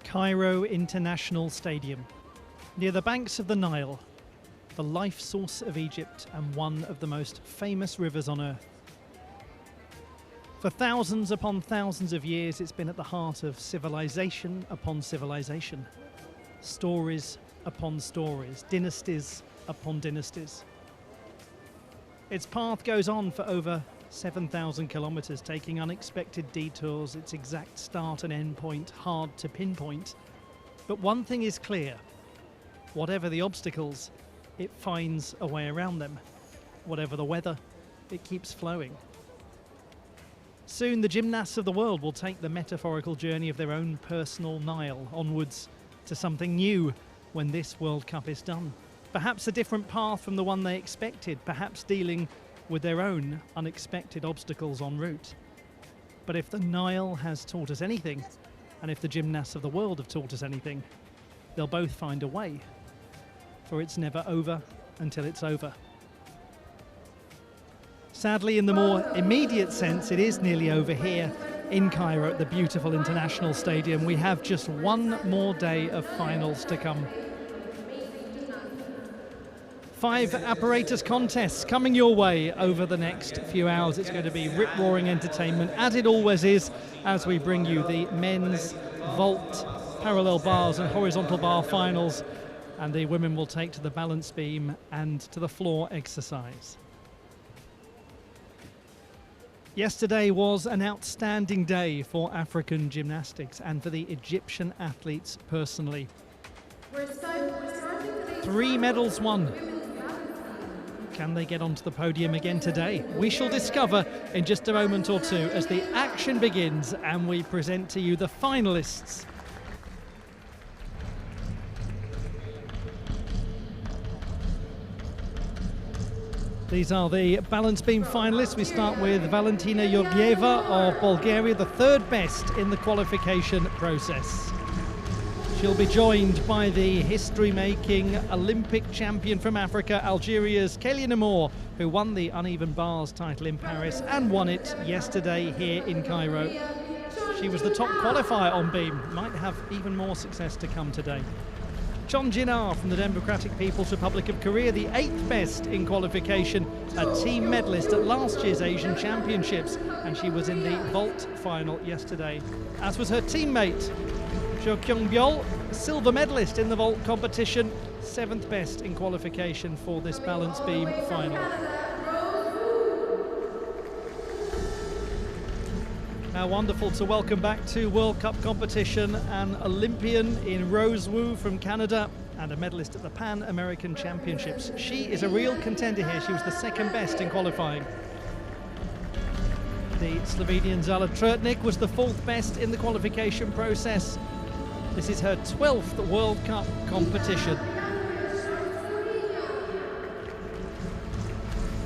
Cairo International Stadium, near the banks of the Nile, the life source of Egypt and one of the most famous rivers on earth. For thousands upon thousands of years, it's been at the heart of civilization upon civilization, stories upon stories, dynasties upon dynasties. Its path goes on for over 7,000 kilometers, taking unexpected detours, its exact start and end point hard to pinpoint. But one thing is clear: whatever the obstacles, it finds a way around them. Whatever the weather, it keeps flowing. Soon the gymnasts of the world will take the metaphorical journey of their own personal Nile onwards to something new when this World Cup is done. Perhaps a different path from the one they expected, perhaps dealing with their own unexpected obstacles en route. But if the Nile has taught us anything, and if the gymnasts of the world have taught us anything, they'll both find a way. For it's never over until it's over. Sadly, in the more immediate sense, it is nearly over here in Cairo at the beautiful International Stadium. We have just one more day of finals to come. 5 apparatus contests coming your way over the next few hours. It's going to be rip-roaring entertainment, as it always is, as we bring you the men's vault, parallel bars and horizontal bar finals, and the women will take to the balance beam and to the floor exercise. Yesterday was an outstanding day for African gymnastics and for the Egyptian athletes personally. 3 medals won. Can they get onto the podium again today? We shall discover in just a moment or two as the action begins and we present to you the finalists. These are the balance beam finalists. We start with Valentina Georgieva of Bulgaria, the 3rd best in the qualification process. She'll be joined by the history-making Olympic champion from Africa, Algeria's Kélia Namour, who won the uneven bars title in Paris and won it yesterday here in Cairo. She was the top qualifier on beam, might have even more success to come today. Chon Jin-ah from the Democratic People's Republic of Korea, the 8th best in qualification, a team medalist at last year's Asian Championships, and she was in the vault final yesterday, as was her teammate Jo Kyung-byul, silver medalist in the vault competition, 7th best in qualification for this balance beam final. Now wonderful to welcome back to World Cup competition an Olympian in Rose Wu from Canada and a medalist at the Pan American Championships. She is a real contender here. She was the 2nd best in qualifying. The Slovenian Zala Trtnik was the 4th best in the qualification process. This is her 12th World Cup competition.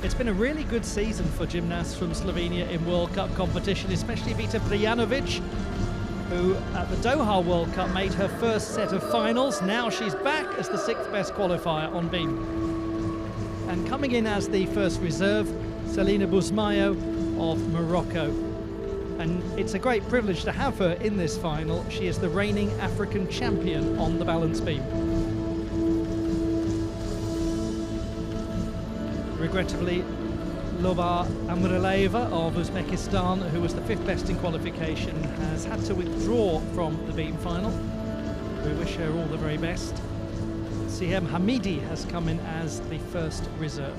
It's been a really good season for gymnasts from Slovenia in World Cup competition, especially Vita Prijanovic, who at the Doha World Cup made her first set of finals. Now she's back as the 6th best qualifier on beam. And coming in as the first reserve, Selina Bouzmayo of Morocco. And it's a great privilege to have her in this final. She is the reigning African champion on the balance beam. Regrettably, Loba Amraleva of Uzbekistan, who was the 5th best in qualification, has had to withdraw from the beam final. We wish her all the very best. Siem Hamidi has come in as the first reserve.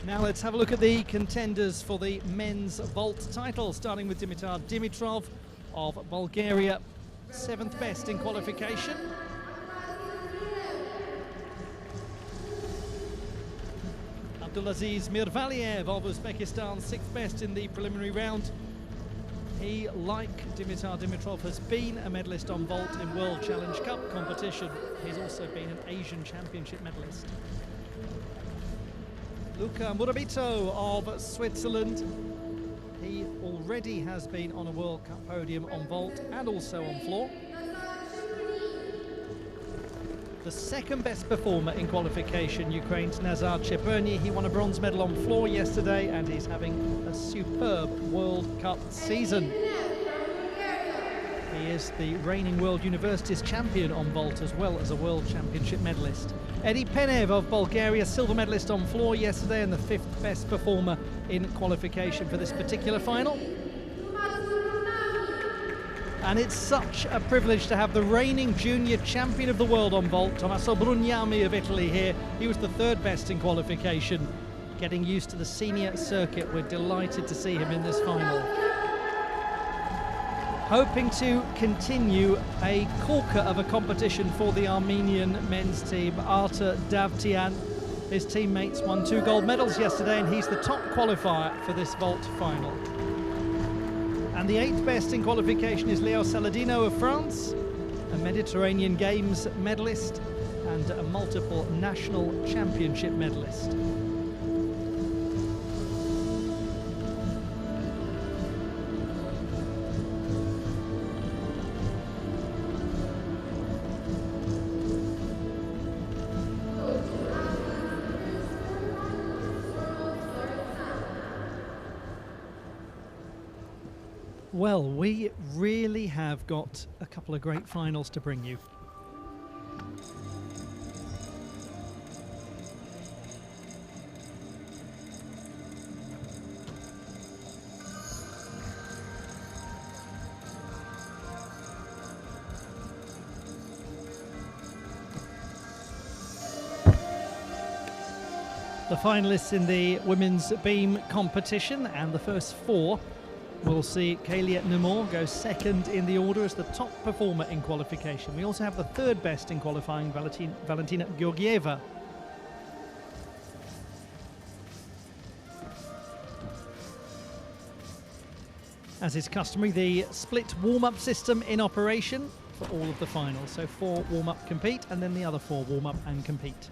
Now let's have a look at the contenders for the men's vault title, starting with Dimitar Dimitrov of Bulgaria, 7th best in qualification. Abdulaziz Mirvaliev of Uzbekistan, 6th best in the preliminary round. He, like Dimitar Dimitrov, has been a medalist on vault in World Challenge Cup competition. He's also been an Asian Championship medalist. Luca Murabito of Switzerland, He already has been on a World Cup podium on vault and also on floor. The second best performer in qualification, Ukraine's Nazar Cheperny. He won a bronze medal on floor yesterday and he's having a superb World Cup season. He is the reigning World Universities champion on vault as well as a World Championship medalist. Edi Penev of Bulgaria, silver medalist on floor yesterday and the fifth best performer in qualification for this particular final. And it's such a privilege to have the reigning junior champion of the world on vault, Tommaso Brugnami of Italy here. He was the third best in qualification. Getting used to the senior circuit, we're delighted to see him in this final. Hoping to continue a corker of a competition for the Armenian men's team, Artur Davtyan. His teammates won 2 gold medals yesterday and he's the top qualifier for this vault final. And the 8th best in qualification is Leo Saladino of France, a Mediterranean Games medalist and a multiple national championship medalist. Well, we really have got a couple of great finals to bring you. The finalists in the women's beam competition, and the first 4 will see Kalia Nemor go second in the order as the top performer in qualification. We also have the third best in qualifying, Valentina Georgieva. As is customary, the split warm-up system in operation for all of the finals. So 4 warm-up compete, and then the other 4 warm-up and compete.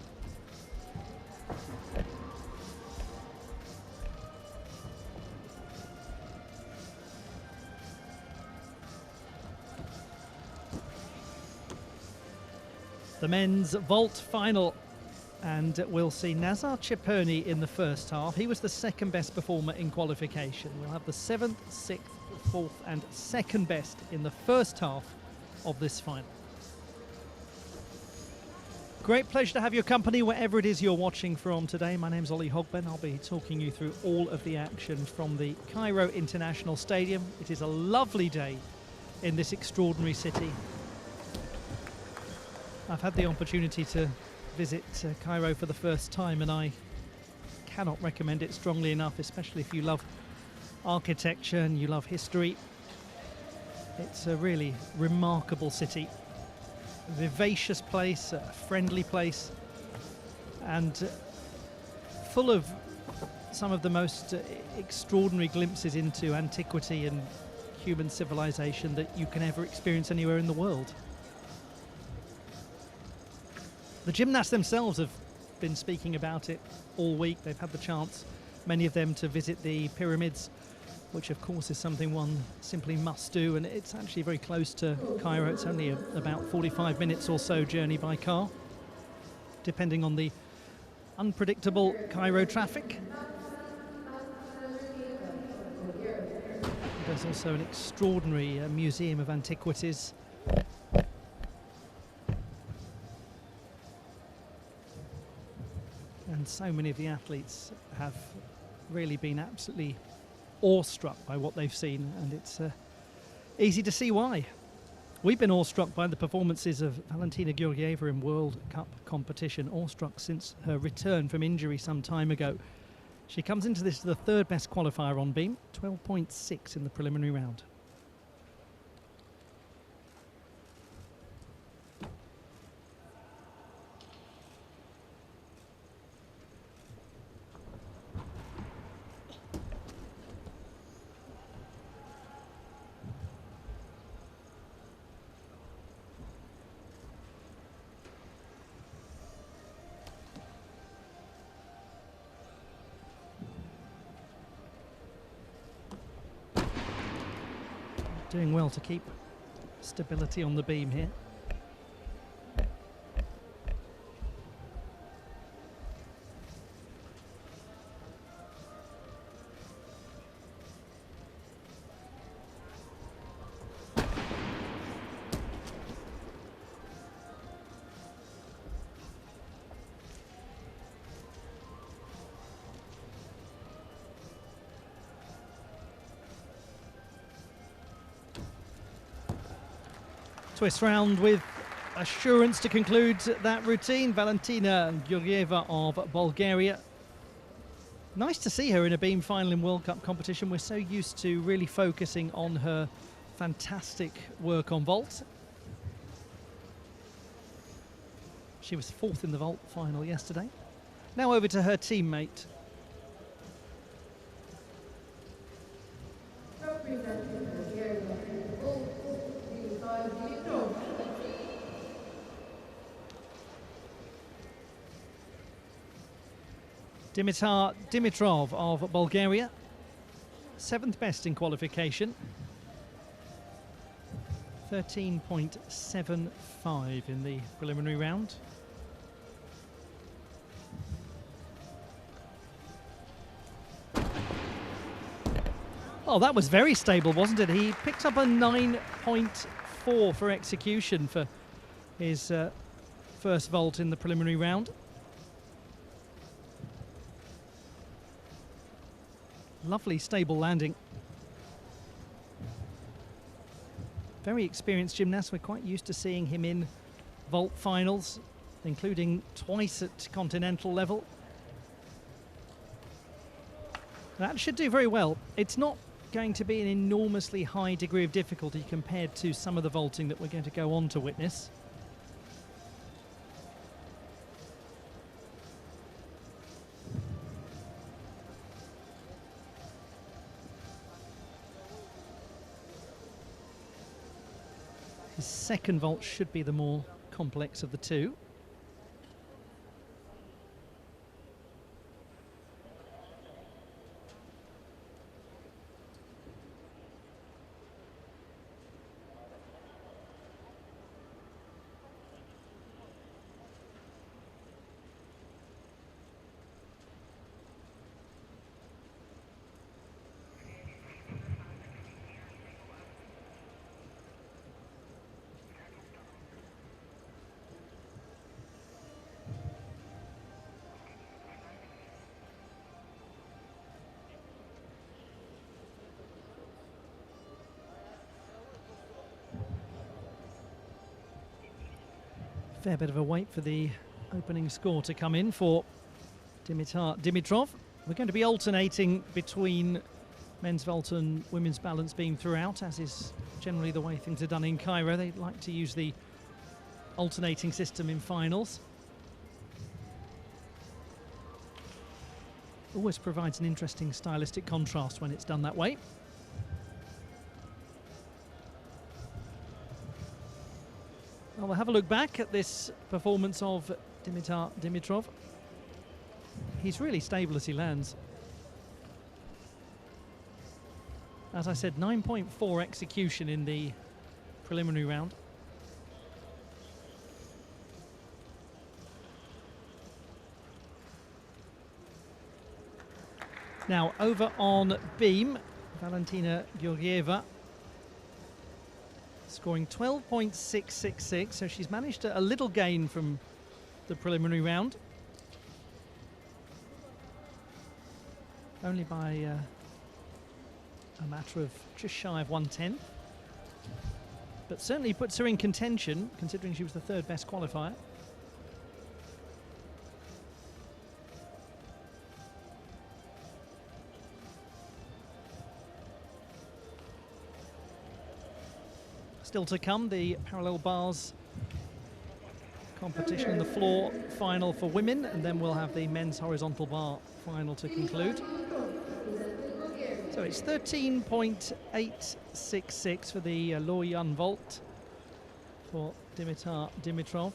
The men's vault final, and we'll see Nazar Cheperny in the first half. He was the second best performer in qualification. We'll have the 7th, 6th, 4th and second best in the first half of this final. Great pleasure to have your company wherever it is you're watching from today. My name's Ollie Hogben. I'll be talking you through all of the action from the Cairo International Stadium. It is a lovely day in this extraordinary city. I've had the opportunity to visit Cairo for the first time and I cannot recommend it strongly enough, especially if you love architecture and you love history. It's a really remarkable city, a vivacious place, a friendly place, and full of some of the most extraordinary glimpses into antiquity and human civilization that you can ever experience anywhere in the world. The gymnasts themselves have been speaking about it all week. They've had the chance, many of them, to visit the pyramids, which of course is something one simply must do, and it's actually very close to Cairo. It's only about 45 minutes or so journey by car, depending on the unpredictable Cairo traffic. There's also an extraordinary museum of antiquities. And so many of the athletes have really been absolutely awestruck by what they've seen, and it's easy to see why. We've been awestruck by the performances of Valentina Georgieva in World Cup competition, awestruck since her return from injury some time ago. She comes into this the third best qualifier on beam, 12.6 in the preliminary round. Doing well to keep stability on the beam here. Twist round with assurance to conclude that routine. Valentina Georgieva of Bulgaria. Nice to see her in a beam final in World Cup competition. We're so used to really focusing on her fantastic work on vault. She was fourth in the vault final yesterday. Now over to her teammate. Dimitar Dimitrov of Bulgaria, 7th best in qualification, 13.75 in the preliminary round. Oh, that was very stable, wasn't it? He picked up a 9.4 for execution for his first vault in the preliminary round. Lovely stable landing. Very experienced gymnast. We're quite used to seeing him in vault finals, including twice at continental level. That should do very well. It's not going to be an enormously high degree of difficulty compared to some of the vaulting that we're going to go on to witness. His second vault should be the more complex of the two. Fair bit of a wait for the opening score to come in for Dimitar Dimitrov. We're going to be alternating between men's vault and women's balance beam throughout, as is generally the way things are done in Cairo. They like to use the alternating system in finals. Always provides an interesting stylistic contrast when it's done that way. Well, we'll have a look back at this performance of Dimitar Dimitrov. He's really stable as he lands. As I said, 9.4 execution in the preliminary round. Now, over on beam, Valentina Georgieva scoring 12.666, so she's managed a little gain from the preliminary round. Only by a matter of just shy of 1/10. But certainly puts her in contention, considering she was the third best qualifier. Still to come, the parallel bars competition in the floor final for women, and then we'll have the men's horizontal bar final to conclude. So it's 13.866 for the Loyun vault for Dimitar Dimitrov.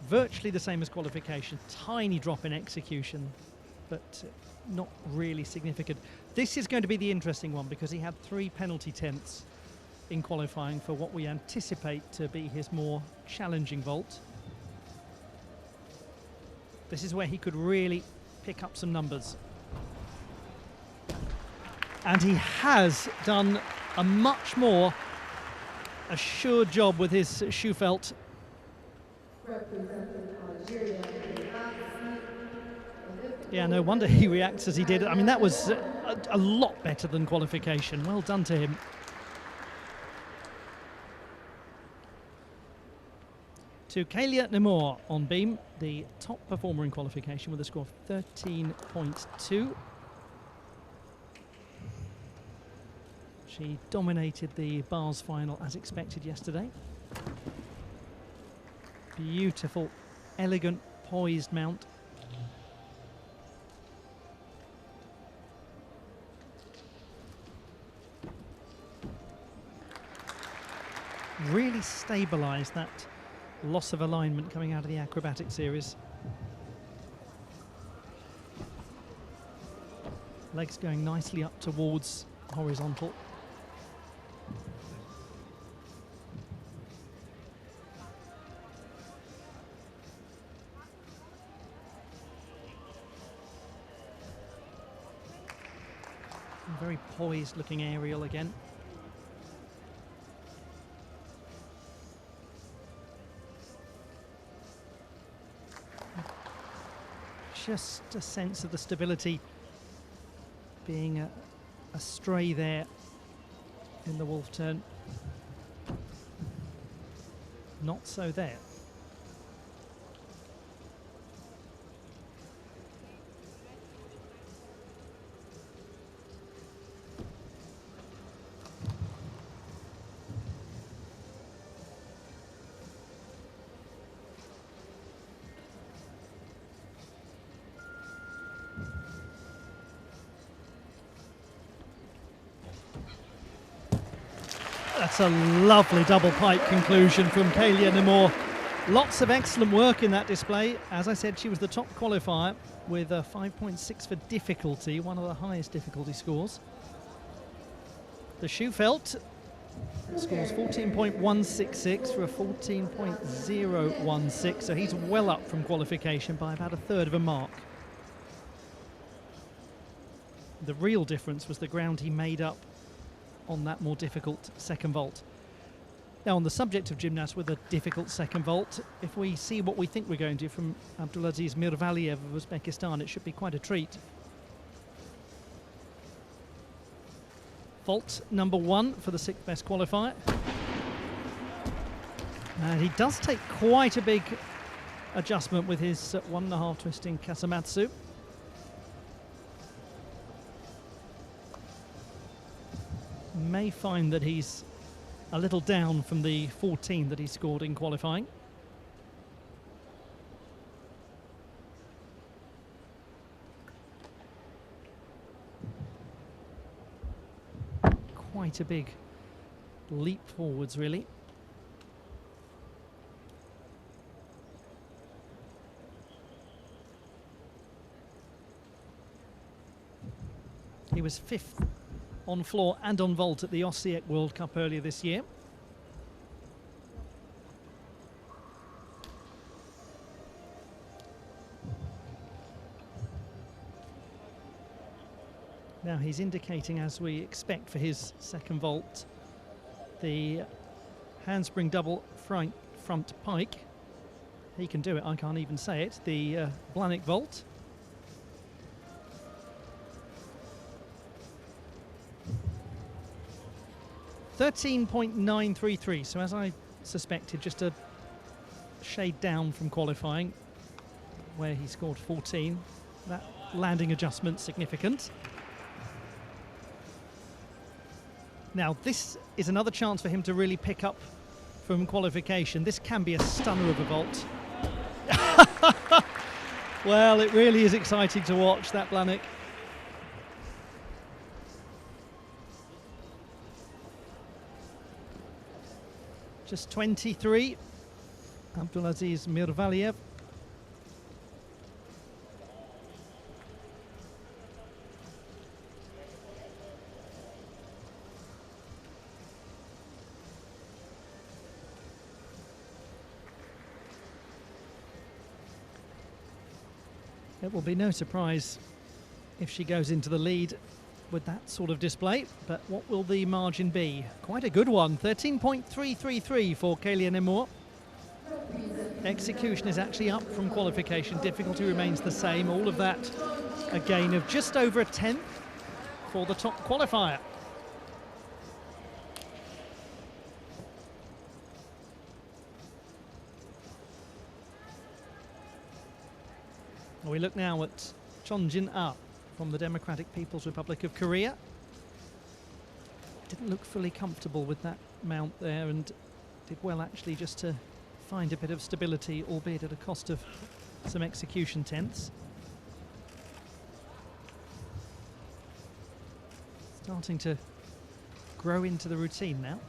Virtually the same as qualification. Tiny drop in execution, but not really significant. This is going to be the interesting one because he had 3 penalty tenths in qualifying for what we anticipate to be his more challenging vault. This is where he could really pick up some numbers. And he has done a much more assured job with his shoe felt. Yeah, no wonder he reacts as he did. I mean, that was a lot better than qualification. Well done to him. To Kalia Nemor on beam, the top performer in qualification with a score of 13.2. She dominated the bars final as expected yesterday. Beautiful, elegant, poised mount. Really stabilised that loss of alignment coming out of the acrobatic series. Legs going nicely up towards horizontal. Very poised looking aerial again. Just a sense of the stability being astray there in the wolf turn. Not so there. That's a lovely double pipe conclusion from Kalia Nemor. Lots of excellent work in that display. As I said, she was the top qualifier with a 5.6 for difficulty, one of the highest difficulty scores. The shoe felt scores 14.166 for a 14.016, so he's well up from qualification by about a third of a mark. The real difference was the ground he made up on that more difficult second vault. Now, on the subject of gymnasts with a difficult second vault, if we see what we think we're going to from Abdulaziz Mirvaliev of Uzbekistan, it should be quite a treat. Vault number 1 for the 6th best qualifier. And he does take quite a big adjustment with his 1.5 twisting Kasamatsu. May find that he's a little down from the 14 that he scored in qualifying. Quite a big leap forwards, really. He was 5th on floor and on vault at the Osijek World Cup earlier this year. Now he's indicating, as we expect for his second vault, the handspring double front pike. He can do it, I can't even say it. The Blahnik vault. .933, so as I suspected, just a shade down from qualifying, where he scored 14. That landing adjustment significant. Now, this is another chance for him to really pick up from qualification. This can be a stunner of a vault. Well, it really is exciting to watch, that Blahnik. Just 23, Abdulaziz Mirvaliev. It will be no surprise if she goes into the lead with that sort of display, but what will the margin be? Quite a good one, 13.333 for Kélian Emour. Execution is actually up from qualification, difficulty remains the same, all of that a gain of just over a tenth for the top qualifier. We look now at Chon Jin-ah from the Democratic People's Republic of Korea. Didn't look fully comfortable with that mount there and did well actually just to find a bit of stability, albeit at a cost of some execution tenths. Starting to grow into the routine now.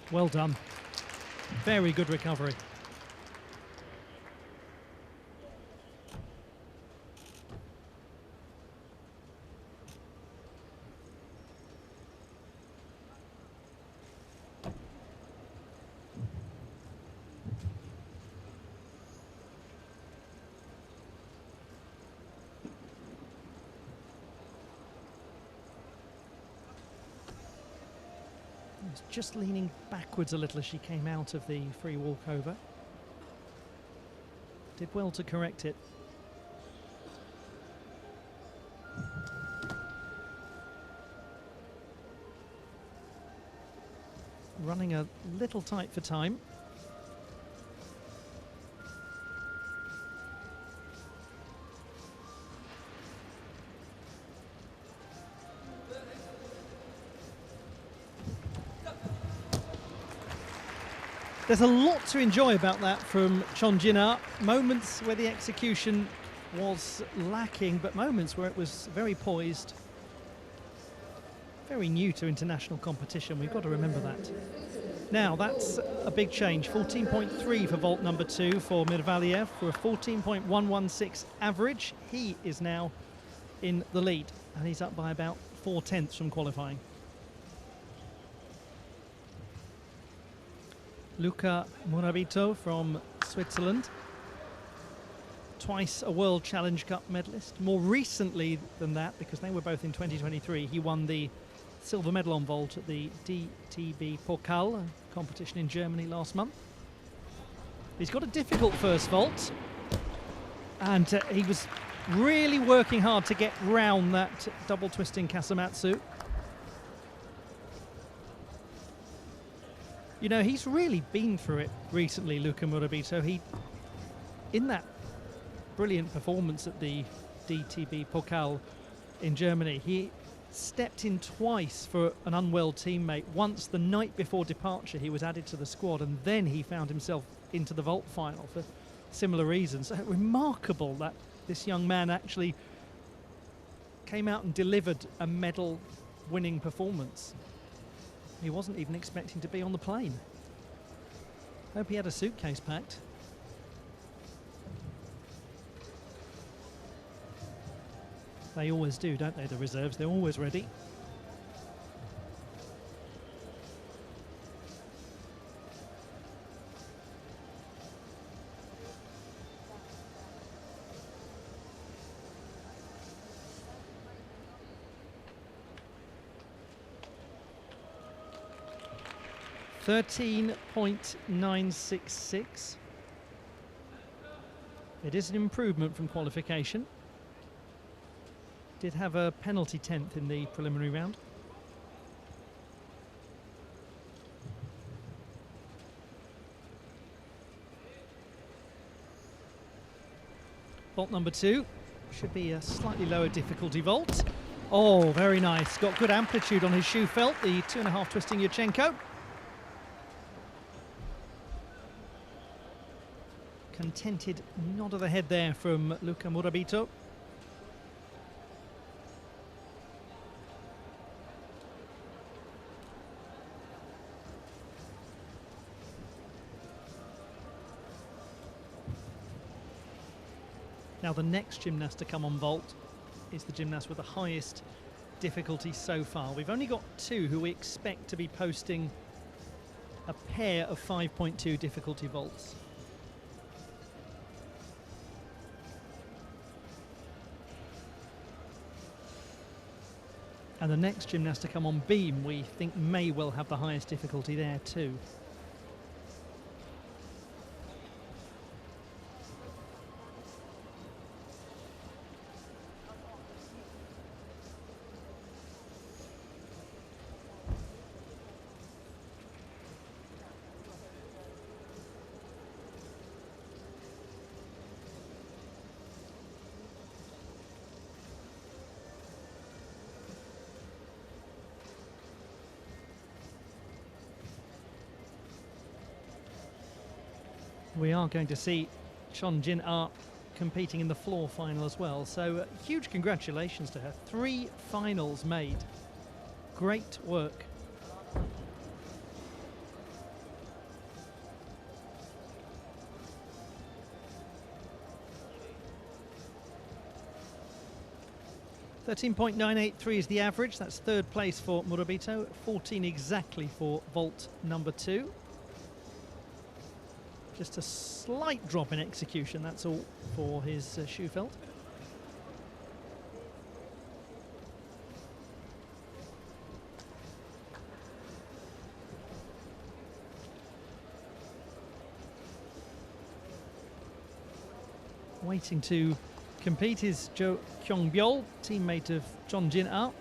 Well done. Very good recovery. Just leaning backwards a little as she came out of the free walkover. Did well to correct it. Running a little tight for time. There's a lot to enjoy about that from Chon Jin-ah. Moments where the execution was lacking, but moments where it was very poised. Very new to international competition, we've got to remember that. Now, that's a big change. 14.3 for vault number 2 for Mirvaliev for a 14.116 average. He is now in the lead, and he's up by about 4 tenths from qualifying. Luca Morabito from Switzerland, twice a World Challenge Cup medalist. More recently than that, because they were both in 2023, he won the silver medal on vault at the DTB Pokal competition in Germany last month. He's got a difficult first vault, and he was really working hard to get round that double twisting Kasamatsu. You know, he's really been through it recently, Luca Morabito. In that brilliant performance at the DTB Pokal in Germany, he stepped in twice for an unwell teammate. Once the night before departure, he was added to the squad, and then he found himself into the vault final for similar reasons. So remarkable that this young man actually came out and delivered a medal-winning performance. He wasn't even expecting to be on the plane. Hope he had a suitcase packed. They always do, don't they, the reserves? They're always ready. $13.966. It is an improvement from qualification. Did have a penalty tenth in the preliminary round. Vault number 2 should be a slightly lower difficulty vault. Oh, very nice. Got good amplitude on his shoe felt, the 2.5 twisting Yurchenko. Contented nod of the head there from Luca Morabito. Now the next gymnast to come on vault is the gymnast with the highest difficulty so far. We've only got two who we expect to be posting a pair of 5.2 difficulty vaults. And the next gymnast to come on beam we think may well have the highest difficulty there too. We are going to see Chon Jin-ah competing in the floor final as well. So huge congratulations to her. 3 finals made. Great work. .983 is the average. That's third place for Murabito. 14 exactly for vault number 2. Just a slight drop in execution, that's all for his shoe felt. Waiting to compete is Jo Kyung-byul, teammate of Chon Jin-ah.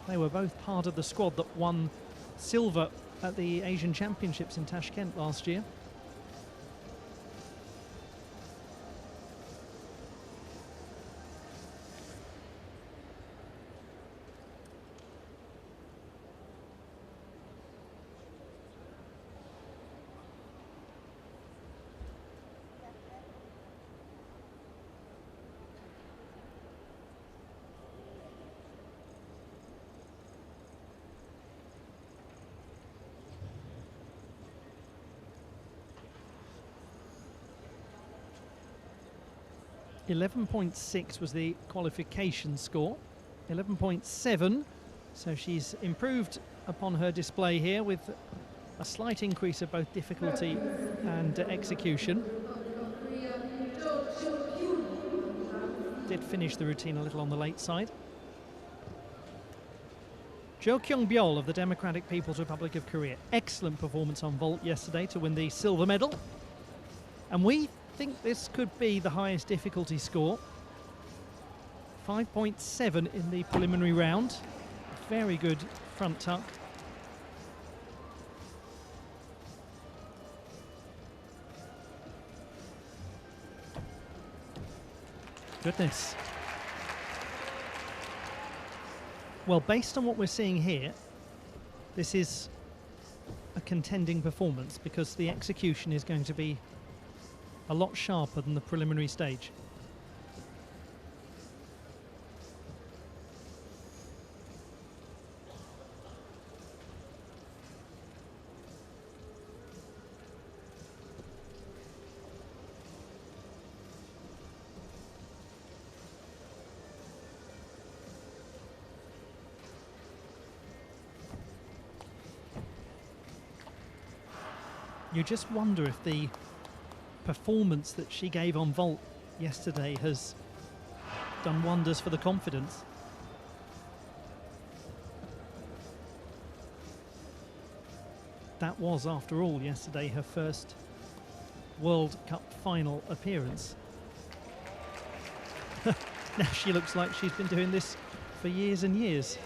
They were both part of the squad that won silver at the Asian Championships in Tashkent last year. .11.6 was the qualification score. 11.7, so she's improved upon her display here with a slight increase of both difficulty and execution. Did finish the routine a little on the late side. Jo Kyung-byul of the Democratic People's Republic of Korea. Excellent performance on vault yesterday to win the silver medal. And we think this could be the highest difficulty score. 5.7 in the preliminary round. Very good front tuck. Goodness. Well, based on what we're seeing here, this is a contending performance because the execution is going to be a lot sharper than the preliminary stage. You just wonder if the performance that she gave on vault yesterday has done wonders for the confidence. That was, after all, yesterday her first World Cup final appearance. Now she looks like she's been doing this for years and years.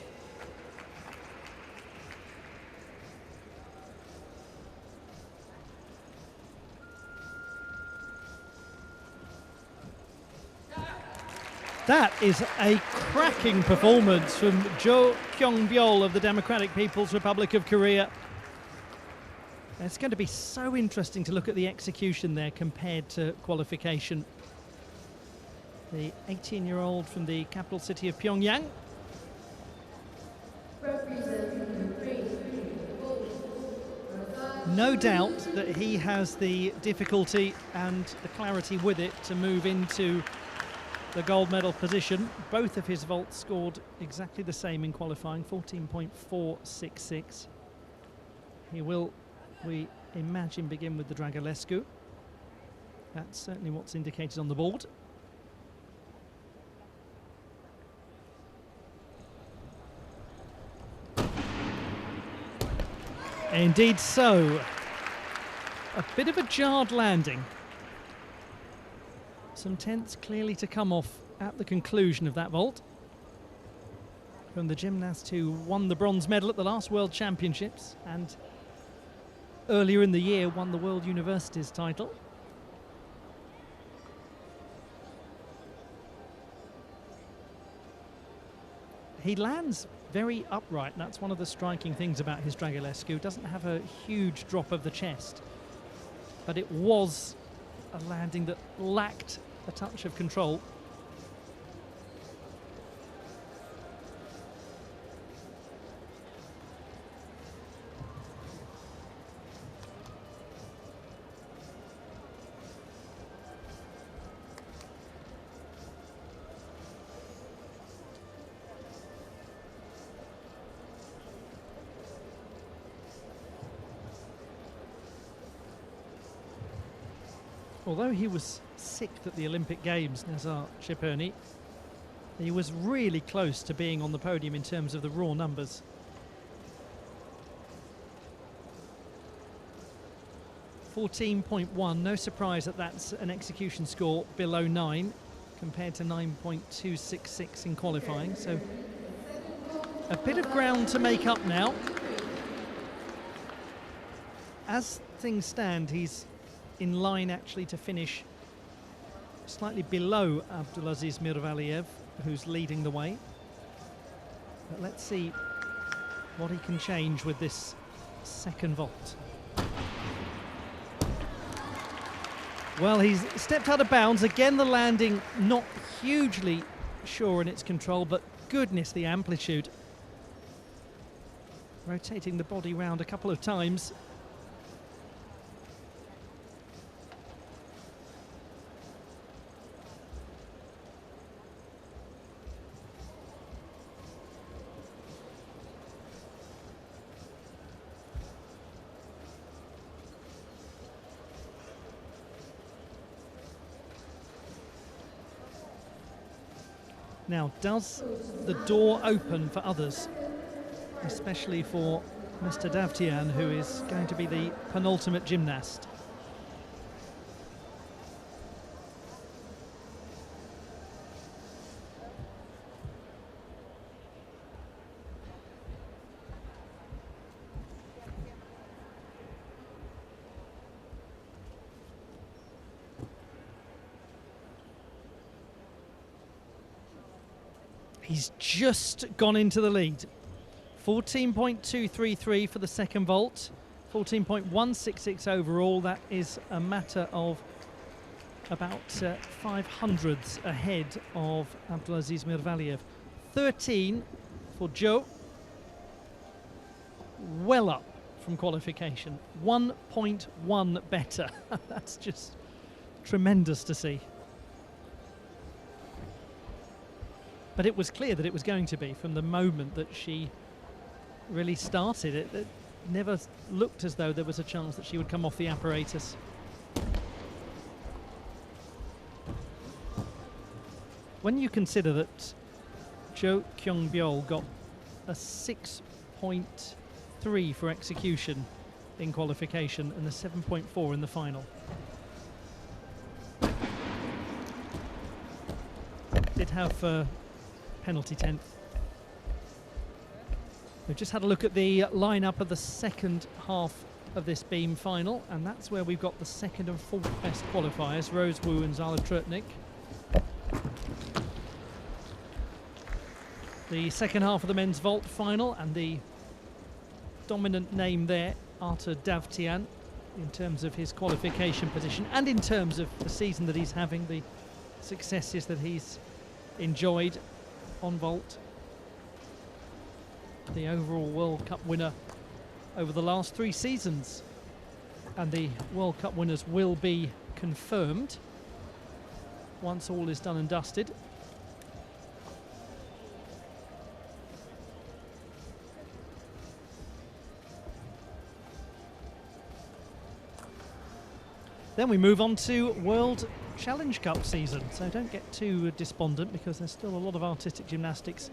That is a cracking performance from Jo Kyung-byul of the Democratic People's Republic of Korea. It's going to be so interesting to look at the execution there compared to qualification. The 18-year-old from the capital city of Pyongyang. No doubt that he has the difficulty and the clarity with it to move into the gold medal position. Both of his vaults scored exactly the same in qualifying, 14.466. He will, we imagine, begin with the Dragulescu. That's certainly what's indicated on the board. Indeed so. A bit of a jarred landing. Some tenths clearly to come off at the conclusion of that vault. From the gymnast who won the bronze medal at the last World Championships and earlier in the year won the World Universities title. He lands very upright, and that's one of the striking things about his Dragulescu. Doesn't have a huge drop of the chest, but it was a landing that lacked a touch of control. Although he was sixth at the Olympic Games, Nazar Chepurny, he was really close to being on the podium in terms of the raw numbers. .14.1, no surprise that that's an execution score below 9 compared to 9.266 in qualifying, so a bit of ground to make up now. As things stand, he's in line actually to finish slightly below Abdulaziz Mirvaliev, who's leading the way. But let's see what he can change with this second vault. Well, he's stepped out of bounds. Again, the landing not hugely sure in its control, but goodness, the amplitude. Rotating the body round a couple of times. Now, does the door open for others, especially for Mr. Davtyan, who is going to be the penultimate gymnast? He's just gone into the lead. 14.233 for the second vault, 14.166 overall. That is a matter of about 500ths ahead of Abdulaziz Mirvaliev. 13 for Joe, well up from qualification. 1.1 better. That's just tremendous to see. But it was clear that it was going to be from the moment that she really started. It never looked as though there was a chance that she would come off the apparatus. When you consider that Jo Kyung-byul got a 6.3 for execution in qualification and a 7.4 in the final. Did have penalty 10th. We've just had a look at the lineup of the second half of this beam final, and that's where we've got the second and fourth best qualifiers, Rose Wu and Zala Trutnik. The second half of the men's vault final, and the dominant name there, Artur Davtyan, in terms of his qualification position and in terms of the season that he's having, the successes that he's enjoyed on vault. The overall World Cup winner over the last 3 seasons. And the World Cup winners will be confirmed once all is done and dusted. Then we move on to World Challenge Cup season, so don't get too despondent because there's still a lot of artistic gymnastics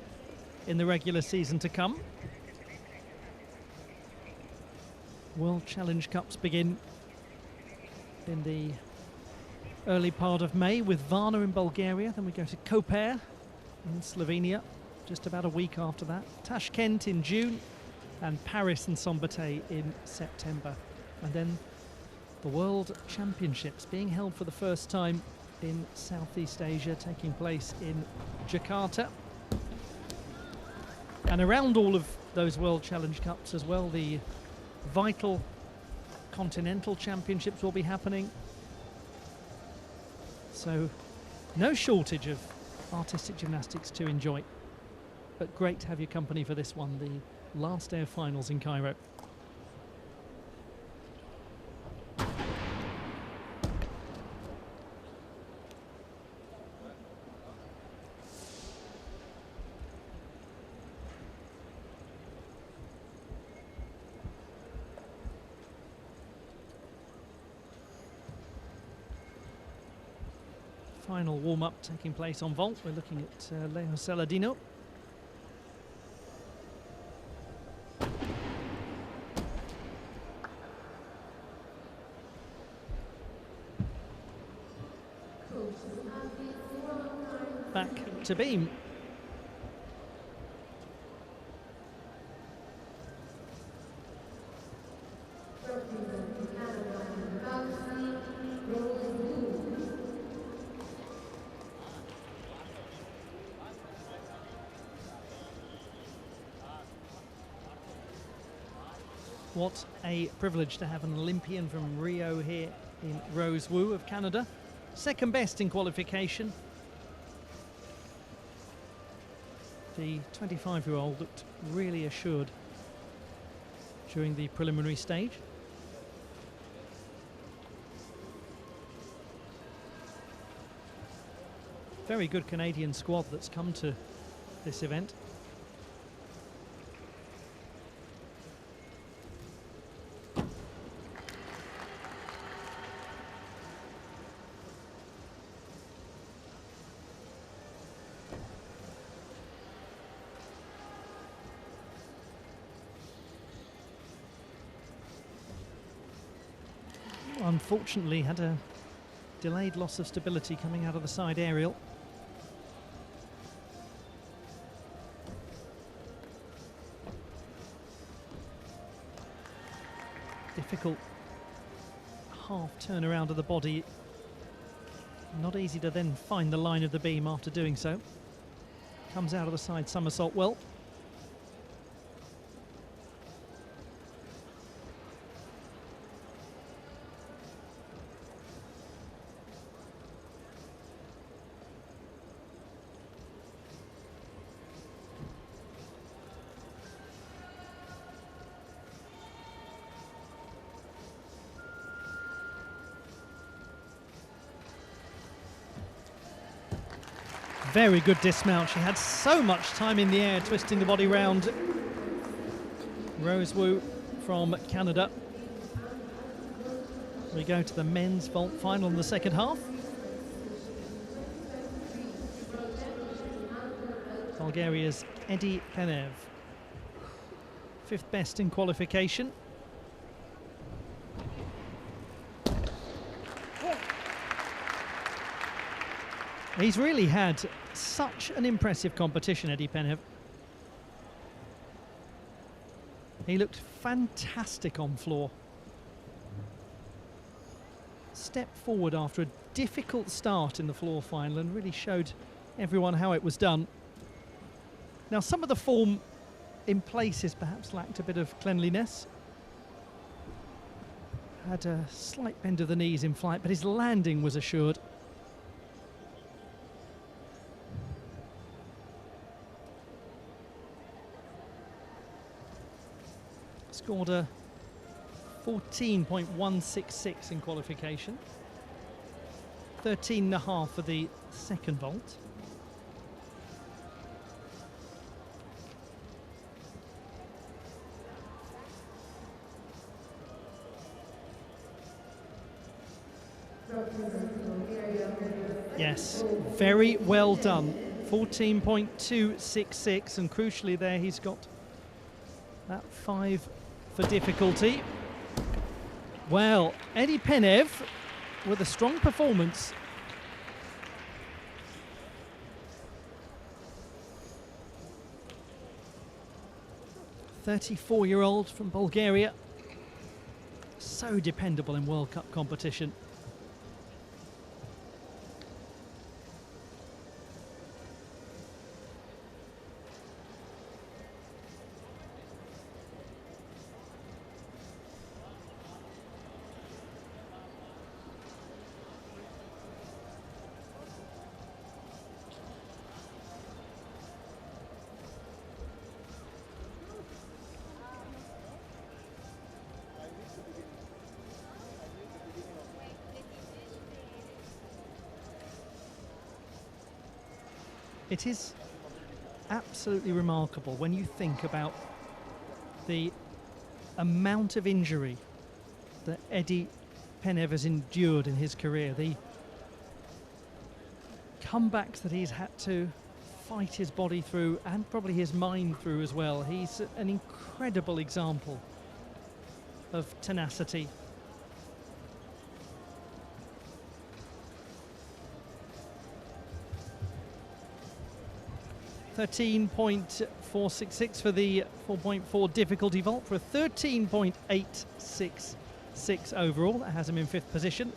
in the regular season to come. World Challenge Cups begin in the early part of May with Varna in Bulgaria, then we go to Koper in Slovenia just about a week after that, Tashkent in June, and Paris and Saint-Barthélemy in September. And then the World Championships being held for the first time in Southeast Asia, taking place in Jakarta. And around all of those World Challenge Cups as well, the vital Continental Championships will be happening. So no shortage of artistic gymnastics to enjoy. But great to have your company for this one, the last day of finals in Cairo. Final warm-up taking place on vault. We're looking at Leo Saladino. Back to beam. What a privilege to have an Olympian from Rio here in Rose Wu of Canada. Second best in qualification. The 25-year-old looked really assured during the preliminary stage. Very good Canadian squad that's come to this event. Unfortunately had a delayed loss of stability coming out of the side aerial. Difficult half turnaround of the body. Not easy to then find the line of the beam after doing so. Comes out of the side somersault well. Very good dismount. She had so much time in the air twisting the body round. Rose Wu from Canada. We go to the men's vault final in the second half. Bulgaria's Edi Penev. Fifth best in qualification. He's really had such an impressive competition, Edi Penev. He looked fantastic on floor. Stepped forward after a difficult start in the floor final and really showed everyone how it was done. Now, some of the form in places perhaps lacked a bit of cleanliness. Had a slight bend of the knees in flight, but his landing was assured. Scored a 14.166 in qualification. 13.5 for the second vault. Yes, very well done. 14.266, and crucially there he's got that 5 for difficulty. Well, Eddie Penev with a strong performance. "34-year-old from Bulgaria, so dependable in World Cup competition." It is absolutely remarkable when you think about the amount of injury that Eddie Penev has endured in his career, the comebacks that he's had to fight his body through and probably his mind through as well. He's an incredible example of tenacity. .466 for the 4.4 difficulty vault for a 13.866 overall. That has him in 5th position.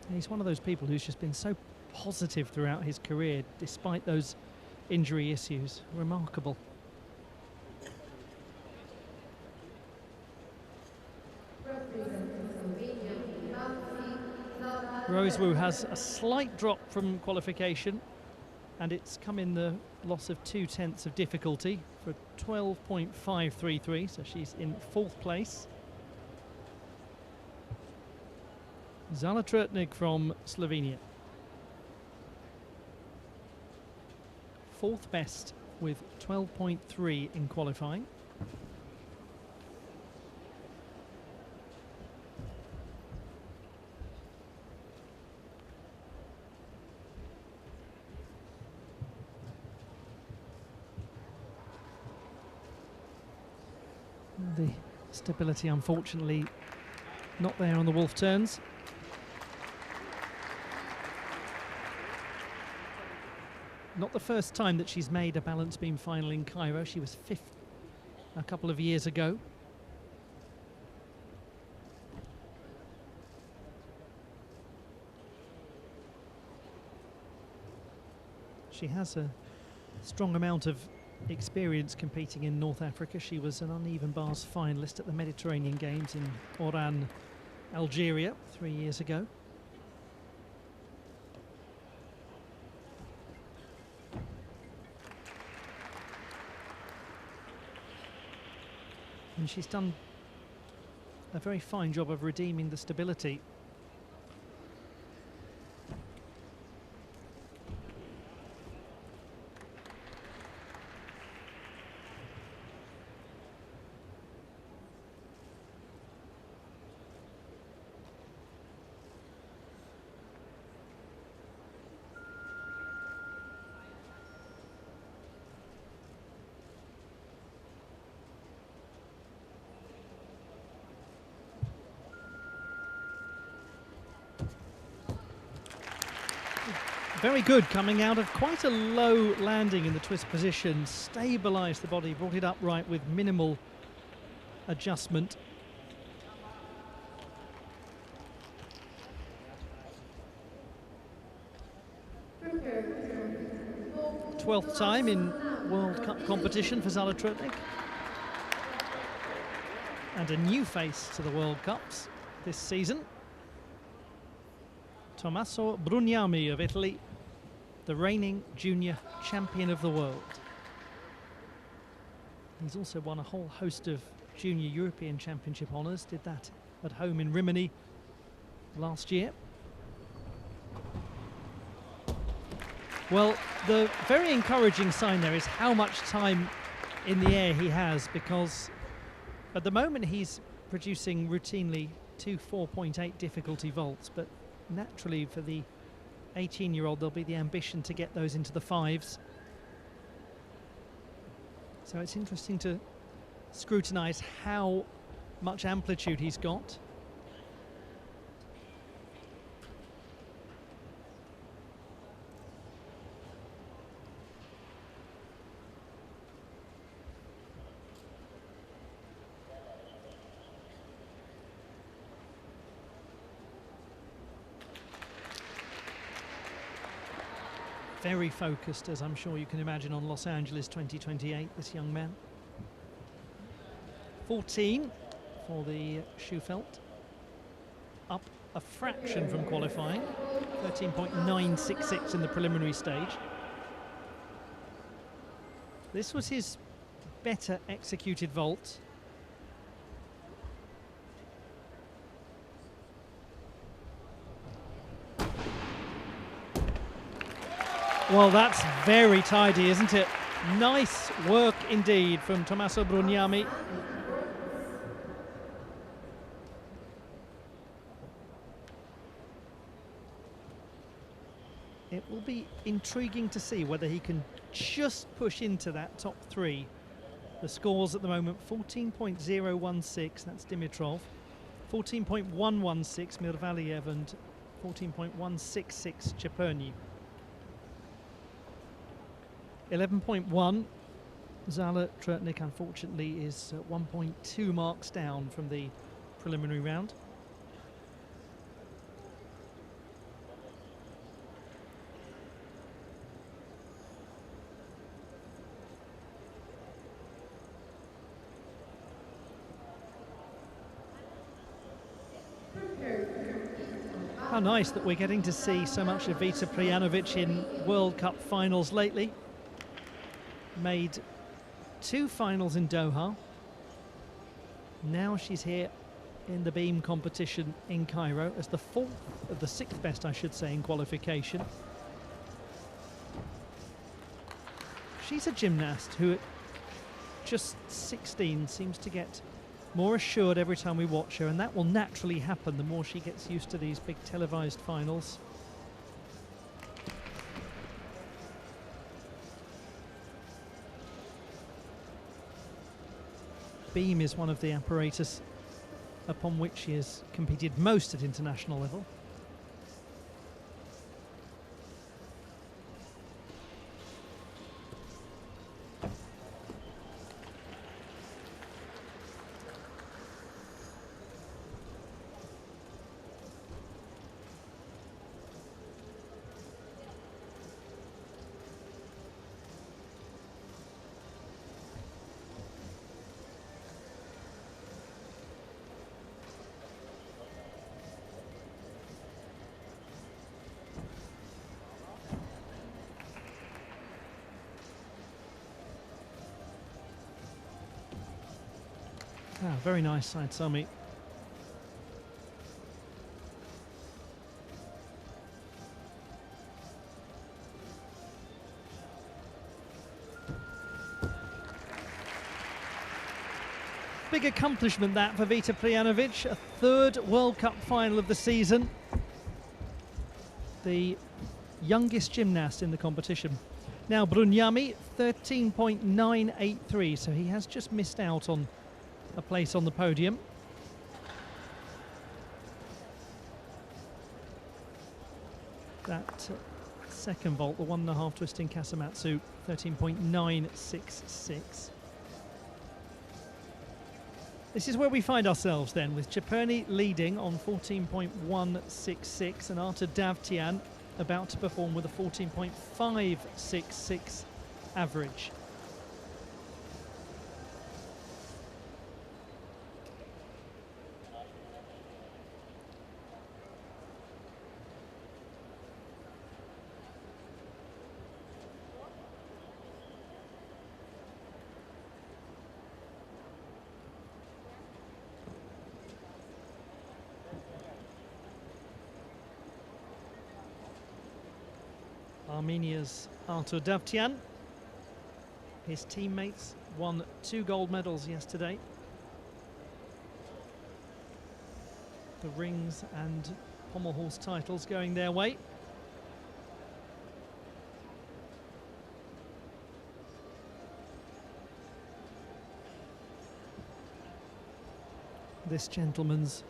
And he's one of those people who's just been so positive throughout his career despite those injury issues. Remarkable. Rosewu has a slight drop from qualification, and it's come in the loss of 0.2 of difficulty for 12.533, so she's in 4th place. Zala Trtnik from Slovenia, 4th best with 12.3 in qualifying. The stability, unfortunately, not there on the wolf turns. Not the first time that she's made a balance beam final in Cairo. She was 5th a couple of years ago. She has a strong amount of experience competing in North Africa. She was an uneven bars finalist at the Mediterranean Games in Oran, Algeria 3 years ago. And she's done a very fine job of redeeming the stability. Very good, coming out of quite a low landing in the twist position, stabilised the body, brought it upright with minimal adjustment. 12th time in World Cup competition for Zala Trtnik. And a new face to the World Cups this season. Tommaso Brugnami of Italy, the reigning junior champion of the world. He's also won a whole host of Junior European Championship honours, did that at home in Rimini last year. Well, the very encouraging sign there is how much time in the air he has, because at the moment he's producing routinely 2 4.8 difficulty vaults, but naturally for the 18-year-old there'll be the ambition to get those into the 5s. So it's interesting to scrutinise how much amplitude he's got. Very focused, as I'm sure you can imagine, on Los Angeles 2028, this young man. 14 for the Schufelt. Up a fraction from qualifying. 13.966 in the preliminary stage. This was his better executed vault. Well, that's very tidy, isn't it? Nice work indeed from Tommaso Brugnami. It will be intriguing to see whether he can just push into that top 3. The scores at the moment, 14.016, that's Dimitrov, 14.116 Mirvaliev, and 14.166 Ciperni. 11.1 Zala Trutnik, unfortunately, is 1.2 marks down from the preliminary round. How nice that we're getting to see so much of Vita Plijanovic in World Cup finals lately. Made 2 finals in Doha. Now she's here in the beam competition in Cairo as the 4th of the 6th best, I should say, in qualification. She's a gymnast who at just 16 seems to get more assured every time we watch her, and that will naturally happen the more she gets used to these big televised finals. Beam is one of the apparatus upon which she has competed most at international level. Ah, very nice side tummy. Big accomplishment that for Vita Plijanovic, a 3rd World Cup final of the season. The youngest gymnast in the competition. Now Brugnami, 13.983, so he has just missed out on a place on the podium. That second vault, the 1.5 twisting Kasamatsu, 13.966. This is where we find ourselves then, with Ciperni leading on 14.166 and Arta Davtyan about to perform with a 14.566 average. Armenia's Artur Davtyan. His teammates won 2 gold medals yesterday. The rings and pommel horse titles going their way. This gentleman's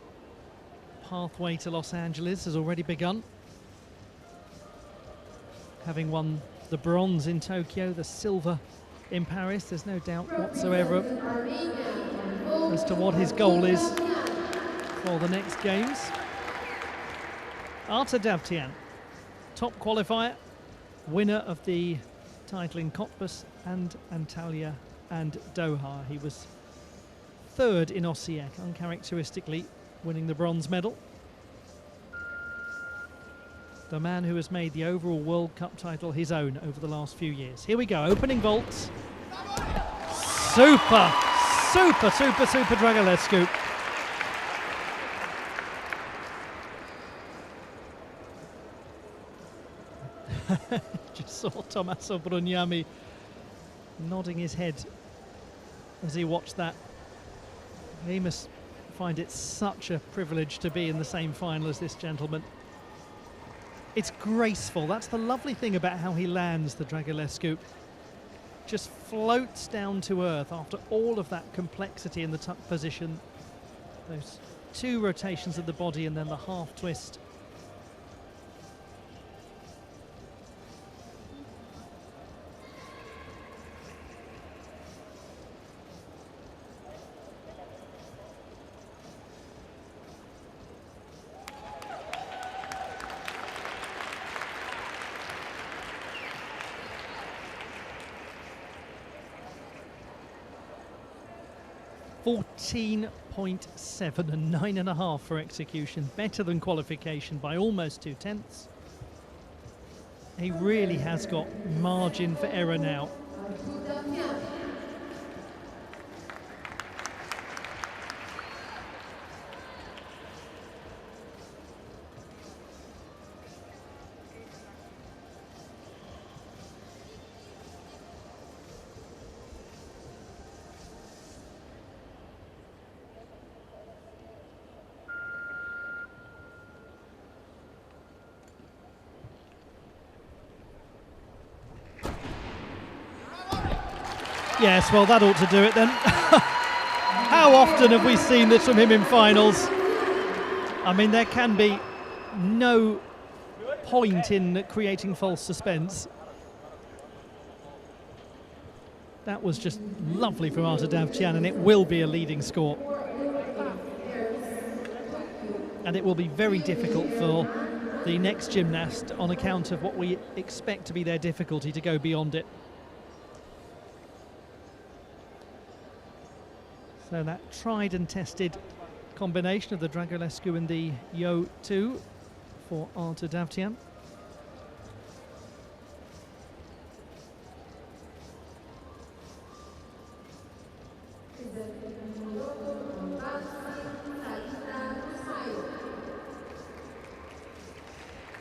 pathway to Los Angeles has already begun. Having won the bronze in Tokyo, the silver in Paris, there's no doubt whatsoever as to what his goal is for the next games. Artur Davtyan, top qualifier, winner of the title in Cottbus and Antalya and Doha. He was third in Osijek, uncharacteristically winning the bronze medal. The man who has made the overall World Cup title his own over the last few years. Here we go, opening vaults. Super, super, super, super Dragulescu. Just saw Tommaso Brugnami nodding his head as he watched that. He must find it such a privilege to be in the same final as this gentleman. It's graceful. That's the lovely thing about how he lands, the Dragulescu. Just floats down to earth after all of that complexity in the tuck position. Those 2 rotations of the body and then the half twist. .7 and 9.5 for execution, better than qualification by almost 2/10. He really has got margin for error now. Yes, well, that ought to do it then. How often have we seen this from him in finals? I mean, there can be no point in creating false suspense. That was just lovely from Artur Davtyan, and it will be a leading score. And it will be very difficult for the next gymnast on account of what we expect to be their difficulty to go beyond it. So that tried and tested combination of the Dragulescu and the Yo 2 for Artur Davtyan.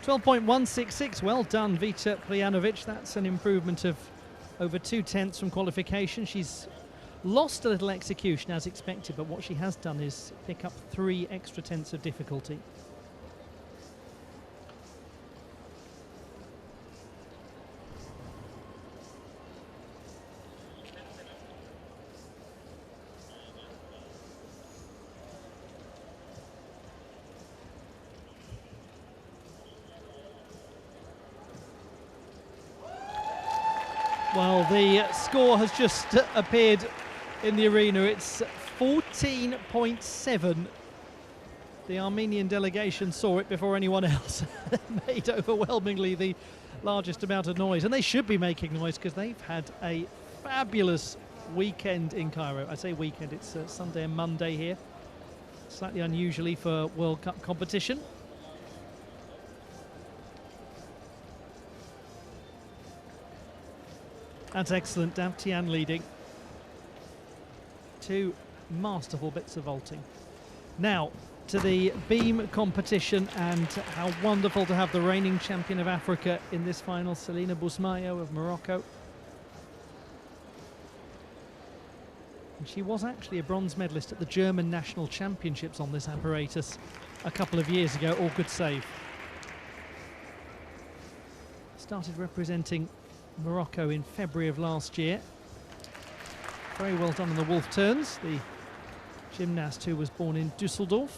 .166, well done, Vita Prijanovic. That's an improvement of over 2/10 from qualification. She's lost a little execution as expected, but what she has done is pick up 3 extra tenths of difficulty. Well, the score has just appeared in the arena. It's 14.7. The Armenian delegation saw it before anyone else. Made overwhelmingly the largest amount of noise, and they should be making noise because they've had a fabulous weekend in Cairo. I say weekend, it's Sunday and Monday here. Slightly unusually for World Cup competition. That's excellent, Davtyan leading. 2 masterful bits of vaulting. Now, to the beam competition, and how wonderful to have the reigning champion of Africa in this final, Selina Bousmayo of Morocco. And she was actually a bronze medalist at the German National Championships on this apparatus a couple of years ago. All good save. Started representing Morocco in February of last year. Very well done on the wolf turns, the gymnast who was born in Düsseldorf.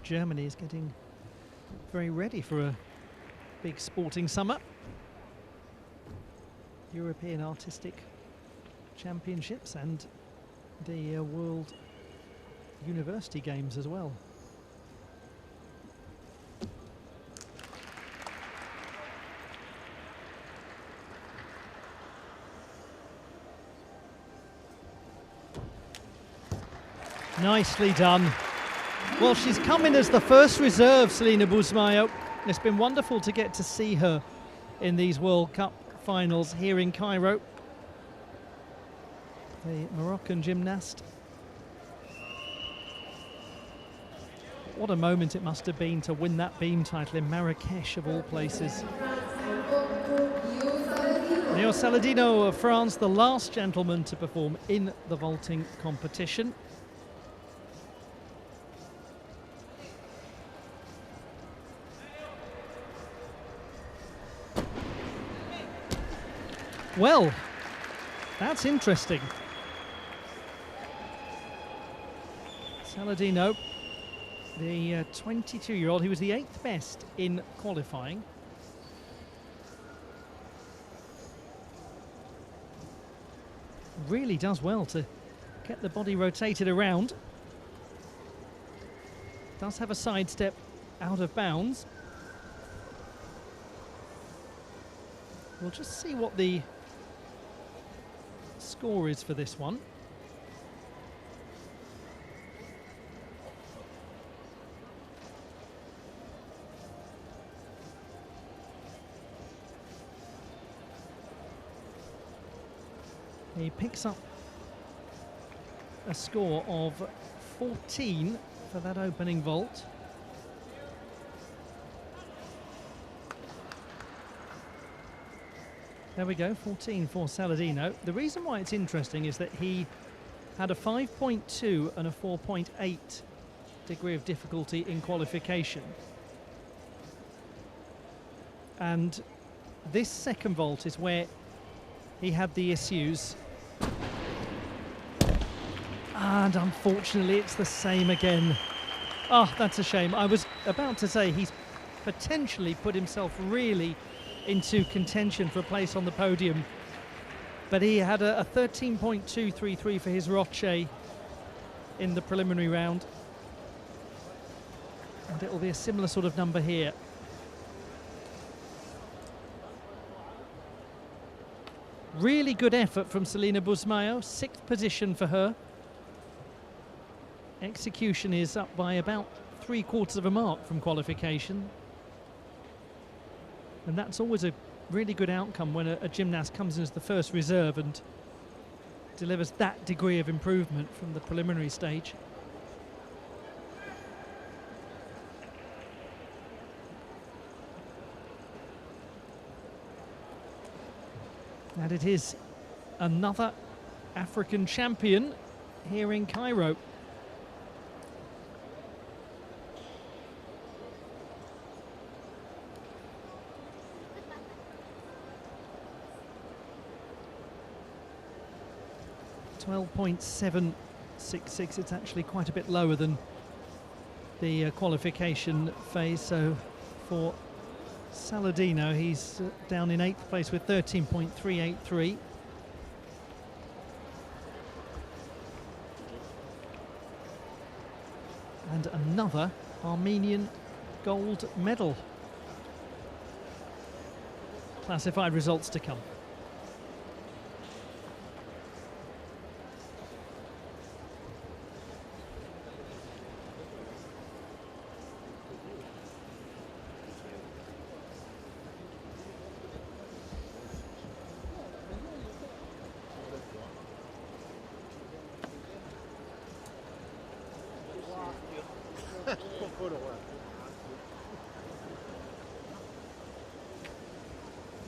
Germany is getting very ready for a big sporting summer. European Artistic Championships and the World University Games as well. Nicely done. Well, she's come in as the first reserve, Selina Bousmayo. It's been wonderful to get to see her in these World Cup finals here in Cairo. The Moroccan gymnast. What a moment it must have been to win that beam title in Marrakesh, of all places. Leo Saladino of France, the last gentleman to perform in the vaulting competition. Well, that's interesting. Saladino, the 22-year-old, he was the 8th best in qualifying. Really does well to get the body rotated around. Does have a sidestep out of bounds. We'll just see what the score is for this one. He picks up a score of 14 for that opening vault. There we go, 14 for Saladino. The reason why it's interesting is that he had a 5.2 and a 4.8 degree of difficulty in qualification. And this second vault is where he had the issues. And unfortunately, it's the same again. Oh, that's a shame. I was about to say he's potentially put himself really into contention for a place on the podium, but he had a 13.233 for his Roche in the preliminary round, and it will be a similar sort of number here. Really good effort from Selina Bousmayo, 6th position for her. Execution is up by about 3/4 of a mark from qualification. And that's always a really good outcome when a gymnast comes in as the first reserve and delivers that degree of improvement from the preliminary stage. And it is another African champion here in Cairo. .766, it's actually quite a bit lower than the qualification phase. So for Saladino, he's down in 8th place with 13.383. And another Armenian gold medal. Classified results to come.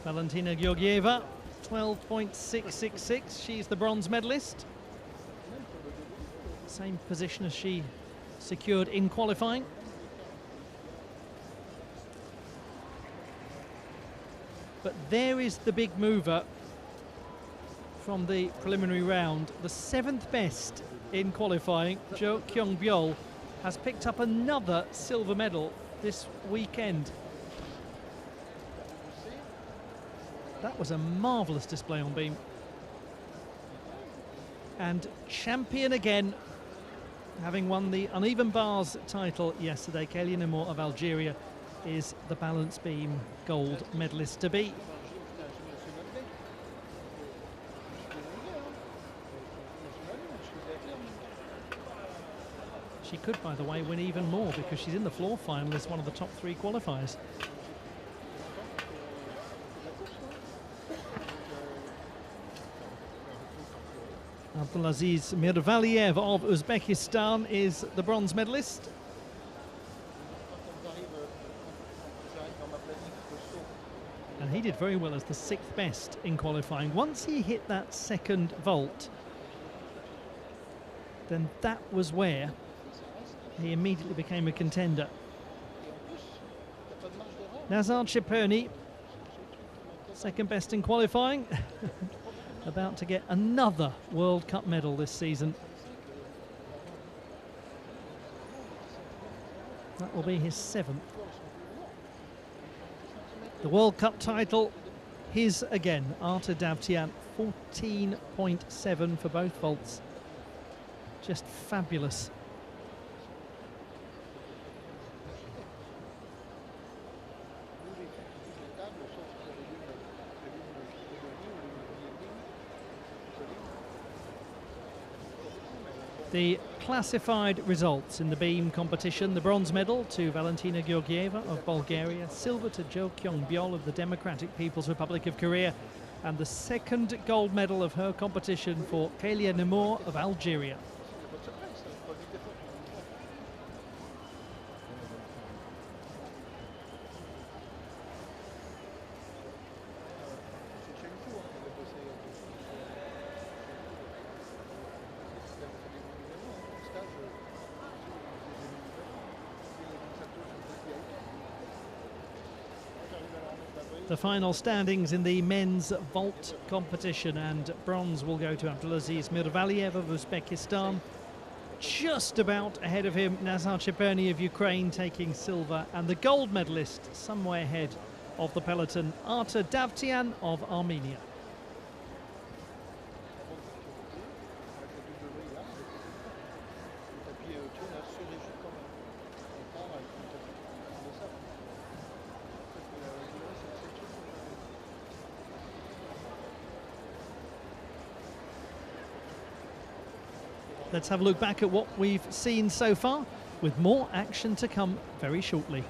Valentina Georgieva, 12.666. She's the bronze medalist. Same position as she secured in qualifying. But there is the big mover from the preliminary round. The 7th best in qualifying, Jo Kyung-byul, has picked up another silver medal this weekend. That was a marvellous display on beam. And champion again, having won the uneven bars title yesterday, Kélia Namour of Algeria is the balance beam gold medalist to be. She could, by the way, win even more because she's in the floor final as one of the top 3 qualifiers. Abdulaziz Mirvaliev of Uzbekistan is the bronze medalist. And he did very well as the 6th best in qualifying. Once he hit that second vault, then that was where he immediately became a contender. Nazar Chipurny, 2nd best in qualifying, about to get another World Cup medal this season. That will be his 7th. The World Cup title, his again. Artur Davtyan, 14.7 for both vaults. Just fabulous. The classified results in the beam competition: the bronze medal to Valentina Georgieva of Bulgaria, silver to Jo Kyung-byul of the Democratic People's Republic of Korea, and the 2nd gold medal of her competition for Kélia Namour of Algeria. The final standings in the men's vault competition, and bronze will go to Abdulaziz Mirvaliev of Uzbekistan. Just about ahead of him, Nazar Chipurny of Ukraine taking silver, and the gold medalist somewhere ahead of the peloton, Artur Davtyan of Armenia. Let's have a look back at what we've seen so far, with more action to come very shortly.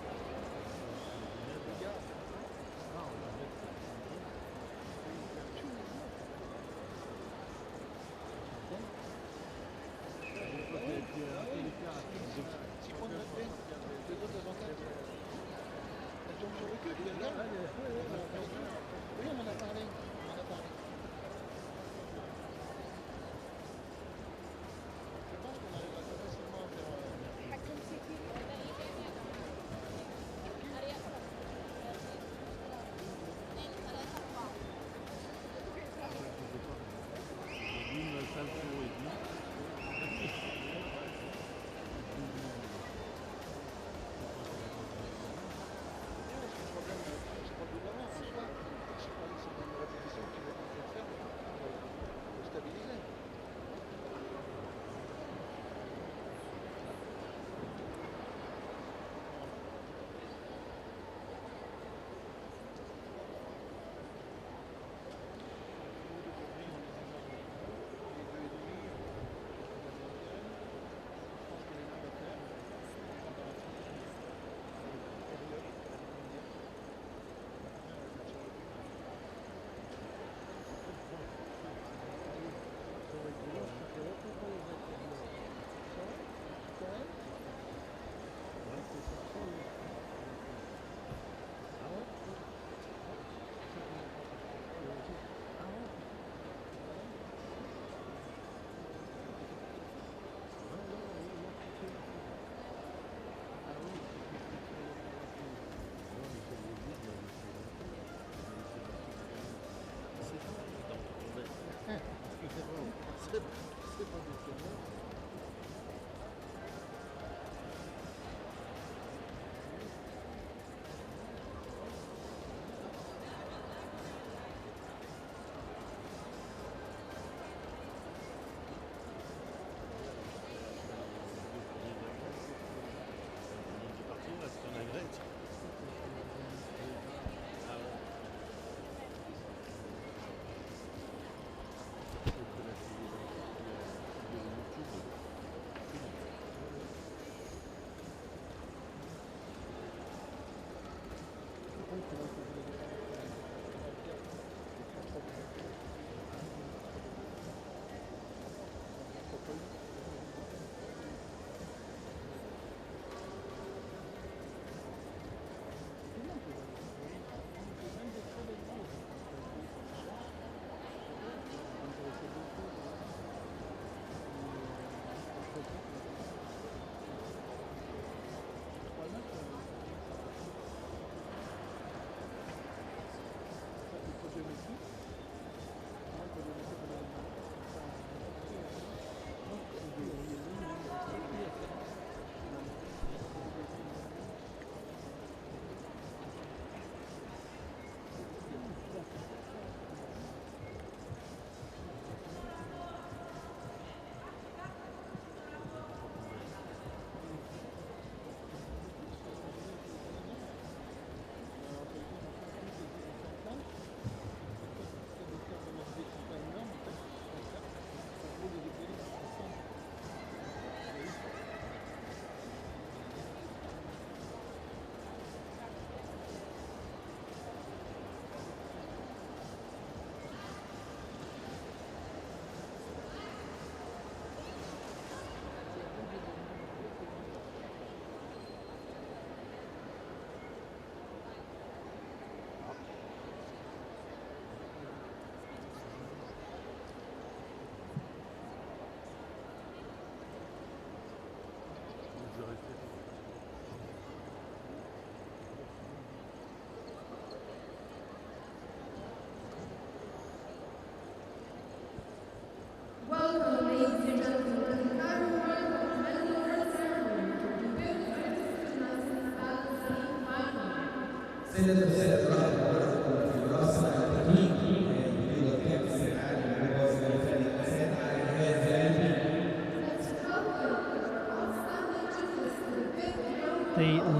The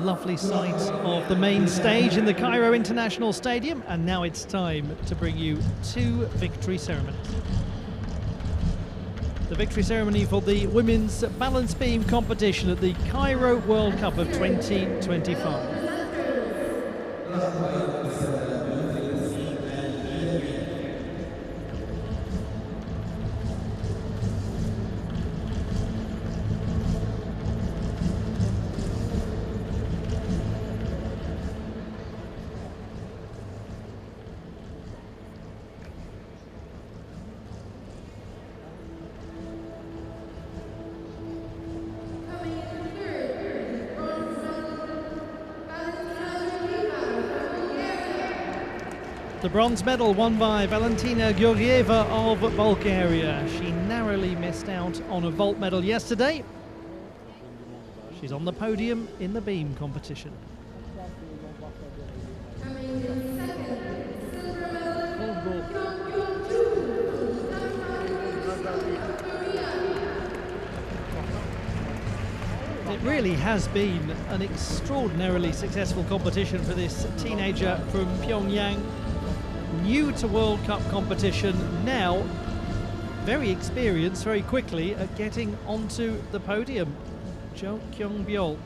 lovely sight of the main stage in the Cairo International Stadium, and now it's time to bring you two victory ceremonies. The victory ceremony for the women's balance beam competition at the Cairo World Cup of 2025. The bronze medal won by Valentina Georgieva of Bulgaria. She narrowly missed out on a vault medal yesterday. She's on the podium in the beam competition. It really has been an extraordinarily successful competition for this teenager from Pyongyang. New to World Cup competition, now very experienced very quickly at getting onto the podium. Jo Kyung-byul,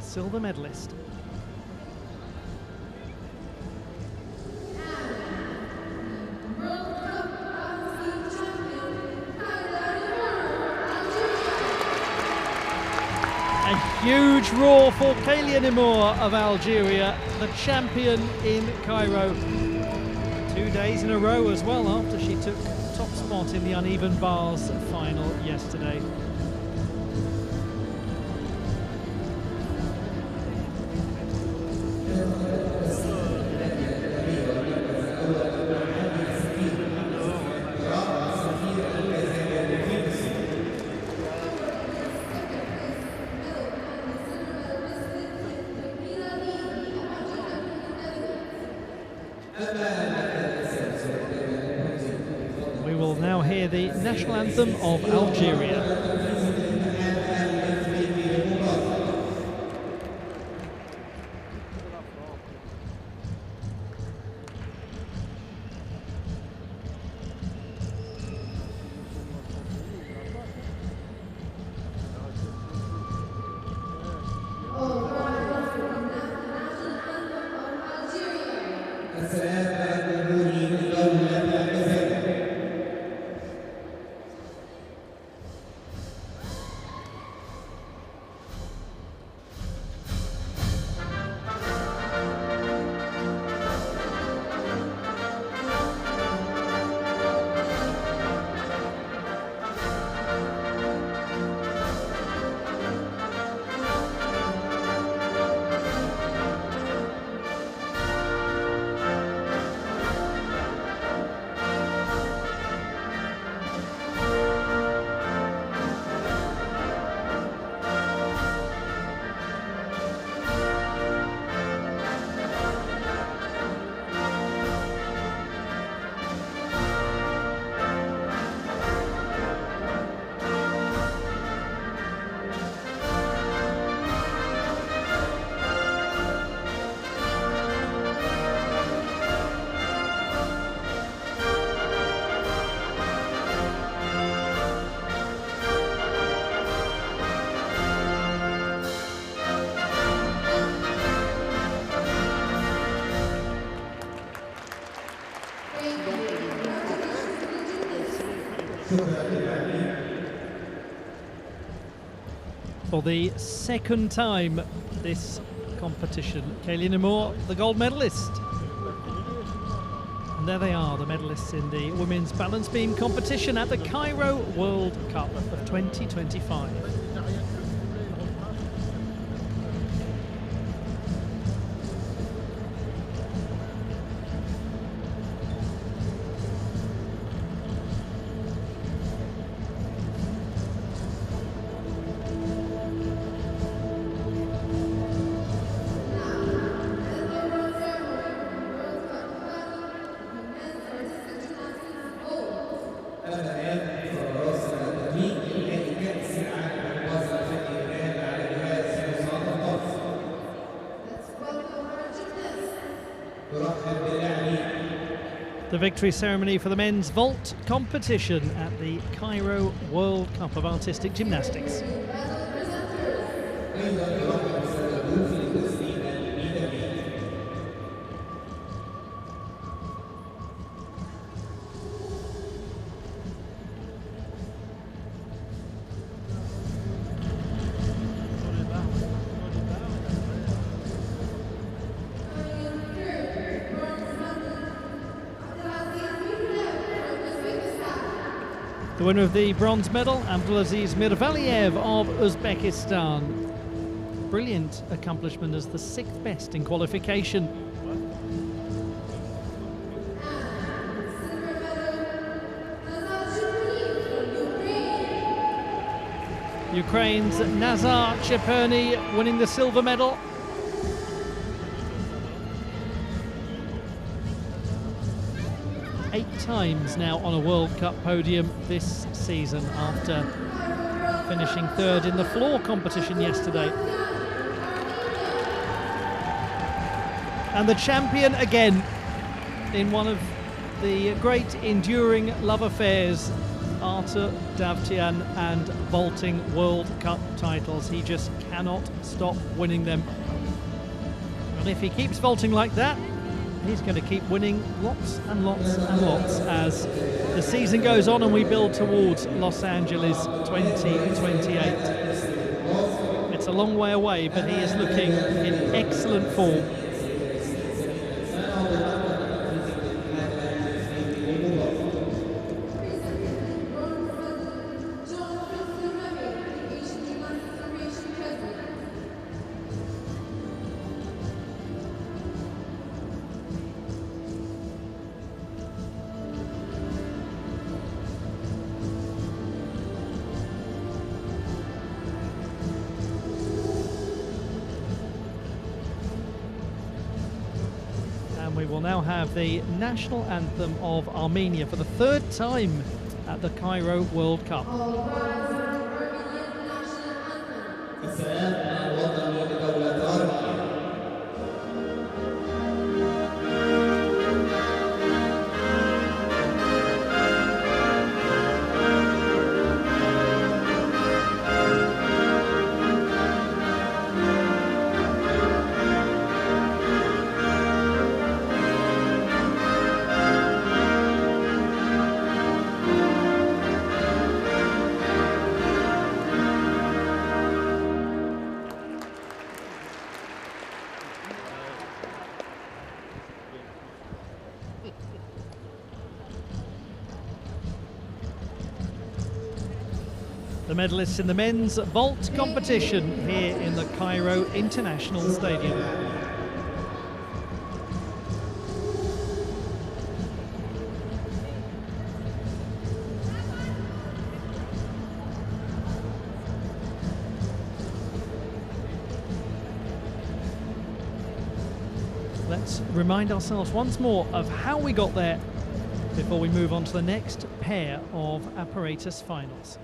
silver medalist. A huge roar for Kélia Nemours of Algeria, the champion in Cairo. 2 days in a row as well after she took top spot in the uneven bars final yesterday. We will now hear the national anthem of Algeria. For the second time this competition, Kélia Nemours, the gold medalist. And there they are, the medalists in the women's balance beam competition at the Cairo World Cup of 2025. victory ceremony for the men's vault competition at the Cairo World Cup of Artistic Gymnastics. The winner of the bronze medal, Abdulaziz Mirvaliev of Uzbekistan. Brilliant accomplishment as the 6th best in qualification. Ukraine's Nazar Cheperny winning the silver medal. Eight times now on a World Cup podium this season after finishing 3rd in the floor competition yesterday. And the champion again in one of the great enduring love affairs, Artur Davtyan and vaulting World Cup titles. He just cannot stop winning them. And if he keeps vaulting like that, he's going to keep winning lots and lots and lots as the season goes on and we build towards Los Angeles 2028. It's a long way away, but he is looking in excellent form. We will now have the national anthem of Armenia for the 3rd time at the Cairo World Cup. The medalists in the men's vault competition here in the Cairo International Stadium. Let's remind ourselves once more of how we got there before we move on to the next pair of apparatus finals.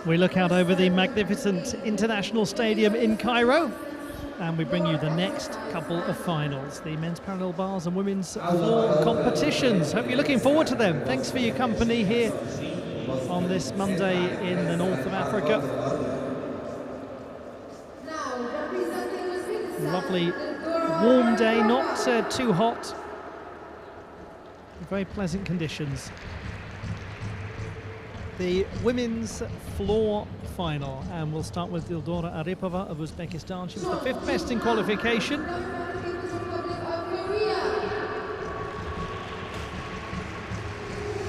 We look out over the magnificent international stadium in Cairo, and we bring you the next couple of finals, the men's parallel bars and women's floor competitions. Hope you're looking forward to them. Thanks for your company here on this Monday in the north of Africa. Lovely warm day, not too hot. Very pleasant conditions. The women's floor final, and we'll start with Ildora Aripova of Uzbekistan. She was the 5th best in qualification.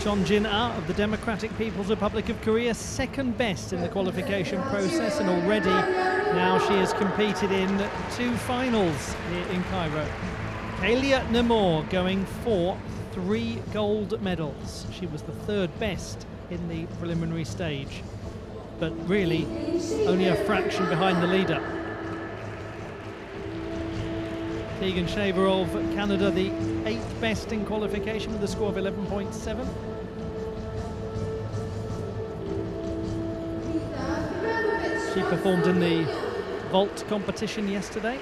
Chonjin-ah of the Democratic People's Republic of Korea, 2nd best in the qualification process, and already now she has competed in 2 finals here in Cairo. Kalia Namor going for 3 gold medals. She was the 3rd best in the preliminary stage, but really only a fraction behind the leader. Tegan Shaver of Canada, the 8th best in qualification with a score of 11.7. She performed in the vault competition yesterday.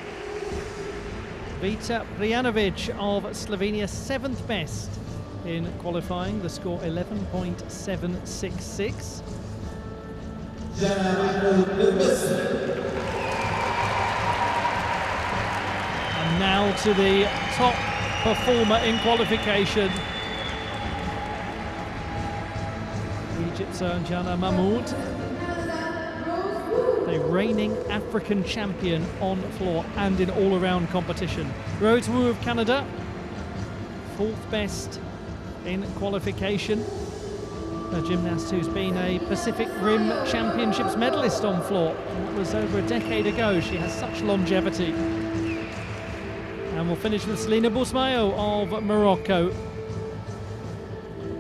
Vita Prijanovic of Slovenia, 7th best in qualifying, the score 11.766. And now to the top performer in qualification, Egypt's own Jana Mahmoud, the reigning African champion on floor and in all-around competition. Rose Wu of Canada, 4th best in qualification. A gymnast who's been a Pacific Rim Championships medalist on floor. That was over a decade ago. She has such longevity. And we'll finish with Selina Bousmayo of Morocco,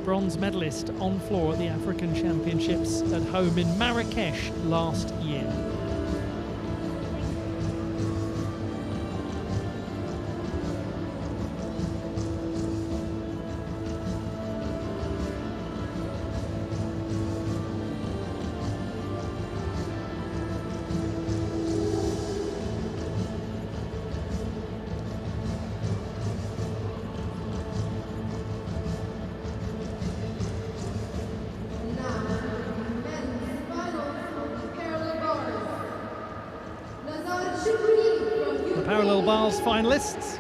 bronze medalist on floor at the African Championships at home in Marrakesh last year. Parallel bars finalists.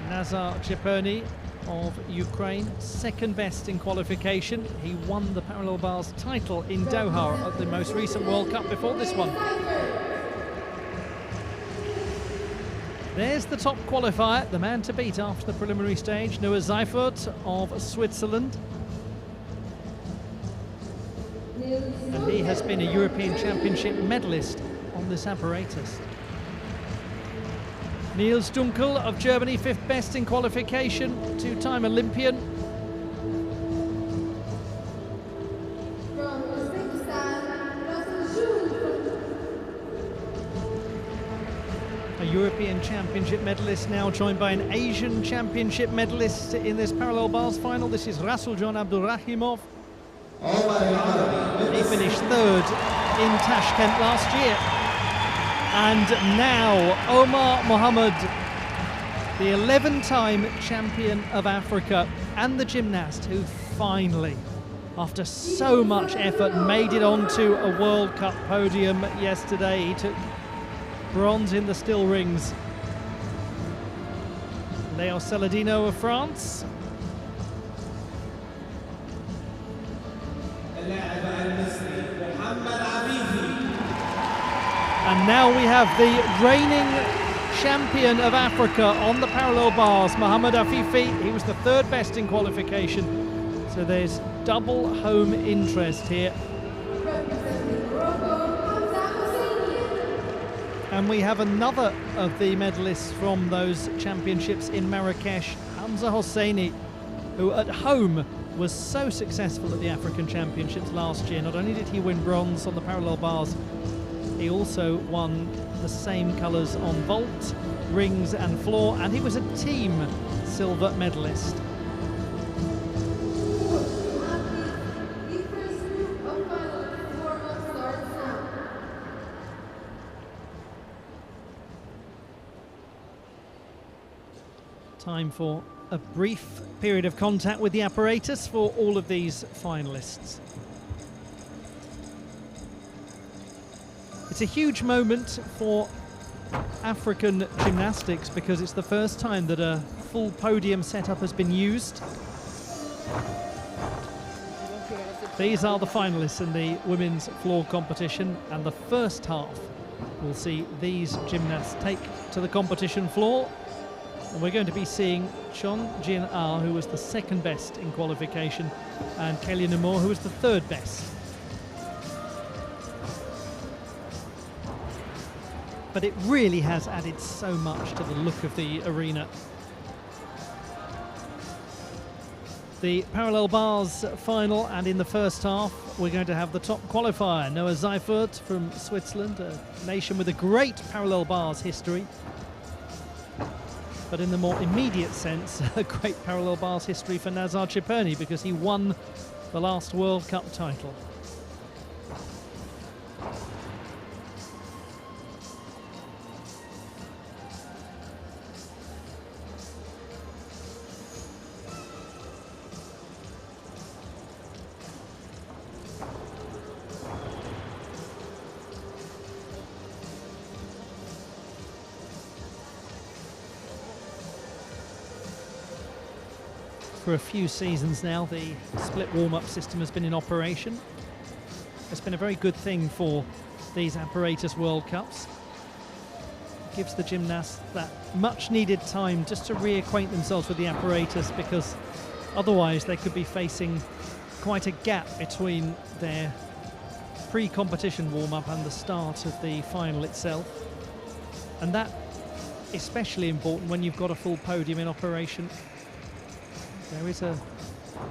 Nazar Cheperny of Ukraine, 2nd best in qualification. He won the parallel bars title in Doha at the most recent World Cup before this one. There's the top qualifier, the man to beat after the preliminary stage, Noah Seifert of Switzerland. And he has been a European Championship medalist on this apparatus. Niels Dunkel of Germany, 5th best in qualification, 2-time Olympian. A European Championship medalist, now joined by an Asian Championship medalist in this parallel bars final. This is Rasuljon Abdurrahimov. He finished 3rd in Tashkent last year. And now Omar Mohammed, the 11-time champion of Africa and the gymnast who finally, after so much effort, made it onto a World Cup podium yesterday. He took bronze in the still rings. Leo Saladino of France. And now we have the reigning champion of Africa on the parallel bars, Mohamed Afifi. He was the 3rd best in qualification. So there's double home interest here. And we have another of the medalists from those championships in Marrakesh, Hamza Hosseini, who at home was so successful at the African Championships last year. Not only did he win bronze on the parallel bars, he also won the same colours on vault, rings and floor, and he was a team silver medalist. Time for a brief period of contact with the apparatus for all of these finalists. It's a huge moment for African gymnastics because it's the first time that a full podium setup has been used. These are the finalists in the women's floor competition, and the first half will see these gymnasts take to the competition floor. And we're going to be seeing Chon Jin-ah, who was the second best in qualification, and Kelly Namor, who was the third best. But it really has added so much to the look of the arena. The parallel bars final, and in the first half we're going to have the top qualifier, Noah Seifert from Switzerland, a nation with a great parallel bars history. But in the more immediate sense, a great parallel bars history for Nazar Ciperni because he won the last World Cup title. For a few seasons now, the split warm-up system has been in operation. It's been a very good thing for these apparatus World Cups. It gives the gymnasts that much-needed time just to reacquaint themselves with the apparatus, because otherwise they could be facing quite a gap between their pre-competition warm-up and the start of the final itself. And that especially important when you've got a full podium in operation. There is a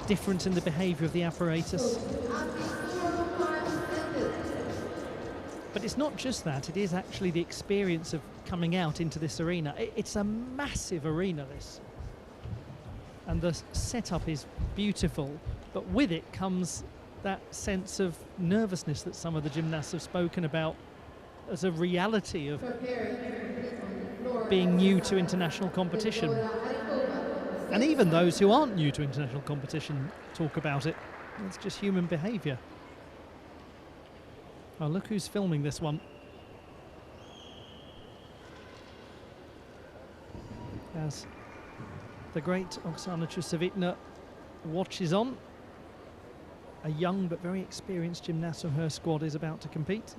difference in the behaviour of the apparatus. But it's not just that, it is actually the experience of coming out into this arena. It's a massive arena, this. And the setup is beautiful, but with it comes that sense of nervousness that some of the gymnasts have spoken about as a reality of being new to international competition. And even those who aren't new to international competition talk about it. It's just human behaviour. Oh, look who's filming this one. As the great Oksana Chusevitna watches on, a young but very experienced gymnast from her squad is about to compete.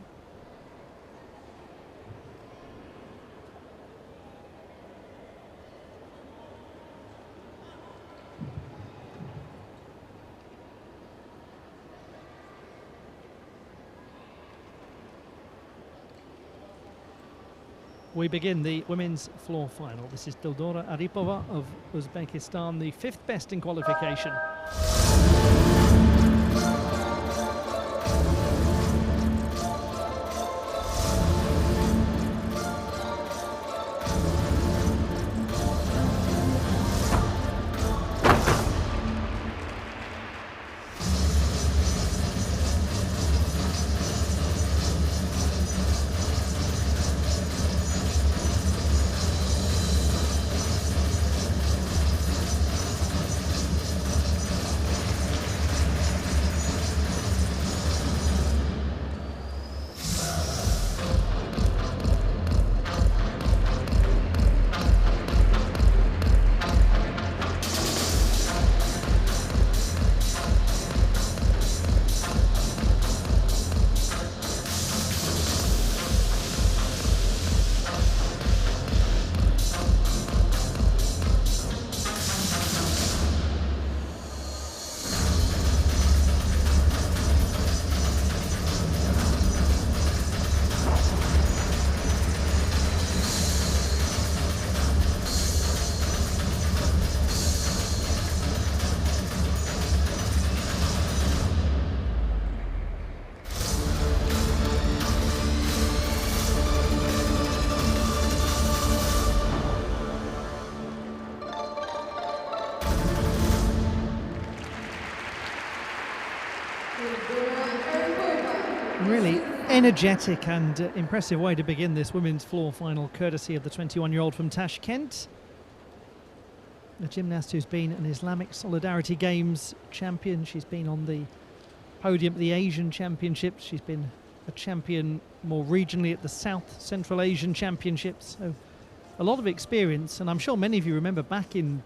We begin the women's floor final. This is Dildora Aripova of Uzbekistan, the fifth best in qualification. Really energetic and impressive way to begin this women's floor final, courtesy of the 21-year-old from Tashkent. a gymnast who's been an Islamic Solidarity Games champion. She's been on the podium at the Asian Championships. She's been a champion more regionally at the South Central Asian Championships. So a lot of experience, and I'm sure many of you remember back in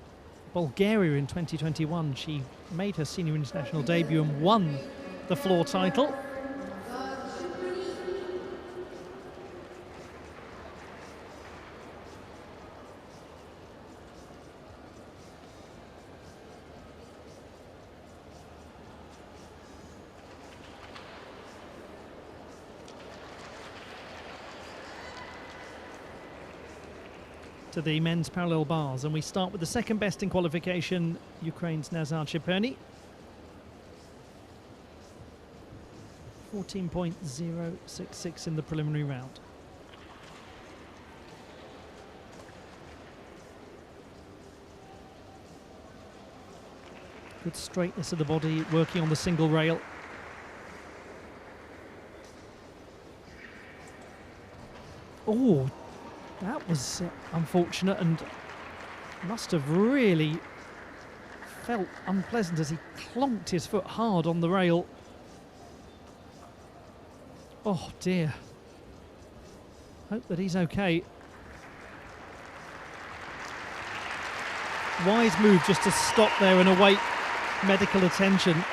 Bulgaria in 2021, she made her senior international debut and won the floor title. To the men's parallel bars, and we start with the second best in qualification, Ukraine's Nazar Cheperny. 14.066 in the preliminary round. Good straightness of the body, working on the single rail. Oh, that was unfortunate, and must have really felt unpleasant as he clonked his foot hard on the rail. Oh dear. Hope that he's okay. Wise move just to stop there and await medical attention.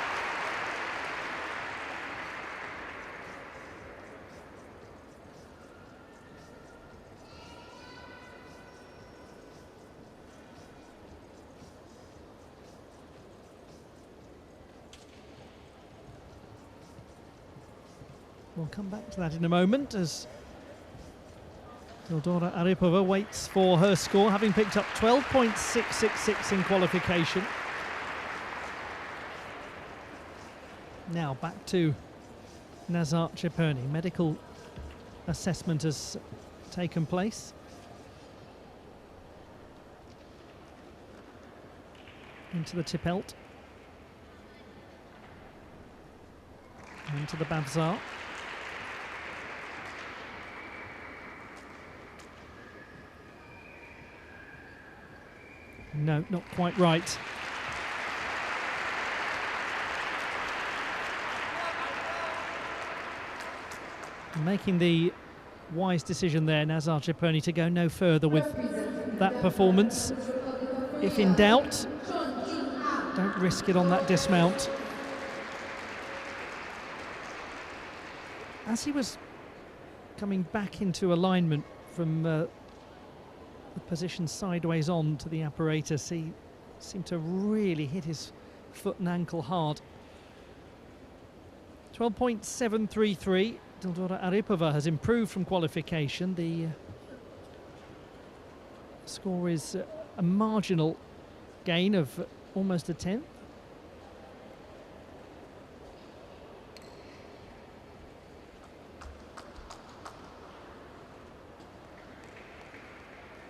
We'll come back to that in a moment as Teodora Aripova waits for her score, having picked up 12.666 in qualification. Now back to Nazar Cheperny. Medical assessment has taken place. Into the Tipelt. Into the Bavzar. No, not quite right. Making the wise decision there, Nazar Cheperny, to go no further with that performance. If in doubt, don't risk it on that dismount. As he was coming back into alignment from the position sideways on to the apparatus, he seemed to really hit his foot and ankle hard. 12.733. Teodora Aripova has improved from qualification. The score is a marginal gain of almost a tenth.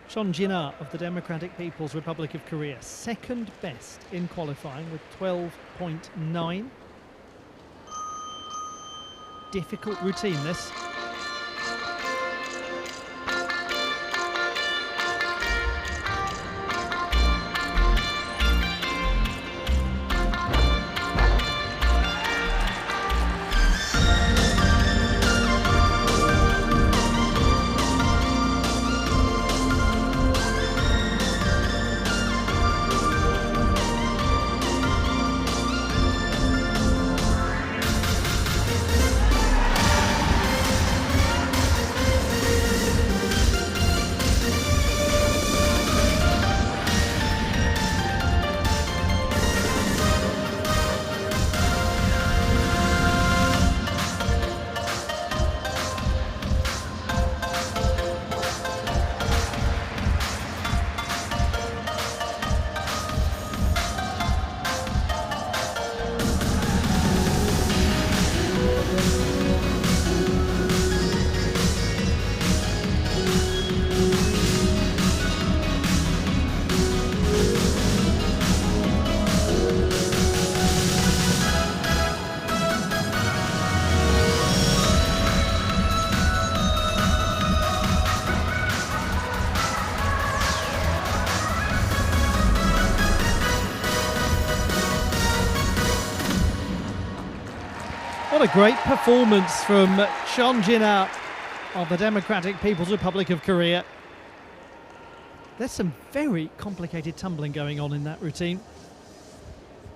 Chon Jin-ah of the Democratic People's Republic of Korea, second best in qualifying with 12.9. Difficult routine, this. What a great performance from Chon Jin-ah of the Democratic People's Republic of Korea. There's some very complicated tumbling going on in that routine,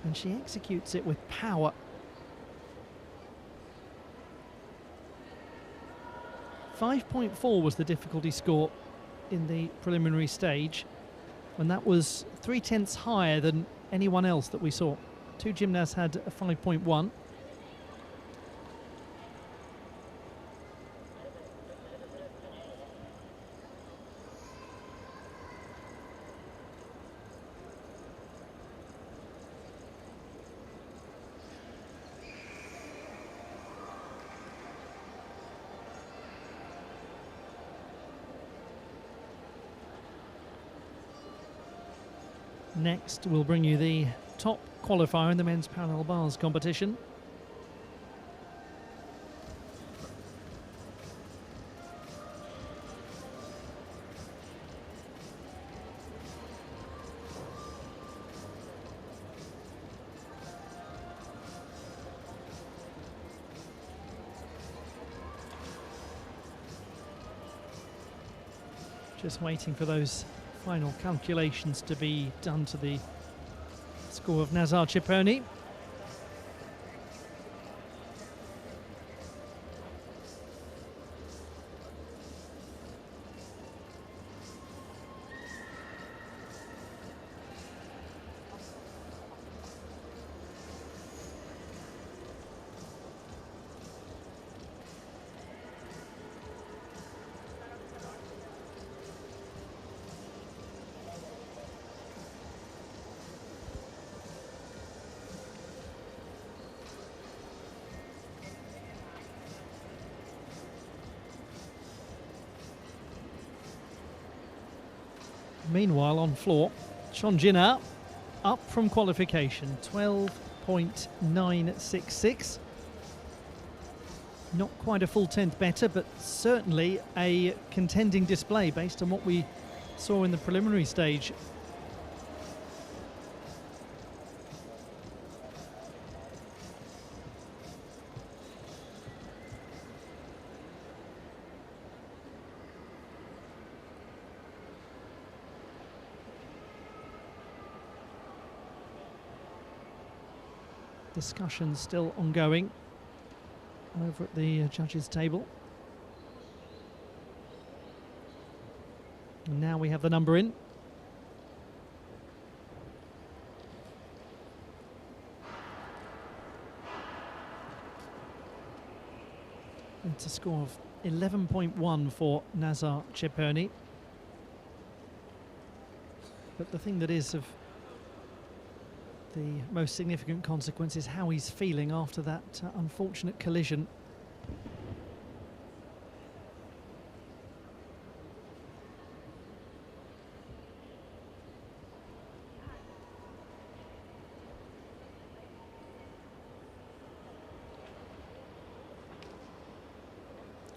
and she executes it with power. 5.4 was the difficulty score in the preliminary stage, and that was 3/10 higher than anyone else that we saw. Two gymnasts had a 5.1. Next, we'll bring you the top qualifier in the men's parallel bars competition. Just waiting for those final calculations to be done to the score of Nazar Chiponi. Meanwhile, on floor, Chon Jin-ah up from qualification, 12.966. Not quite a full tenth better, but certainly a contending display based on what we saw in the preliminary stage. Discussion still ongoing over at the judges' table. And now we have the number in. It's a score of 11.1 for Nazar Chiponi. But the thing that is of the most significant consequence is how he's feeling after that unfortunate collision.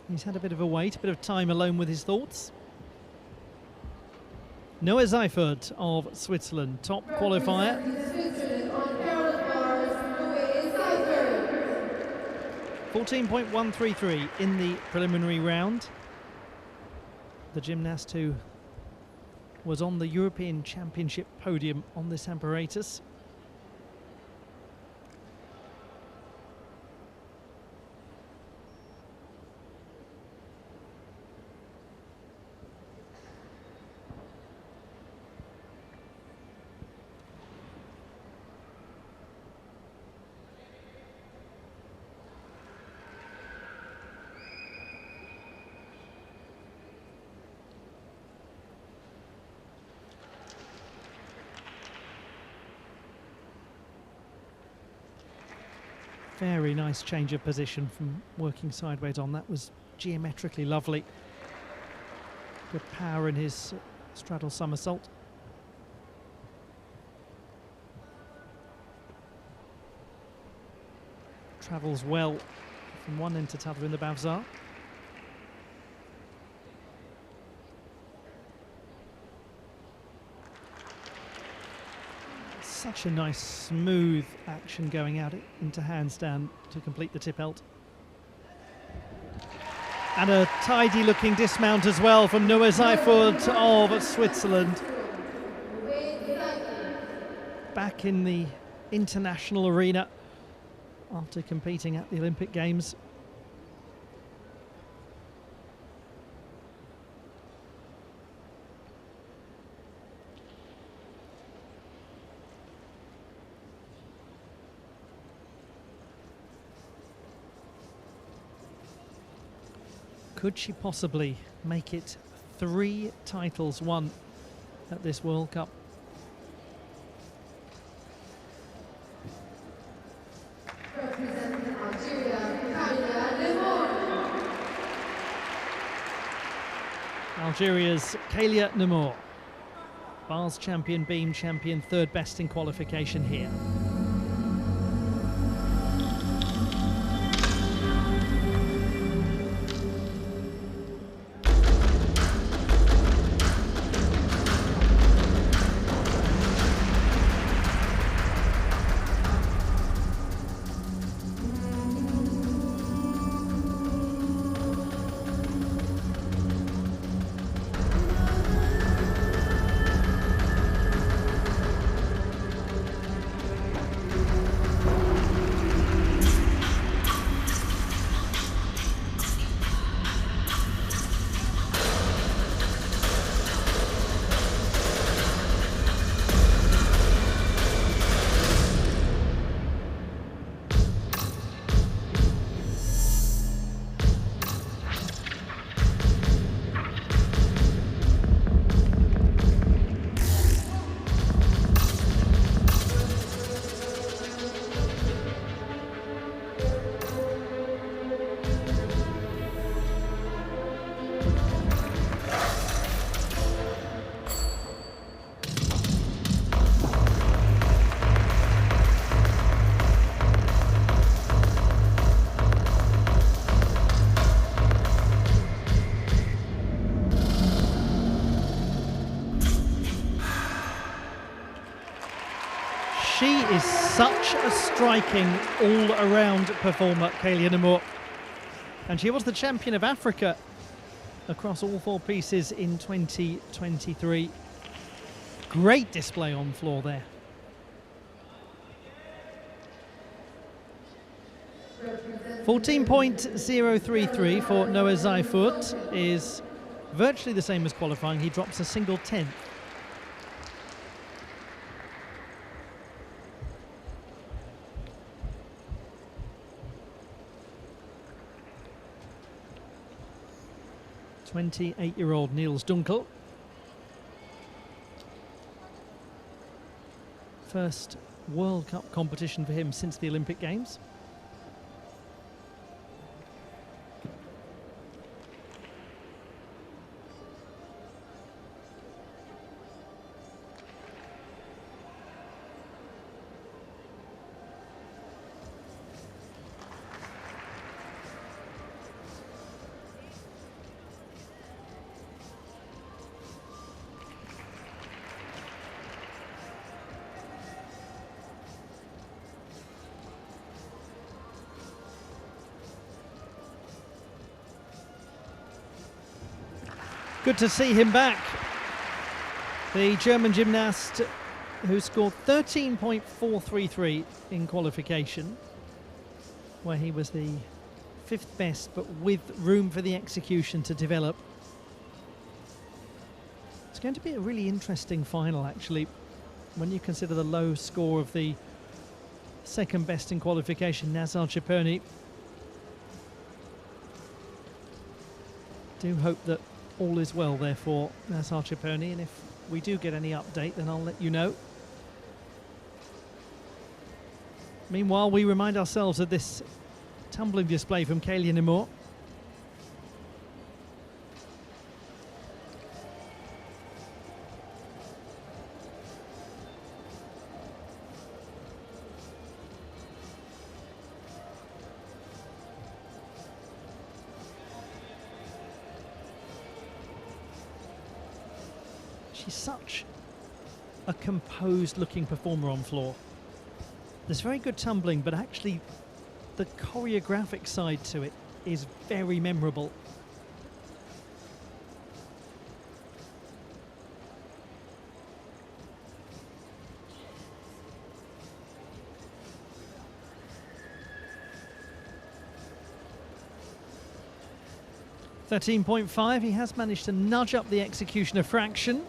He's had a bit of a wait, a bit of time alone with his thoughts. Noah Seifert of Switzerland, top qualifier. 14.133 in the preliminary round. The gymnast who was on the European Championship podium on this apparatus. Very nice change of position from working sideways on. That was geometrically lovely. Good power in his straddle somersault. Travels well from one end to the other in the Bavzar. Such a nice, smooth action going out into handstand to complete the tipelt. And a tidy-looking dismount as well from Noah Seifert of Switzerland. Back in the international arena after competing at the Olympic Games. Could she possibly make it 3 titles won at this World Cup? Algeria's Kalia Nemour, bars champion, beam champion, 3rd best in qualification here. She is such a striking all-around performer, Kalia Nemour. And she was the champion of Africa across all 4 pieces in 2023. Great display on floor there. .033 for Noah Seifert is virtually the same as qualifying. He drops a single 10th. .28-year-old Niels Dunkel. First World Cup competition for him since the Olympic Games. Good to see him back. The German gymnast who scored 13.433 in qualification, where he was the 5th best, but with room for the execution to develop. It's going to be a really interesting final, actually, when you consider the low score of the 2nd best in qualification, Nazar Chapurny. Do hope that all is well there for Nazar Chapurny, and if we do get any update, then I'll let you know. Meanwhile, we remind ourselves of this tumbling display from Kalia Nemour. She's such a composed looking performer on floor. There's very good tumbling, but actually the choreographic side to it is very memorable. .5, he has managed to nudge up the execution a fraction.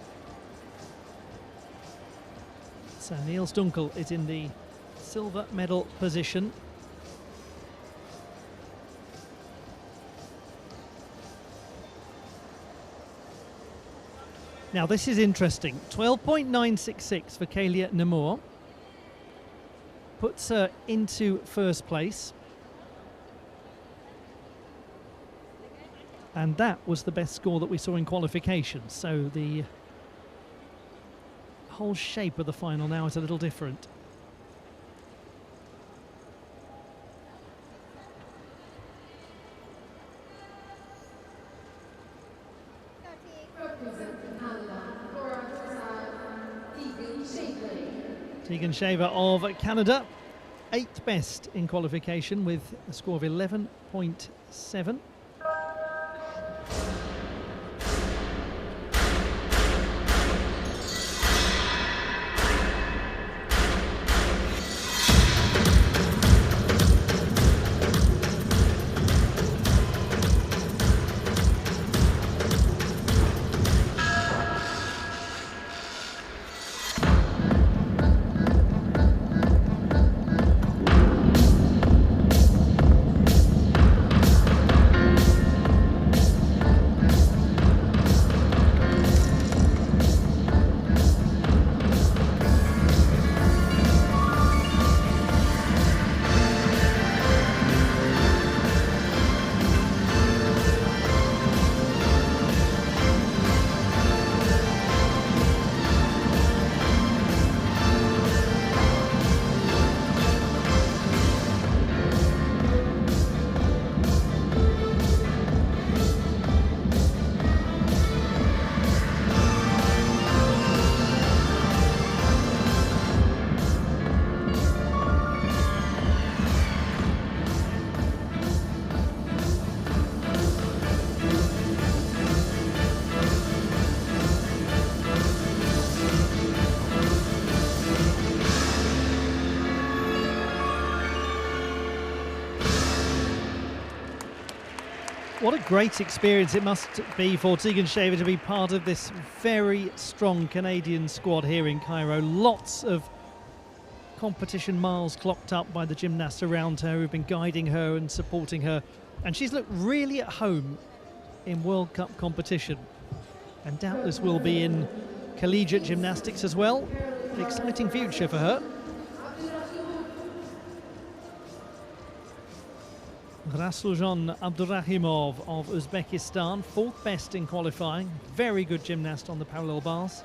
So Niels Dunkel is in the silver medal position. Now this is interesting. 12.966 for Kaelia Namur. Puts her into first place. And that was the best score that we saw in qualification. So the whole shape of the final now is a little different. Tegan Shaver of Canada, 8th best in qualification with a score of 11.7. What a great experience it must be for Tegan Shaver to be part of this very strong Canadian squad here in Cairo. Lots of competition miles clocked up by the gymnasts around her who've been guiding her and supporting her. And she's looked really at home in World Cup competition. And doubtless will be in collegiate gymnastics as well. Exciting future for her. Rasuljan Abdurrahimov of Uzbekistan, 4th best in qualifying. Very good gymnast on the parallel bars.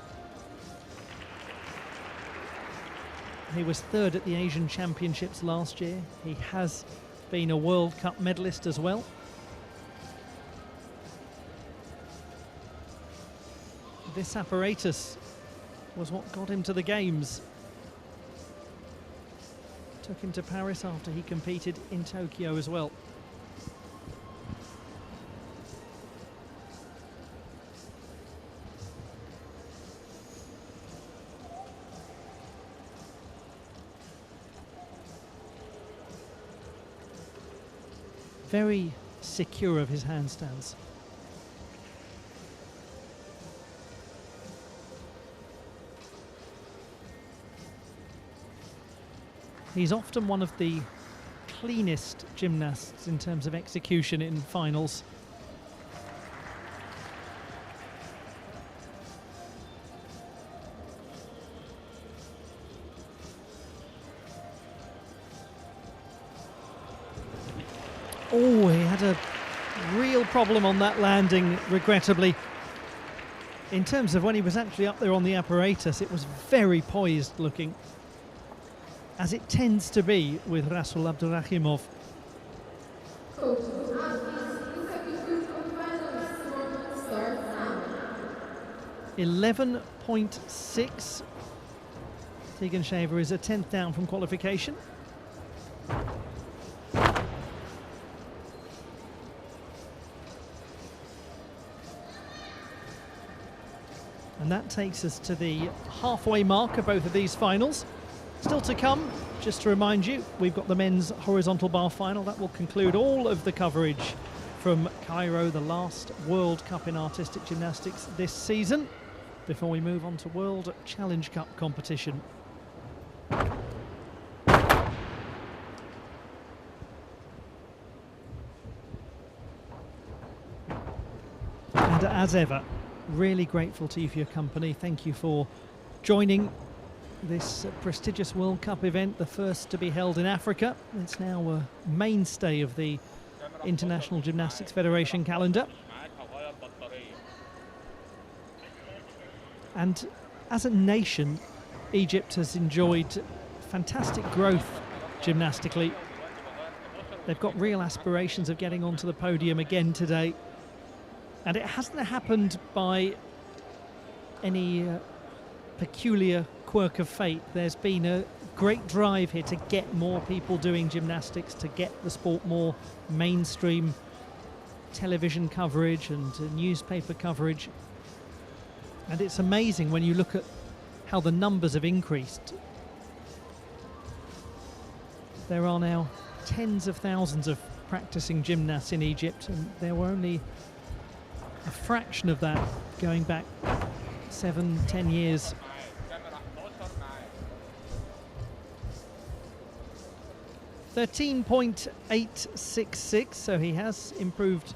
He was 3rd at the Asian Championships last year. He has been a World Cup medalist as well. This apparatus was what got him to the Games. Took him to Paris after he competed in Tokyo as well. Very secure of his handstands. He's often one of the cleanest gymnasts in terms of execution in finals. Oh, he had a real problem on that landing, regrettably. In terms of when he was actually up there on the apparatus, it was very poised looking, as it tends to be with Rasul Abdurrahimov. 11.6 Tegan Shaver is a 10th down from qualification. And that takes us to the halfway mark of both of these finals. Still to come, just to remind you, we've got the men's horizontal bar final. That will conclude all of the coverage from Cairo, the last World Cup in artistic gymnastics this season, before we move on to World Challenge Cup competition. And as ever, really grateful to you for your company. Thank you for joining this prestigious World Cup event, the first to be held in Africa. It's now a mainstay of the International Gymnastics Federation calendar. And as a nation, Egypt has enjoyed fantastic growth gymnastically. They've got real aspirations of getting onto the podium again today. And it hasn't happened by any peculiar quirk of fate. There's been a great drive here to get more people doing gymnastics, to get the sport more mainstream television coverage and newspaper coverage. And it's amazing when you look at how the numbers have increased. There are now tens of thousands of practicing gymnasts in Egypt, and there were only a fraction of that going back 7-10 years. .866, so he has improved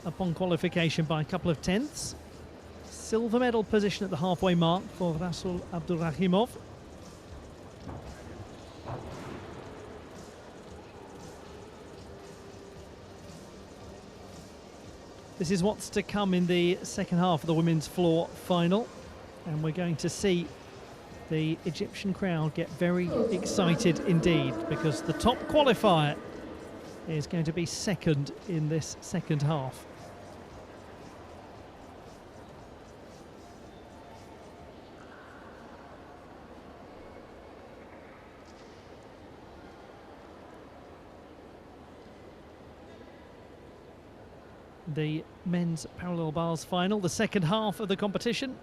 upon qualification by a couple of tenths. Silver medal position at the halfway mark for Rasul Abdulrahimov. This is what's to come in the second half of the women's floor final, and we're going to see the Egyptian crowd get very excited indeed, because the top qualifier is going to be second in this second half. The men's parallel bars final, the second half of the competition.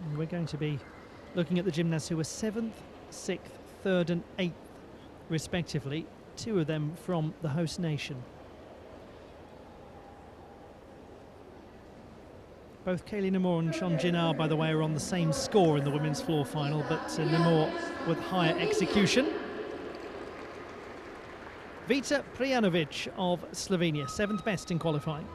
And we're going to be looking at the gymnasts who were 7th, 6th, 3rd and 8th respectively, 2 of them from the host nation. Both Kaylee Namor and Sean Jinar, by the way, are on the same score in the women's floor final, but Namor with higher execution. Vita Prijanovic of Slovenia, 7th best in qualifying.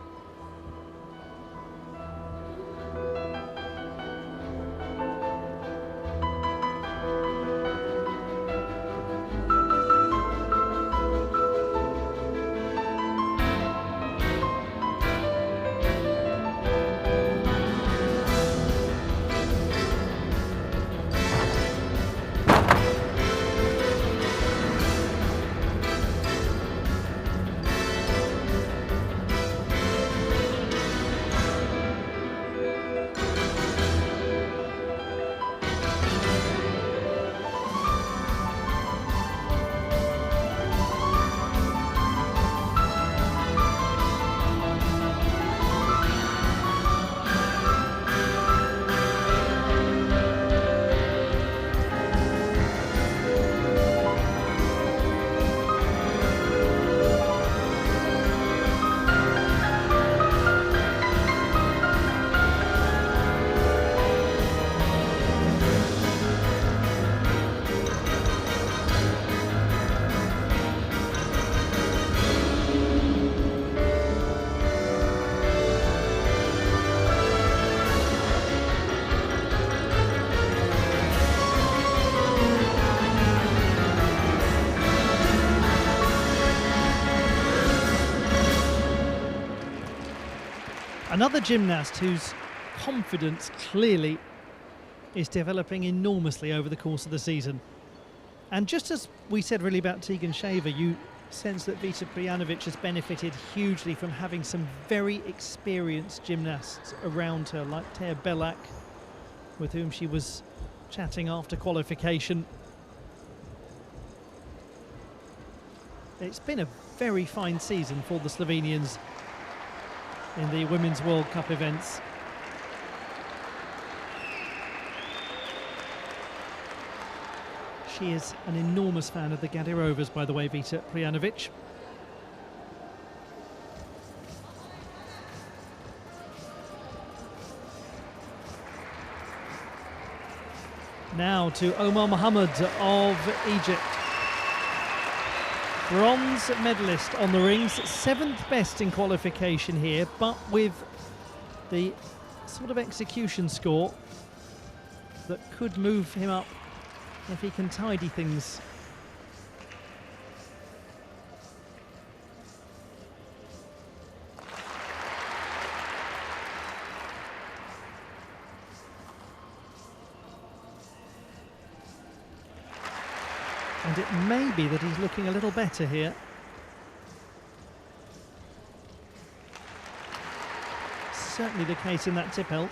Another gymnast whose confidence clearly is developing enormously over the course of the season. And just as we said really about Tegan Shaver, you sense that Vita Prijanovic has benefited hugely from having some very experienced gymnasts around her, like Thea Belak, with whom she was chatting after qualification. It's been a very fine season for the Slovenians in the Women's World Cup events. She is an enormous fan of the Gadirovas, by the way, Vita Prijanovic. Now to Omar Mohamed of Egypt. Bronze medalist on the rings, 7th best in qualification here, but with the sort of execution score that could move him up if he can tidy things. And it may be that he's looking a little better here. Certainly the case in that tip hilt.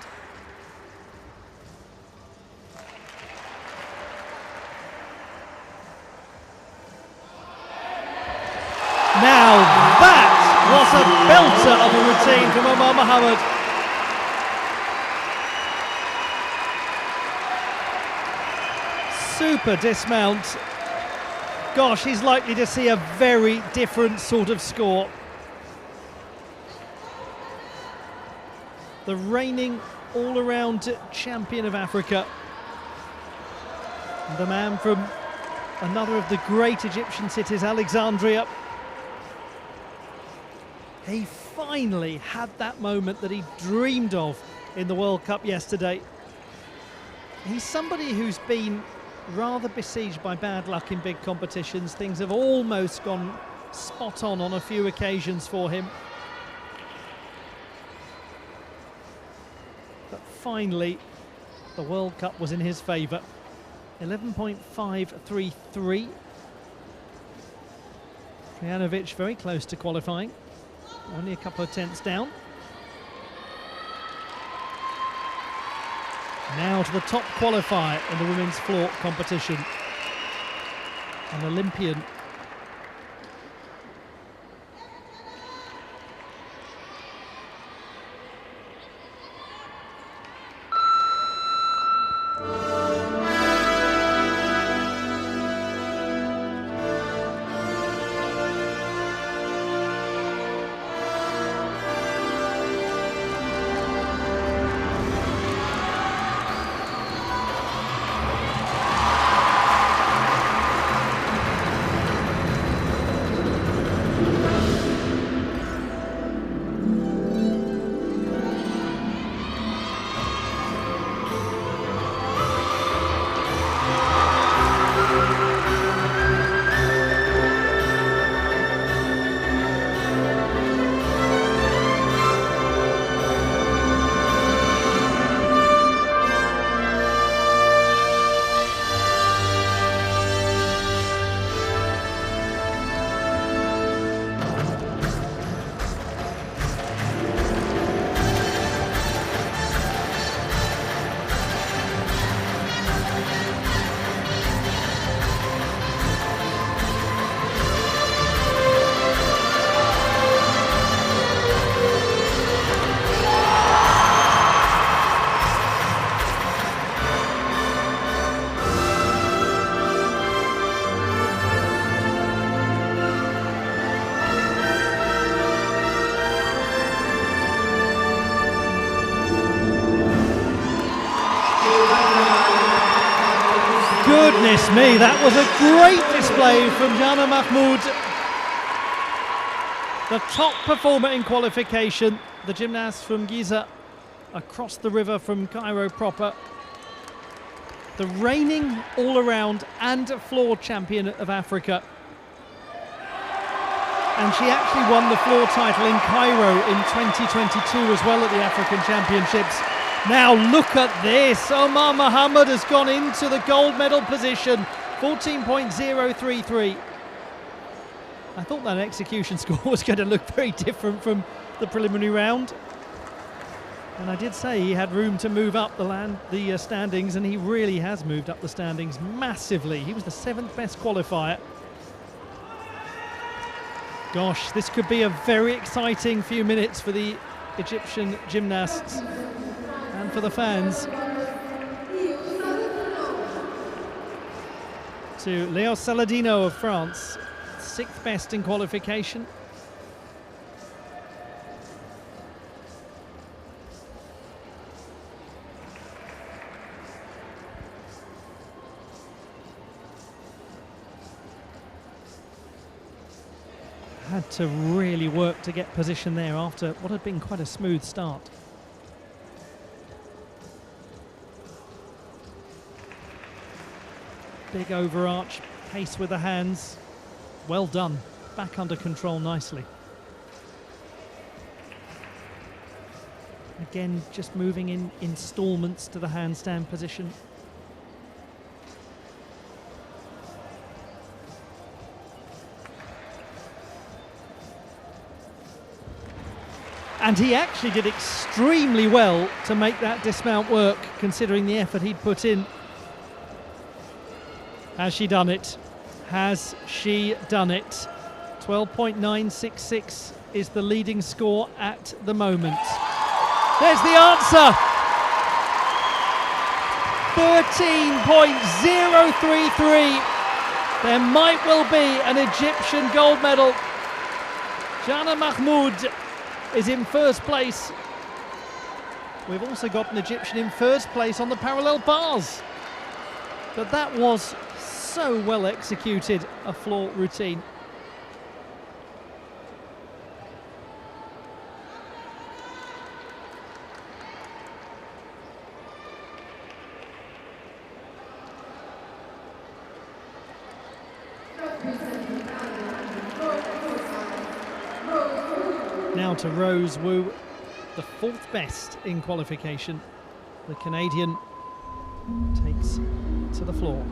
Now that was a belter of a routine from Omar Mohamed. Super dismount. Gosh, he's likely to see a very different sort of score. The reigning all-around champion of Africa. The man from another of the great Egyptian cities, Alexandria. He finally had that moment that he dreamed of in the World Cup yesterday. He's somebody who's been rather besieged by bad luck in big competitions. Things have almost gone spot on a few occasions for him. But finally, the World Cup was in his favour. 11.533. Prijanovic very close to qualifying. Only a couple of tenths down. Now to the top qualifier in the women's floor competition. An Olympian. Goodness me, that was a great display from Jana Mahmoud. The top performer in qualification, the gymnast from Giza, across the river from Cairo proper. The reigning all-around and floor champion of Africa. And she actually won the floor title in Cairo in 2022 as well at the African Championships. Now look at this, Omar Mohamed has gone into the gold medal position, 14.033. I thought that execution score was going to look very different from the preliminary round. And I did say he had room to move up the standings, and he really has moved up the standings massively. He was the 7th best qualifier. Gosh, this could be a very exciting few minutes for the Egyptian gymnasts and for the fans. To Leo Saladino of France, 6th best in qualification. Had to really work to get position there after what had been quite a smooth start. Big overarch, pace with the hands. Well done, back under control nicely. Again, just moving in installments to the handstand position. And he actually did extremely well to make that dismount work, considering the effort he'd put in. Has she done it? Has she done it? 12.966 is the leading score at the moment. There's the answer. 13.033. There might well be an Egyptian gold medal. Jana Mahmoud is in first place. We've also got an Egyptian in first place on the parallel bars. But that was so well executed, a floor routine. Now to Rose Wu, the 4th best in qualification. The Canadian takes to the floor.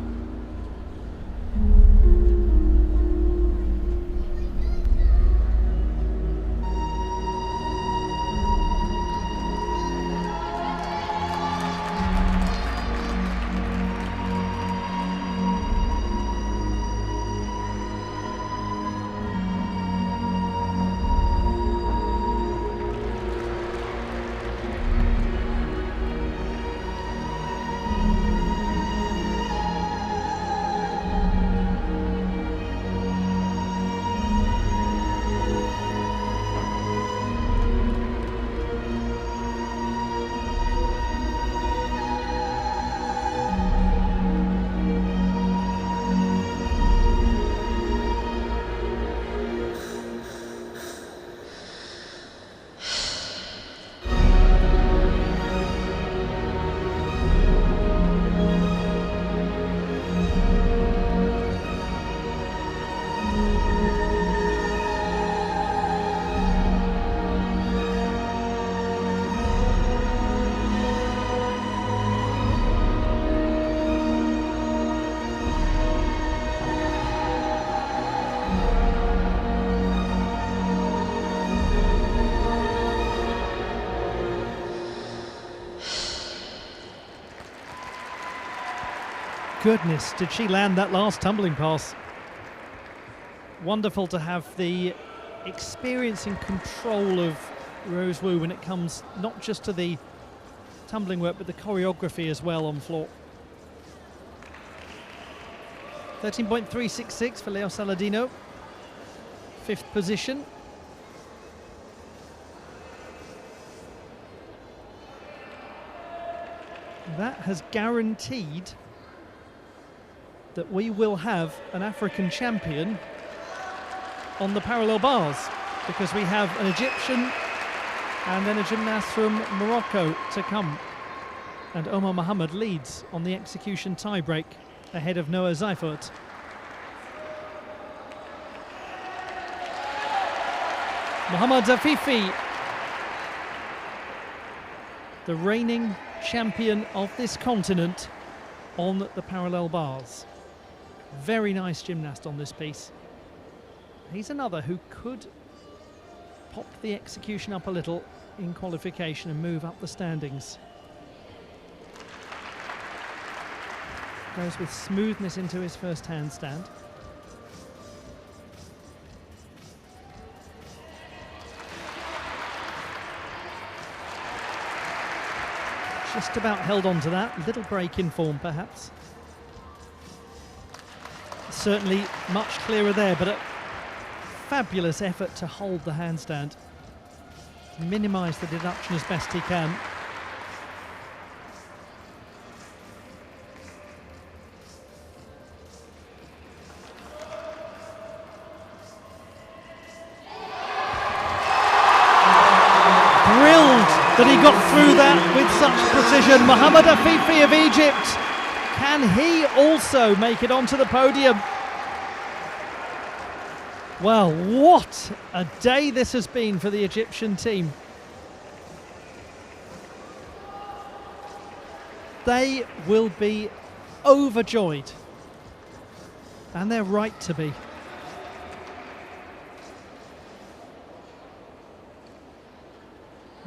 Goodness, did she land that last tumbling pass. Wonderful to have the experience and control of Rose Wu when it comes not just to the tumbling work but the choreography as well on floor. 13.366 for Leo Saladino, 5th position. That has guaranteed that we will have an African champion on the parallel bars, because we have an Egyptian and then a gymnast from Morocco to come. And Omar Mohammed leads on the execution tie-break ahead of Noah Zeifert. Mohamed Afifi, the reigning champion of this continent on the parallel bars. Very nice gymnast on this piece. He's another who could pop the execution up a little in qualification and move up the standings. Goes with smoothness into his first handstand. Just about held on to that. Little break in form, perhaps. Certainly much clearer there, but a fabulous effort to hold the handstand. Minimise the deduction as best he can. That he got through that with such precision. Mohamed Afifi of Egypt, can he also make it onto the podium? Well, what a day this has been for the Egyptian team. They will be overjoyed, and they're right to be.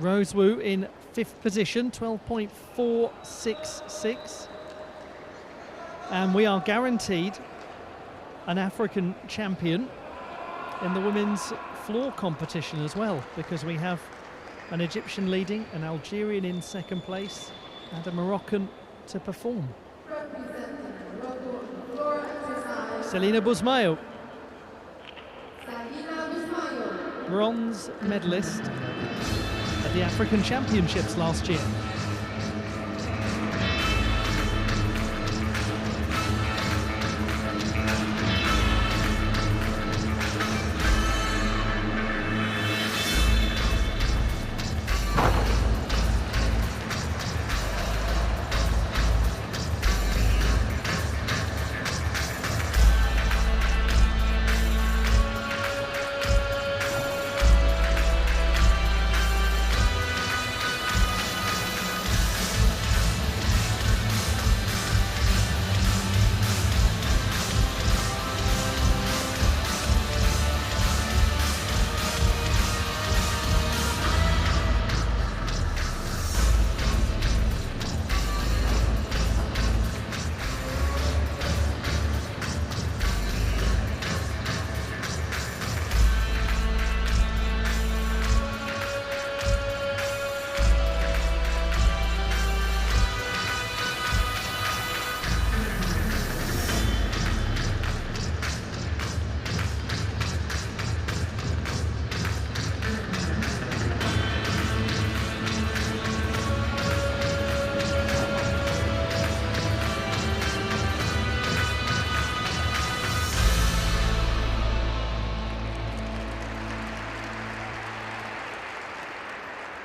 Rose Wu in 5th position, 12.466. And we are guaranteed an African champion in the women's floor competition as well, because we have an Egyptian leading, an Algerian in 2nd place, and a Moroccan to perform. Selina Bouzmayo, bronze medalist at the African Championships last year.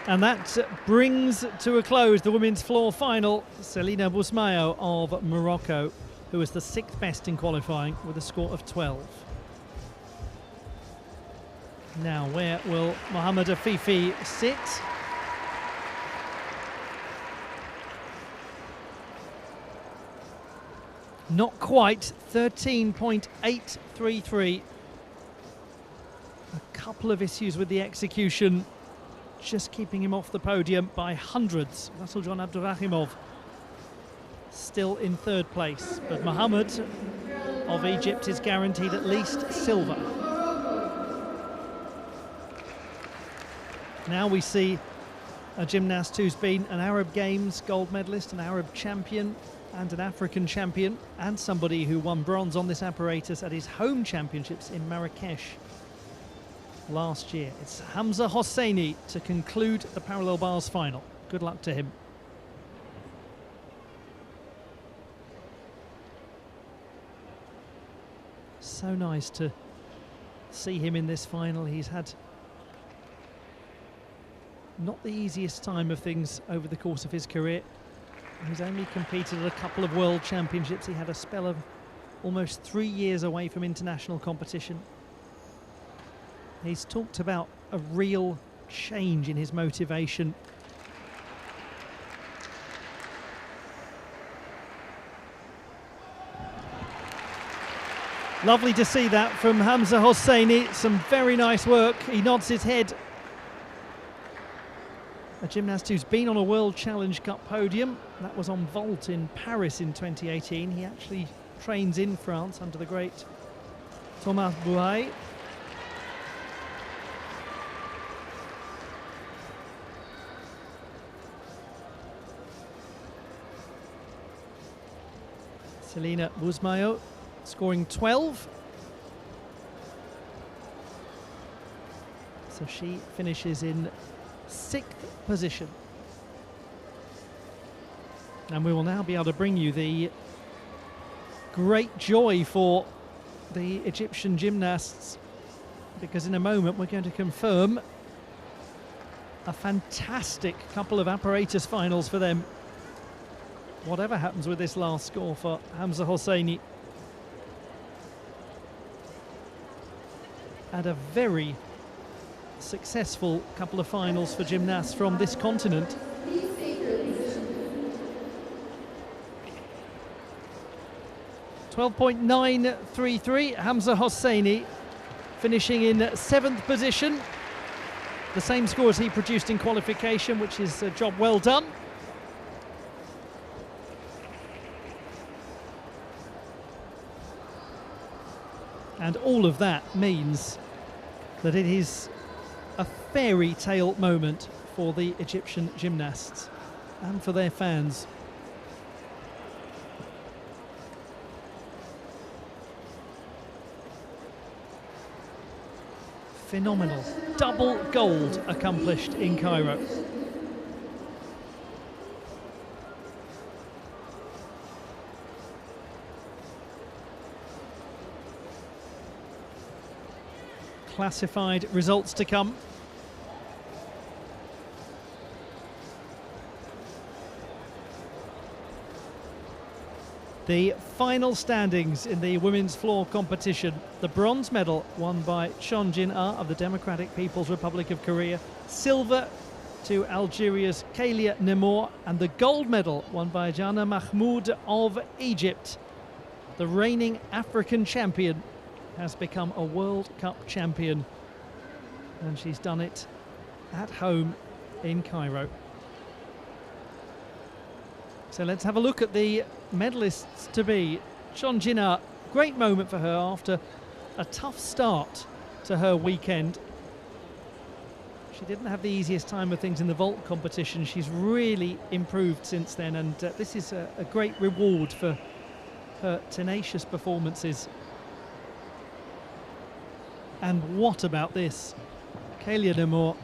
And that brings to a close the women's floor final. Selina Bouzmayo of Morocco, who was the 6th best in qualifying with a score of 12. Now, where will Mohamed Afifi sit? Not quite, 13.833. A couple of issues with the execution, just keeping him off the podium by hundreds. Rasuljan Abdurrahimov still in 3rd place, but Mohamed of Egypt is guaranteed at least silver. Now we see a gymnast who's been an Arab Games gold medalist, an Arab champion and an African champion, and somebody who won bronze on this apparatus at his home championships in Marrakesh last year. It's Hamza Hosseini to conclude the parallel bars final. Good luck to him. So nice to see him in this final. He's had not the easiest time of things over the course of his career. He's only competed at a couple of world championships. He had a spell of almost 3 years away from international competition. He's talked about a real change in his motivation. Lovely to see that from Hamza Hosseini. Some very nice work. He nods his head. A gymnast who's been on a World Challenge Cup podium. That was on vault in Paris in 2018. He actually trains in France under the great Thomas Bouhay. Selina Bouzmayo scoring 12. So she finishes in 6th position. And we will now be able to bring you the great joy for the Egyptian gymnasts, because in a moment we're going to confirm a fantastic couple of apparatus finals for them. Whatever happens with this last score for Hamza Hosseini. And a very successful couple of finals for gymnasts from this continent. .933, Hamza Hosseini finishing in 7th position. The same score as he produced in qualification, which is a job well done. And all of that means that it is a fairy tale moment for the Egyptian gymnasts and for their fans. Phenomenal. Double gold accomplished in Cairo. Classified results to come. The final standings in the women's floor competition. The bronze medal won by Chon Jin-ah of the Democratic People's Republic of Korea. Silver to Algeria's Kalia Nemour, and the gold medal won by Jana Mahmoud of Egypt. The reigning African champion has become a World Cup champion, and she's done it at home in Cairo. So let's have a look at the medalists to be. Chon Jin-ah, great moment for her after a tough start to her weekend. She didn't have the easiest time of things in the vault competition. She's really improved since then, and this is a great reward for her tenacious performances. And what about this? Kalia Nemour,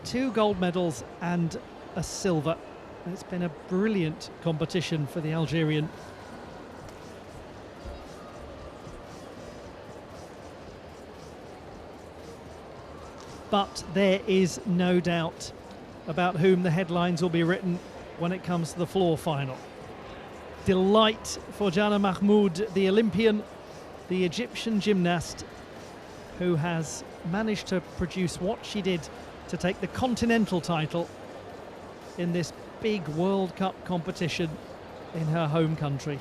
2 gold medals and a silver. It's been a brilliant competition for the Algerian. But there is no doubt about whom the headlines will be written when it comes to the floor final. Delight for Jana Mahmoud, the Olympian, the Egyptian gymnast, who has managed to produce what she did to take the continental title in this big World Cup competition in her home country.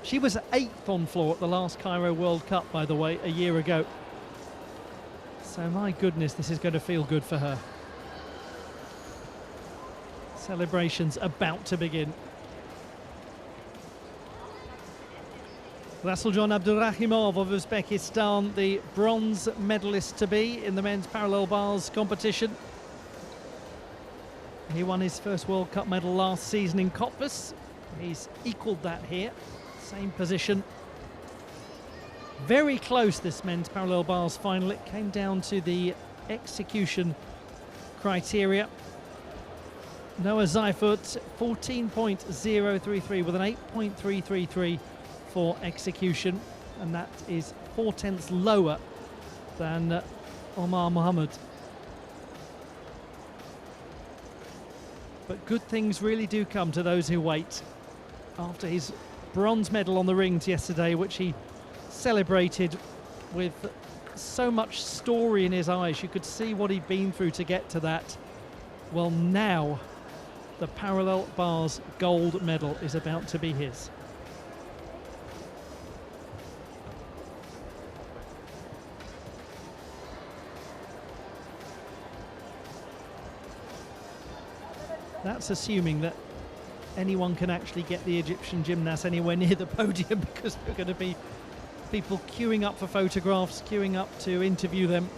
She was 8th on floor at the last Cairo World Cup, by the way, a year ago. So my goodness, this is going to feel good for her. Celebrations about to begin. Rasuljon Abdurrahimov of Uzbekistan, the bronze medalist to be in the men's parallel bars competition. He won his first World Cup medal last season in Cottbus. He's equalled that here, same position. Very close, this men's parallel bars final. It came down to the execution criteria. Noah Zeifert, 14.033 with an 8.333 for execution, and that is 0.4 lower than Omar Mohammed. But good things really do come to those who wait. After his bronze medal on the rings yesterday, which he celebrated with so much story in his eyes, you could see what he'd been through to get to that. Well, now the parallel bars gold medal is about to be his. That's assuming that anyone can actually get the Egyptian gymnasts anywhere near the podium, because there are going to be people queuing up for photographs, queuing up to interview them.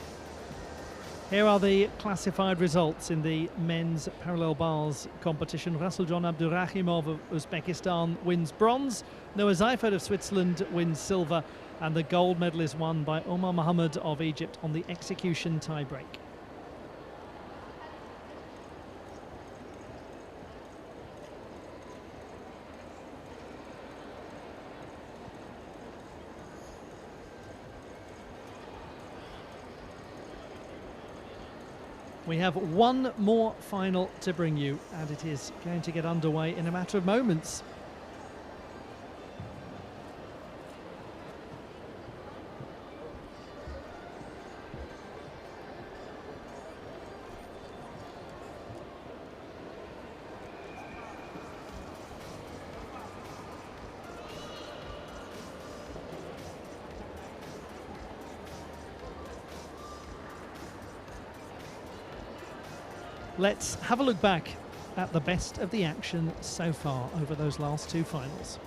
Here are the classified results in the men's parallel bars competition. Rasuljon Abdurrahimov of Uzbekistan wins bronze. Noah Seifert of Switzerland wins silver. And the gold medal is won by Omar Mohammed of Egypt on the execution tiebreak. We have one more final to bring you, and it is going to get underway in a matter of moments. Let's have a look back at the best of the action so far over those last two finals.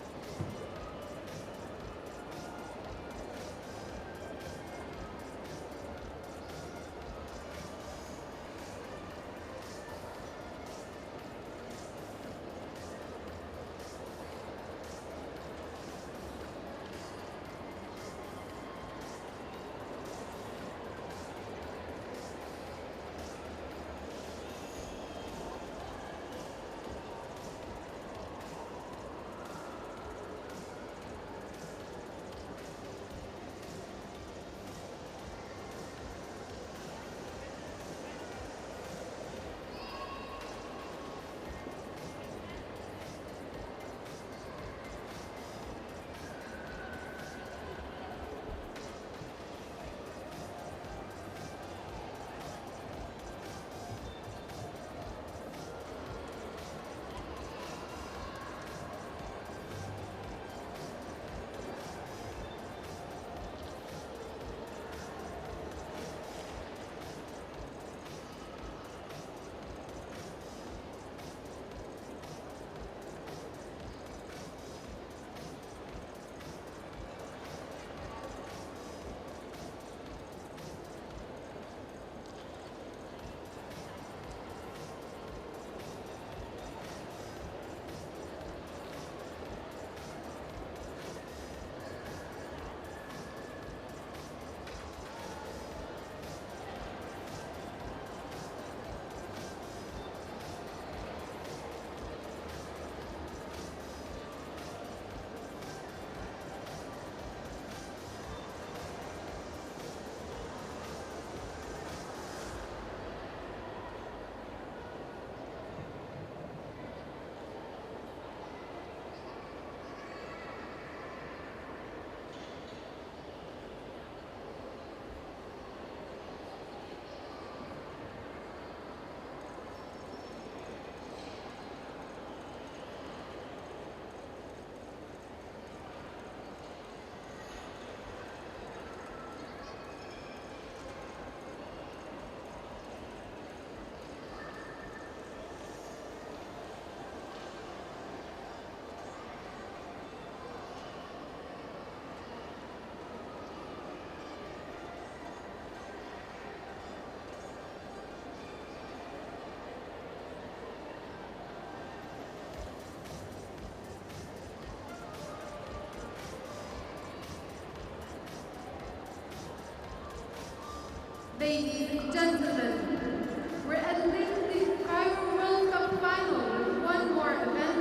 Ladies and gentlemen, we're ending the Cairo World Cup final with one more event,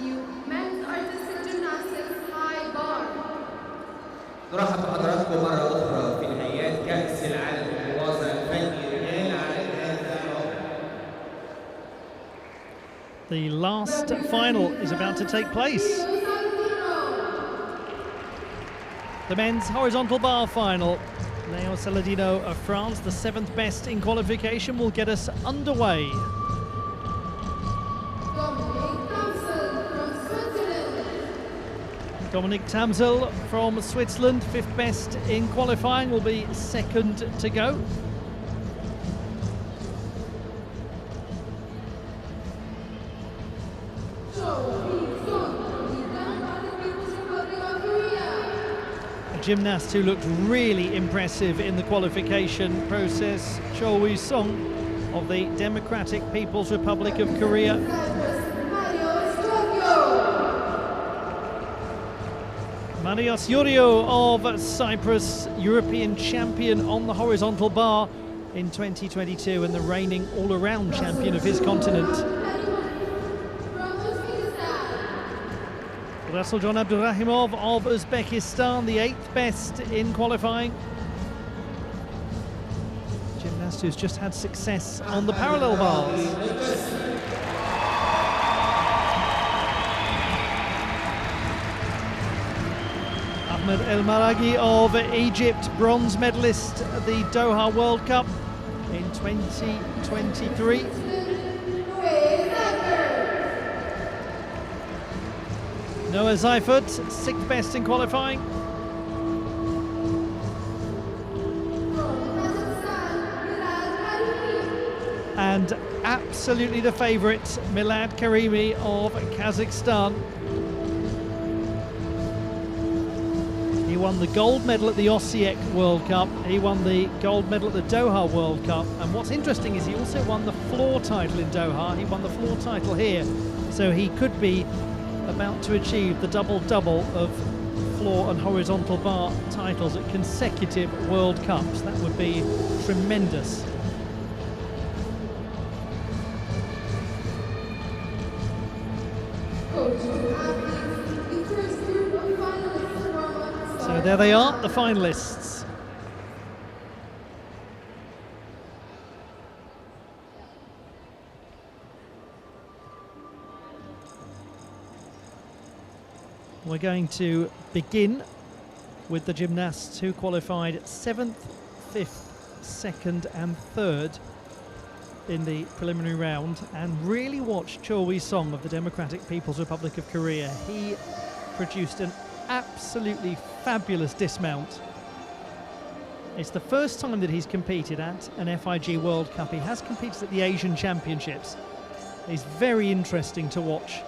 the men's artistic gymnastics high bar. نرحب بحضراتكم مرة أخرى في نهائيات كأس العالم للوازن الفني رجال على هذا الرابع. The last final is about to take place. The men's horizontal bar final. Leo Saladino of France, the 7th best in qualification, will get us underway. Dominic Tamzel from Switzerland, 5th best in qualifying, will be 2nd to go. gymnast who looked really impressive in the qualification process, Cho Woo-sung of the Democratic People's Republic of Korea. Marios Yorio of Cyprus, European champion on the horizontal bar in 2022 and the reigning all-around champion of his continent. Rasuljon Abdurrahimov of Uzbekistan, the 8th best in qualifying. Gymnast who's just had success on the parallel bars. Ahmed El Maraghi of Egypt, bronze medalist at the Doha World Cup in 2023. Noah Seifert, 6th best in qualifying. And absolutely the favourite, Milad Karimi of Kazakhstan. He won the gold medal at the Osijek World Cup. He won the gold medal at the Doha World Cup. And what's interesting is he also won the floor title in Doha. He won the floor title here. So he could be about to achieve the double-double of floor and horizontal bar titles at consecutive World Cups. That would be tremendous. So there they are, the finalists. We're going to begin with the gymnasts who qualified 7th, 5th, 2nd and 3rd in the preliminary round, and really watch Cho Woo-sung of the Democratic People's Republic of Korea. He produced an absolutely fabulous dismount. It's the first time that he's competed at an FIG World Cup. He has competed at the Asian Championships. He's very interesting to watch.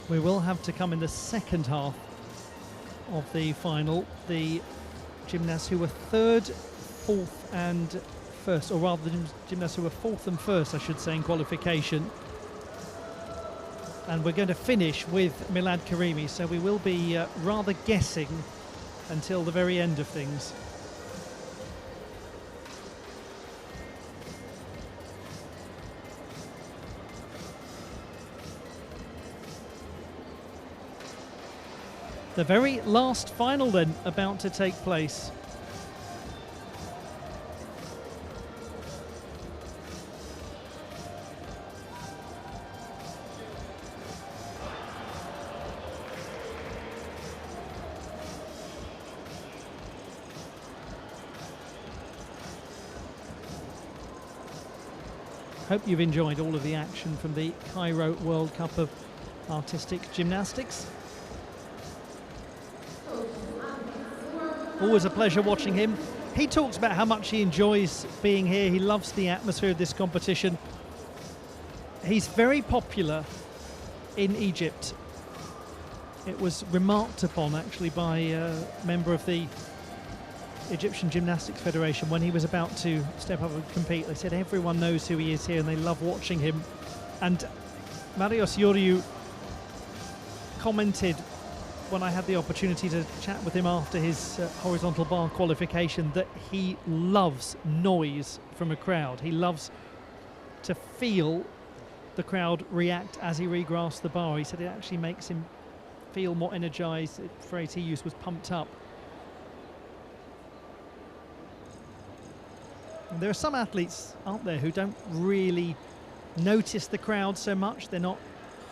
We will have to come in the second half of the final. The gymnasts who were 3rd, 4th and 1st, or rather the gymnasts who were 4th and 1st, I should say, in qualification. And we're going to finish with Milad Karimi, so we will be rather guessing until the very end of things. The very last final then about to take place. Hope you've enjoyed all of the action from the Cairo World Cup of Artistic Gymnastics. Always a pleasure watching him. He talks about how much he enjoys being here. He loves the atmosphere of this competition. He's very popular in Egypt. It was remarked upon actually by a member of the Egyptian Gymnastics Federation when he was about to step up and compete. They said everyone knows who he is here and they love watching him. And Marios Yorio commented when I had the opportunity to chat with him after his horizontal bar qualification that he loves noise from a crowd. He loves to feel the crowd react as he regrasps the bar. He said it actually makes him feel more energized. The phrase he used was pumped up. And there are some athletes, aren't there, who don't really notice the crowd so much. They're not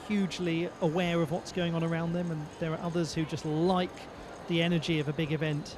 hugely aware of what's going on around them, and there are others who just like the energy of a big event.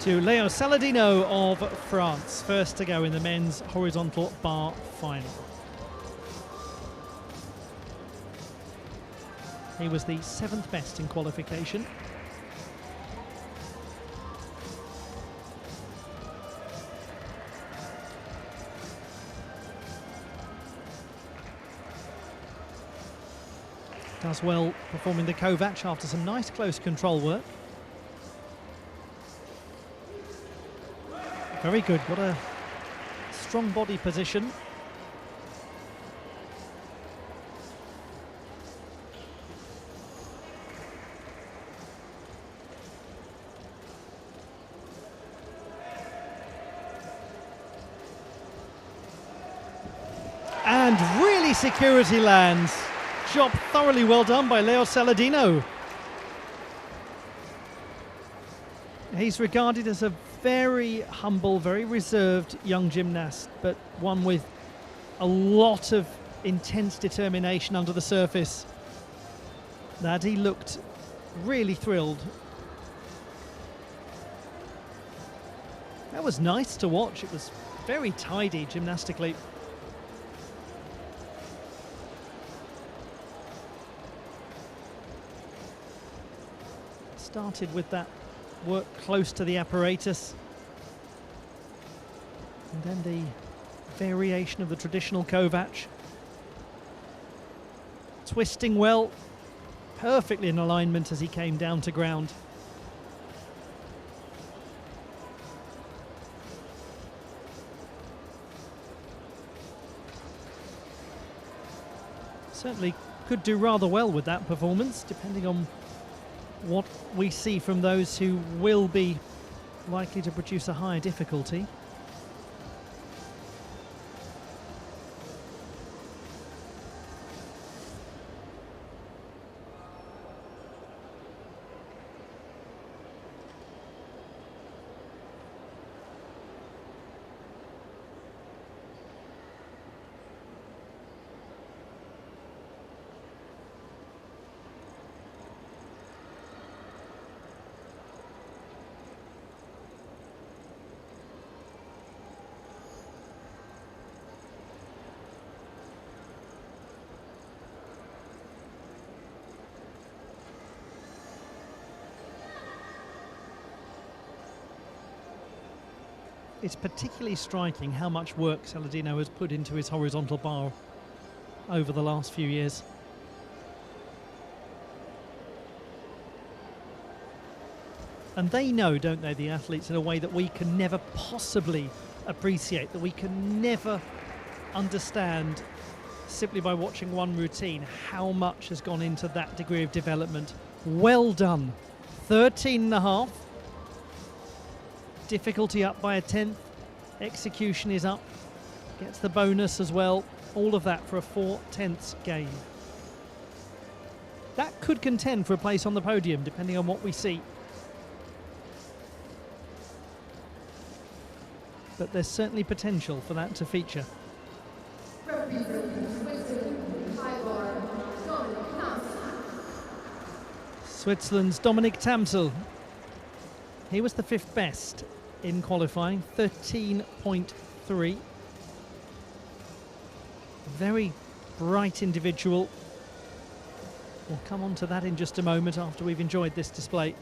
To Leo Saladino of France, first to go in the men's horizontal bar final. He was the 7th best in qualification. Does well performing the Kovac after some nice close control work. Very good, got a strong body position. And really security lands. Job thoroughly well done by Leo Saladino. He's regarded as a very humble, very reserved young gymnast, but one with a lot of intense determination under the surface. Nadi looked really thrilled. That was nice to watch. It was very tidy gymnastically. Started with that work close to the apparatus, and then the variation of the traditional Kovac. Twisting well, perfectly in alignment as he came down to ground. Certainly could do rather well with that performance, depending on what we see from those who will be likely to produce a higher difficulty. It's particularly striking how much work Saladino has put into his horizontal bar over the last few years. And they know, don't they, the athletes, in a way that we can never possibly appreciate, that we can never understand simply by watching one routine, how much has gone into that degree of development. Well done. 13.5. Difficulty up by a 10th. Execution is up. Gets the bonus as well. All of that for a 4/10 gain. That could contend for a place on the podium, depending on what we see. But there's certainly potential for that to feature. Switzerland's Dominic Tamsel. He was the 5th best in qualifying, 13.3. Very bright individual. We'll come on to that in just a moment after we've enjoyed this display.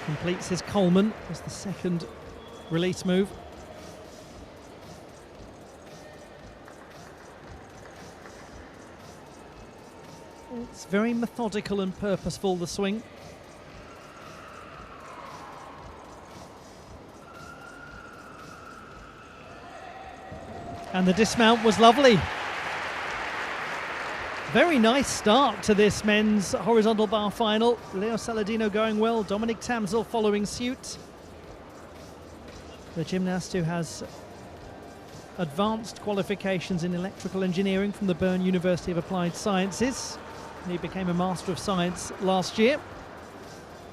Completes his Coleman as the 2nd release move. It's very methodical and purposeful, the swing. And the dismount was lovely. Very nice start to this men's horizontal bar final. Leo Saladino going well, Dominic Tamsel following suit. The gymnast who has advanced qualifications in electrical engineering from the Bern University of Applied Sciences. He became a Master of Science last year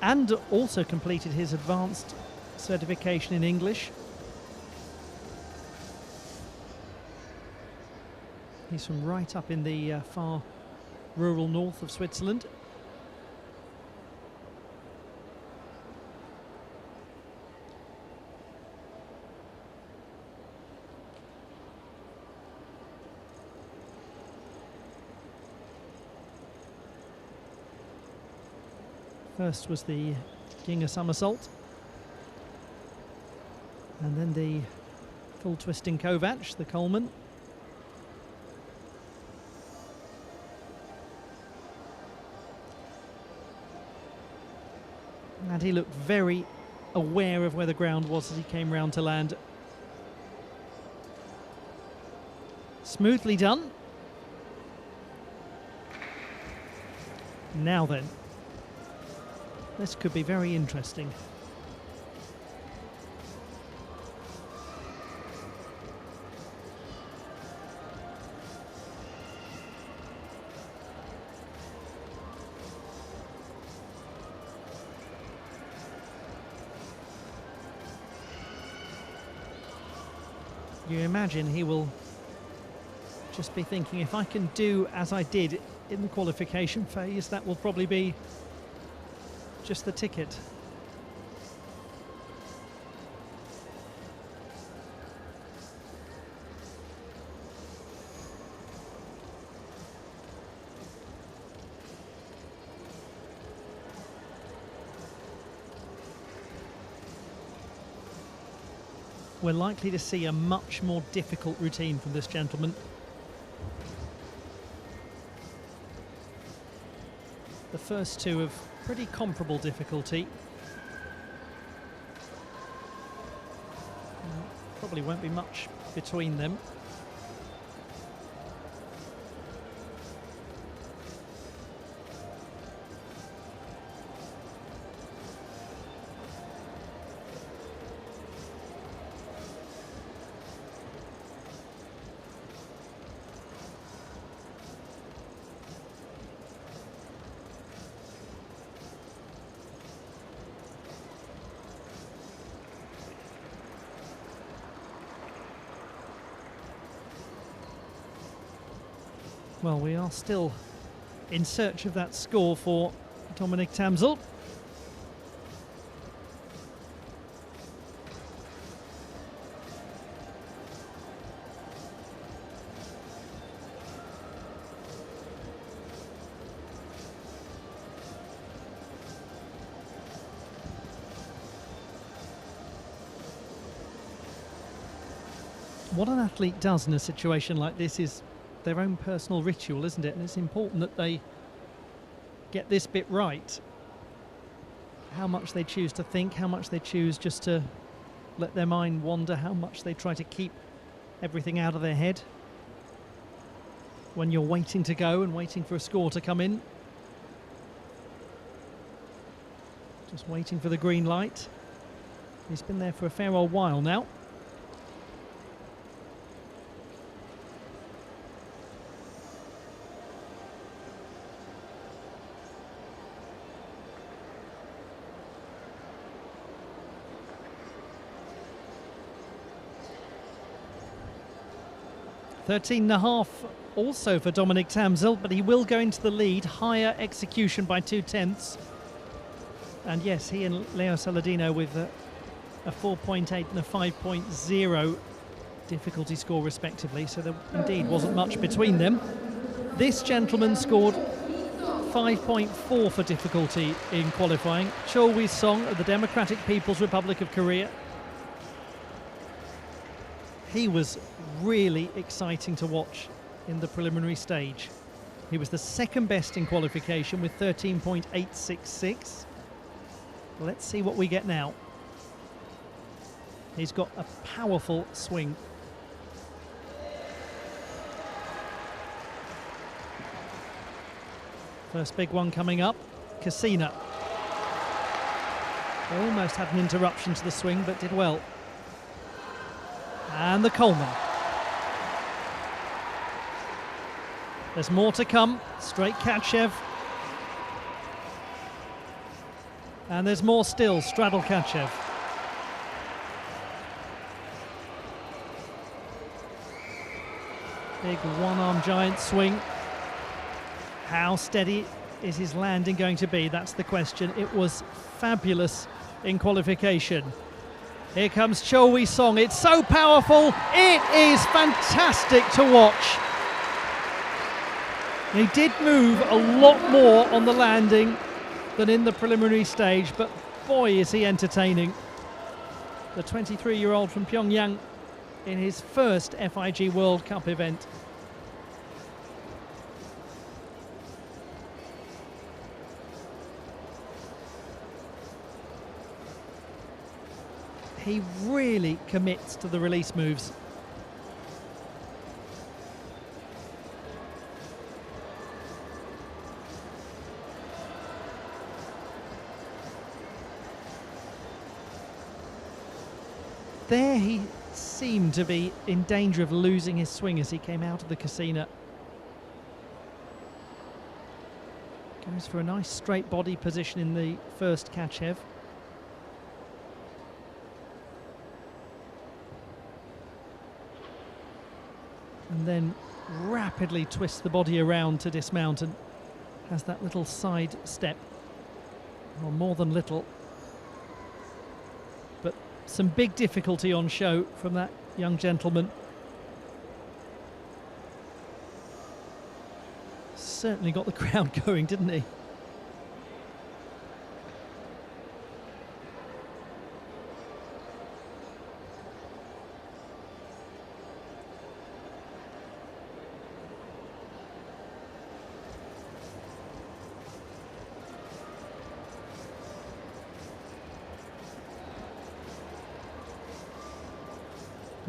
and also completed his advanced certification in English. He's from right up in the far rural north of Switzerland. First was the Ginger somersault, and then the full twisting Kovac, the Coleman. And he looked very aware of where the ground was as he came round to land. Smoothly done. Now then, this could be very interesting. You imagine he will just be thinking, if I can do as I did in the qualification phase, that will probably be just the ticket. We're likely to see a much more difficult routine from this gentleman. The first two of pretty comparable difficulty. Probably won't be much between them. Well, we are still in search of that score for Dominic Tamsel. What an athlete does in a situation like this is their own personal ritual, isn't it? And it's important that they get this bit right. How much they choose to think, how much they choose just to let their mind wander, how much they try to keep everything out of their head when you're waiting to go and waiting for a score to come in. Just waiting for the green light. He's been there for a fair old while now. $13.5 also for Dominic Tamsel, but he will go into the lead. Higher execution by 2/10. And yes, he and Leo Saladino with a 4.8 and a 5.0 difficulty score respectively, so there indeed wasn't much between them. This gentleman scored 5.4 for difficulty in qualifying. Cho Wi-song of the Democratic People's Republic of Korea. He was really exciting to watch in the preliminary stage. He was the second best in qualification with 13.866. Let's see what we get now. He's got a powerful swing. First big one coming up, Cassina. Almost had an interruption to the swing, but did well. And the Coleman. There's more to come, straight Kachev. And there's more still, straddle Kachev. Big one-arm giant swing. How steady is his landing going to be? That's the question. It was fabulous in qualification. Here comes Cho Wee-sung. It's so powerful. It is fantastic to watch. He did move a lot more on the landing than in the preliminary stage, but boy, is he entertaining. The 23-year-old from Pyongyang in his first FIG World Cup event. He really commits to the release moves. There he seemed to be in danger of losing his swing as he came out of the Cassina. Goes for a nice straight body position in the first Kachev. And then rapidly twists the body around to dismount and has that little side step. Well, more than little. But some big difficulty on show from that young gentleman. Certainly got the crowd going, didn't he?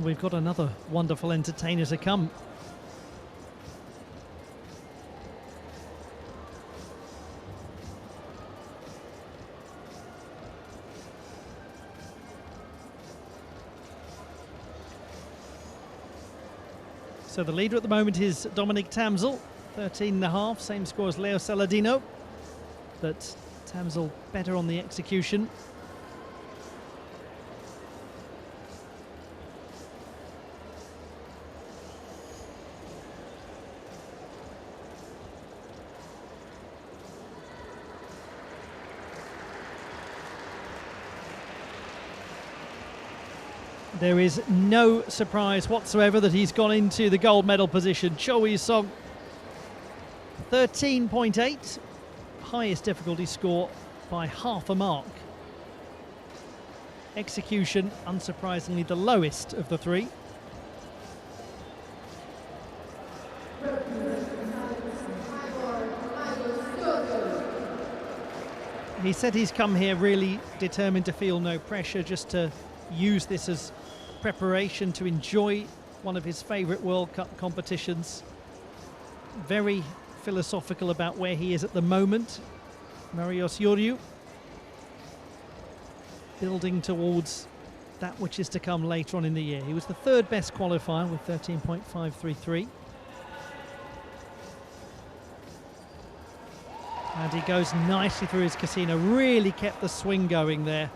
We've got another wonderful entertainer to come. So the leader at the moment is Dominic Tamzel, 13.5, same score as Leo Saladino, but Tamzel better on the execution. There is no surprise whatsoever that he's gone into the gold medal position. Cho Wee-sung, 13.8, highest difficulty score by half a mark. Execution, unsurprisingly, the lowest of the three. He said he's come here really determined to feel no pressure, just to use this as preparation to enjoy one of his favourite World Cup competitions. Very philosophical about where he is at the moment. Marios Yoriu building towards that which is to come later on in the year. He was the third best qualifier with 13.533. And he goes nicely through his Cassina, really kept the swing going there.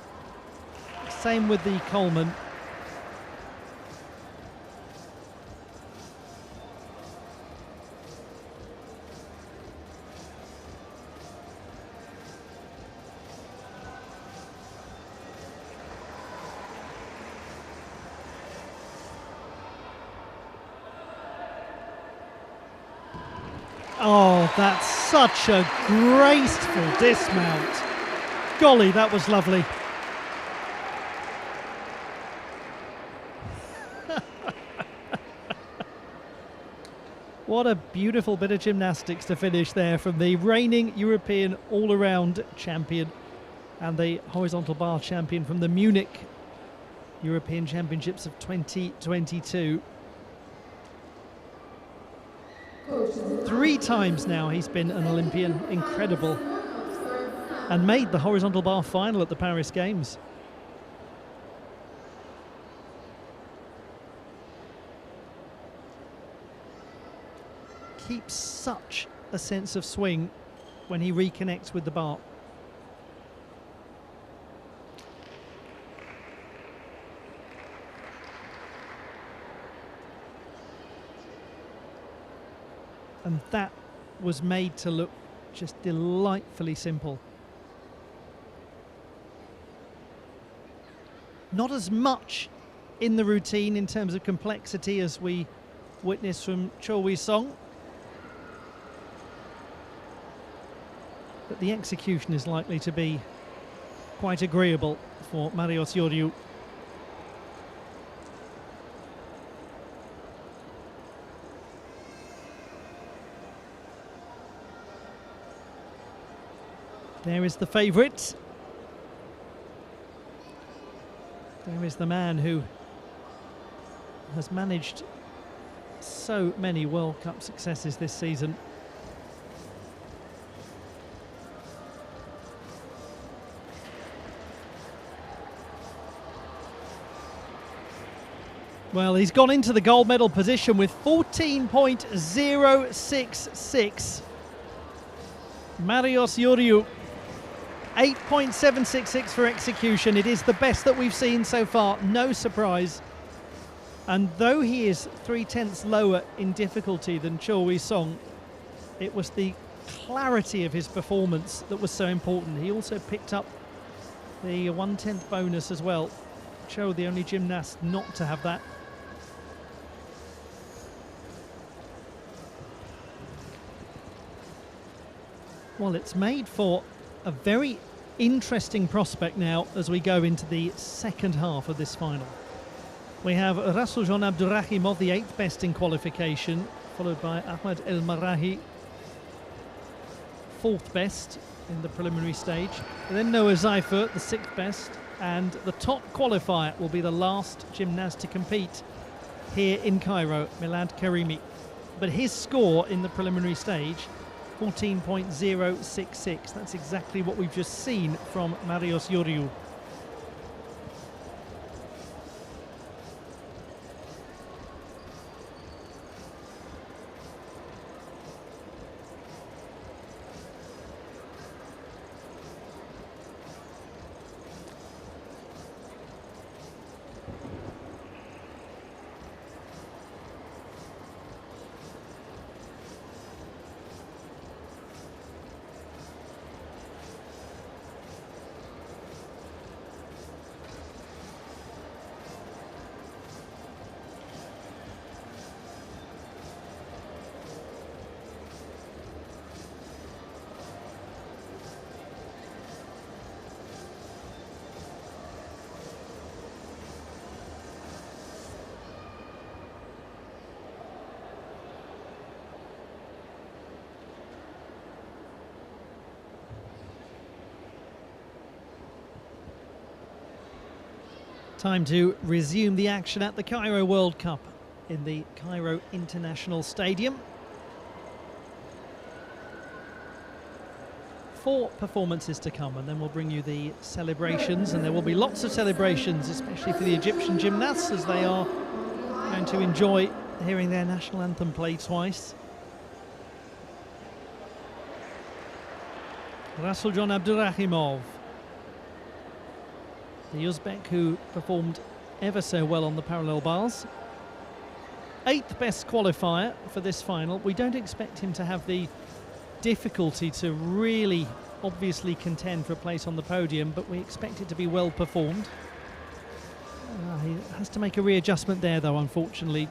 Same with the Coleman. Oh, that's such a graceful dismount. Golly, that was lovely. What a beautiful bit of gymnastics to finish there from the reigning European all-around champion and the horizontal bar champion from the Munich European Championships of 2022. 3 times now he's been an Olympian, incredible, and made the horizontal bar final at the Paris Games. Keeps such a sense of swing when he reconnects with the bar. And that was made to look just delightfully simple. Not as much in the routine in terms of complexity as we witnessed from Cho Wee-sung. But the execution is likely to be quite agreeable for Marios Yoriu. There is the favourite. There is the man who has managed so many World Cup successes this season. Well, he's gone into the gold medal position with 14.066. Marios Yoriu, 8.766 for execution. It is the best that we've seen so far, no surprise. And though he is 0.3 lower in difficulty than Cho Wee-sung, it was the clarity of his performance that was so important. He also picked up the 1/10 bonus as well. Cho, the only gymnast not to have that. Well, it's made for a very interesting prospect now as we go into the second half of this final. We have Rasuljan Abdurrahimov, the 8th best in qualification, followed by Ahmed El Marahi, 4th best in the preliminary stage. And then Noah Seifert, the 6th best, and the top qualifier will be the last gymnast to compete here in Cairo, Milad Karimi. But his score in the preliminary stage, 14.066. That's exactly what we've just seen from Marios Yoriu. Time to resume the action at the Cairo World Cup in the Cairo International Stadium. 4 performances to come, and then we'll bring you the celebrations, and there will be lots of celebrations, especially for the Egyptian gymnasts, as they are going to enjoy hearing their national anthem played twice. Rasuljan Abdurrahimov, the Uzbek who performed ever so well on the parallel bars. 8th best qualifier for this final. We don't expect him to have the difficulty to really obviously contend for a place on the podium, but we expect it to be well performed. He has to make a readjustment there though, unfortunately.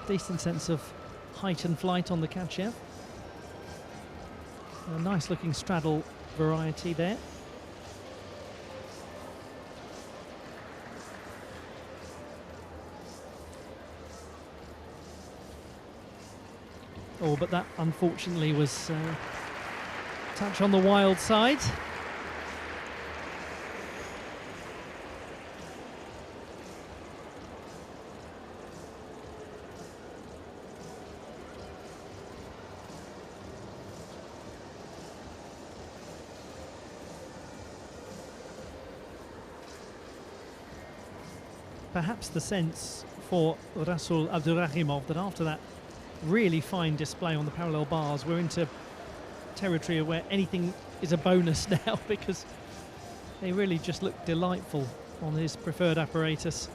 Decent sense of height and flight on the Kachev. A nice looking straddle variety there. Oh, but that unfortunately was a touch on the wild side. Perhaps the sense for Rasul Abdurrahimov that after that really fine display on the parallel bars, we're into territory where anything is a bonus now, because they really just look delightful on his preferred apparatus.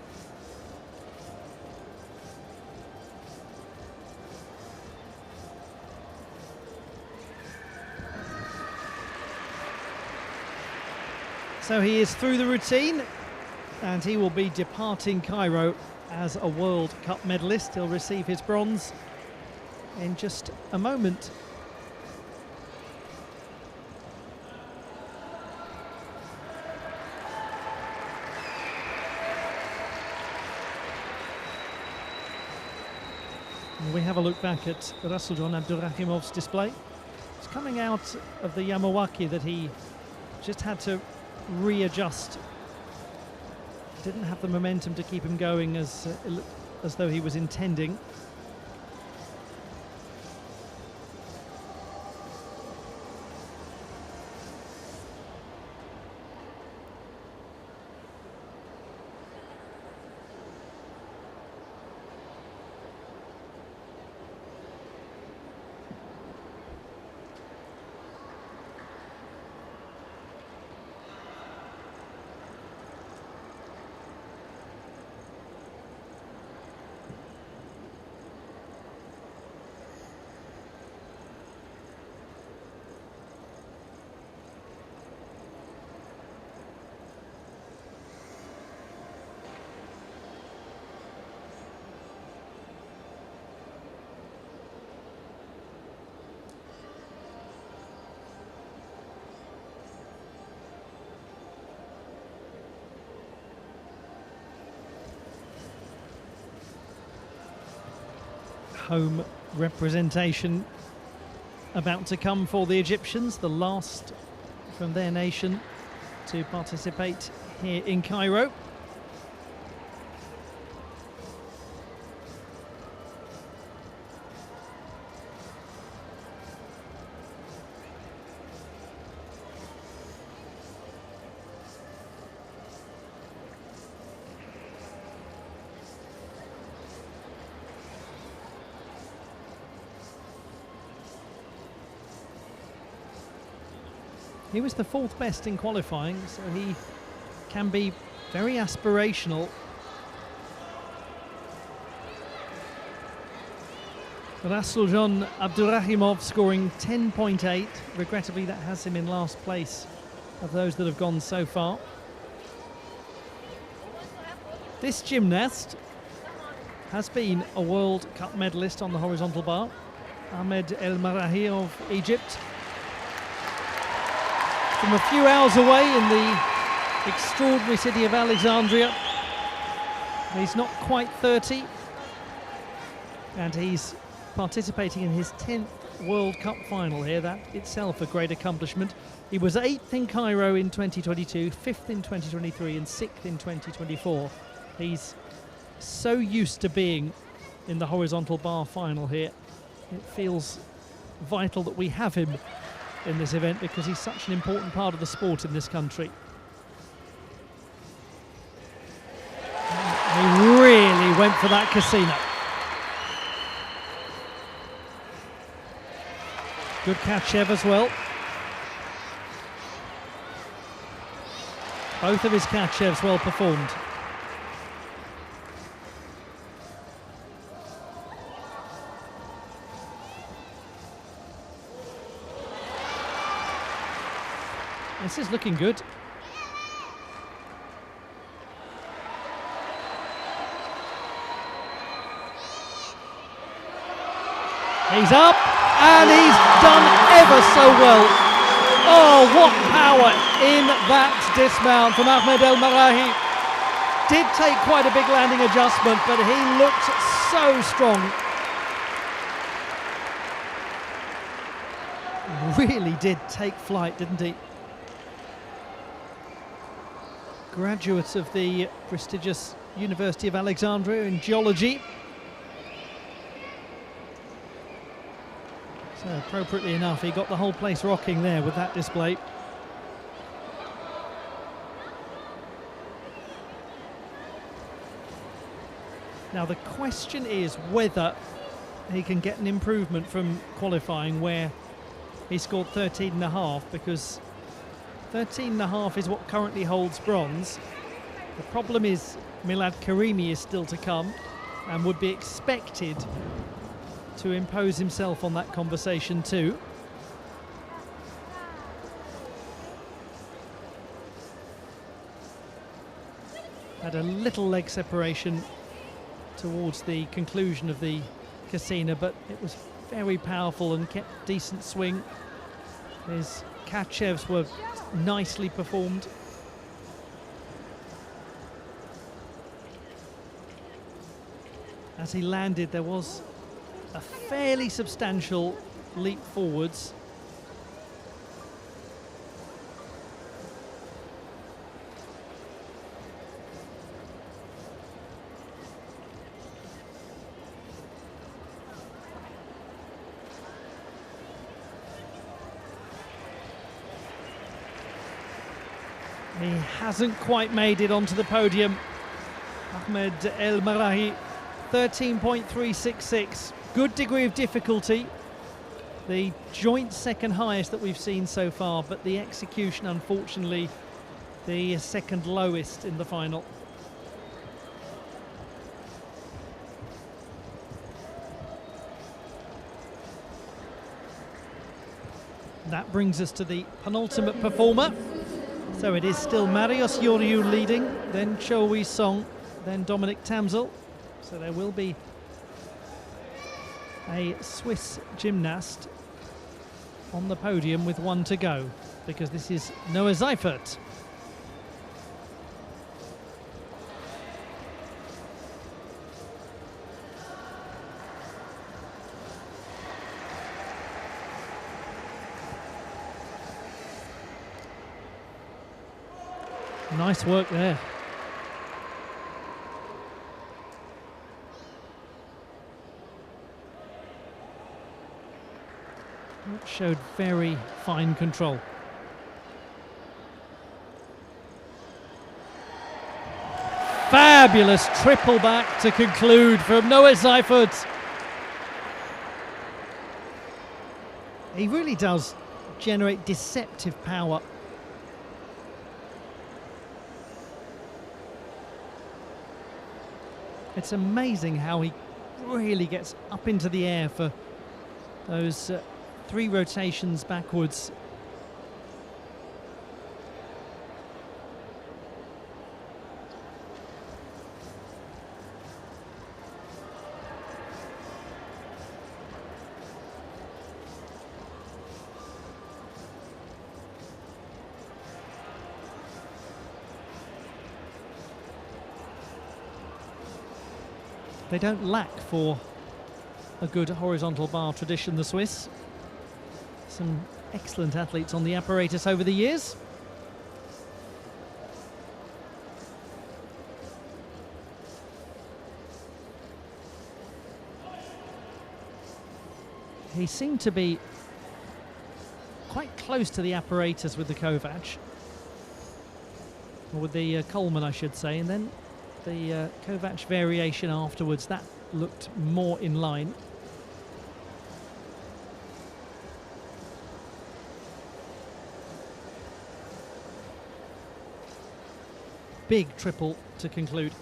So he is through the routine, and he will be departing Cairo as a World Cup medalist. He'll receive his bronze in just a moment. And we have a look back at Rasuljon Abdurrahimov's display. It's coming out of the Yamawaki that he just had to readjust. Didn't have the momentum to keep him going as though he was intending. Home representation about to come for the Egyptians, the last from their nation to participate here in Cairo. He was the fourth best in qualifying, so he can be very aspirational. Rasuljon Abdurrahimov scoring 10.8. Regrettably, that has him in last place of those that have gone so far. This gymnast has been a World Cup medalist on the horizontal bar. Ahmed El Marahi of Egypt. From a few hours away in the extraordinary city of Alexandria. He's not quite 30, and he's participating in his 10th World Cup final here. That itself a great accomplishment. He was 8th in Cairo in 2022, 5th in 2023 and 6th in 2024. He's so used to being in the horizontal bar final here. It feels vital that we have him in this event because he's such an important part of the sport in this country. He really went for that casino. Good Kachev as well. Both of his Kachevs well performed. This is looking good. He's up, and he's done ever so well. Oh, what power in that dismount from Ahmed El Marahi. Did take quite a big landing adjustment, but he looked so strong. Really did take flight, didn't he? Graduate of the prestigious University of Alexandria in geology. So appropriately enough, he got the whole place rocking there with that display. Now the question is whether he can get an improvement from qualifying, where he scored 13.5, because 13.5 is what currently holds bronze. The problem is Milad Karimi is still to come and would be expected to impose himself on that conversation too. Had a little leg separation towards the conclusion of the Casina, but it was very powerful and kept decent swing. His Kachevs were nicely performed. As he landed, there was a fairly substantial leap forwards. He hasn't quite made it onto the podium. Ahmed El Marahi, 13.366. Good degree of difficulty. The joint second highest that we've seen so far, but the execution, unfortunately, the second lowest in the final. That brings us to the penultimate performer. So it is still Marius Ioriu leading, then Cho Wee-sung, then Dominic Tamzel. So there will be a Swiss gymnast on the podium with one to go, because this is Noah Seifert. Nice work there. That showed very fine control. Fabulous triple back to conclude from Noah Seifert. He really does generate deceptive power. It's amazing how he really gets up into the air for those 3 rotations backwards. They don't lack for a good horizontal bar tradition, the Swiss. Some excellent athletes on the apparatus over the years. He seemed to be quite close to the apparatus with the Kovac, or with the Coleman, I should say, and then the Kovac variation afterwards, that looked more in line. Big triple to conclude.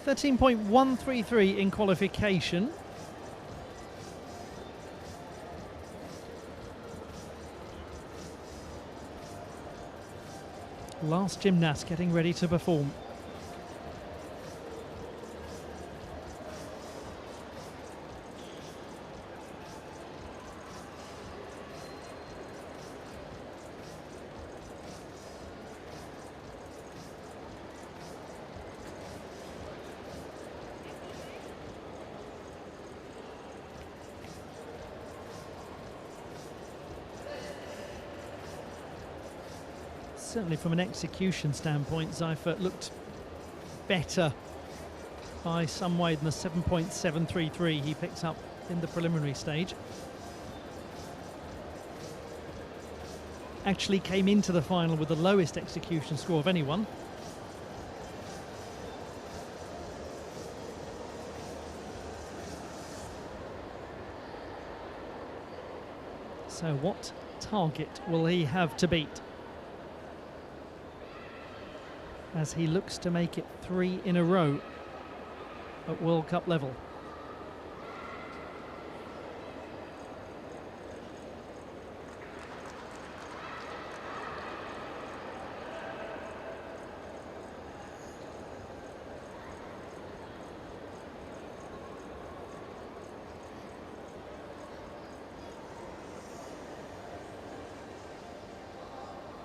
.133 in qualification. Last gymnast getting ready to perform. Certainly from an execution standpoint, Seifert looked better by some way than the 7.733 he picks up in the preliminary stage. Actually came into the final with the lowest execution score of anyone. So what target will he have to beat as he looks to make it 3 in a row at World Cup level?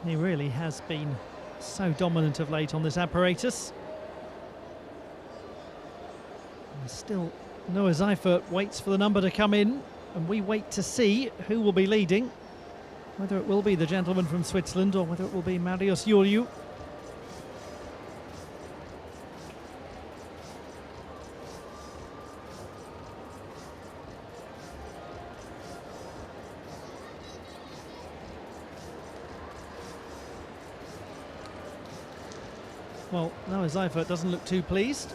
He really has been so dominant of late on this apparatus. And still, Noah Seifert waits for the number to come in, and we wait to see who will be leading. Whether it will be the gentleman from Switzerland or whether it will be Marius Iuriu. Well, Noah Seifert doesn't look too pleased.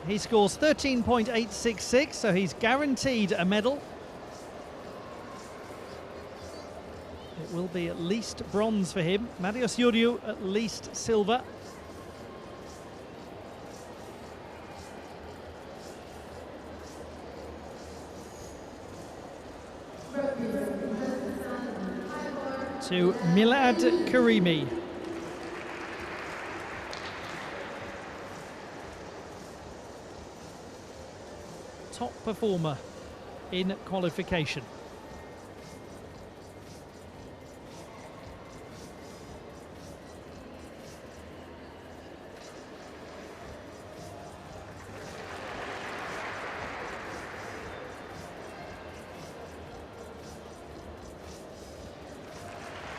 He scores 13.866, so he's guaranteed a medal. It will be at least bronze for him. Marius Iuriu at least silver. To Milad Karimi. Top performer in qualification.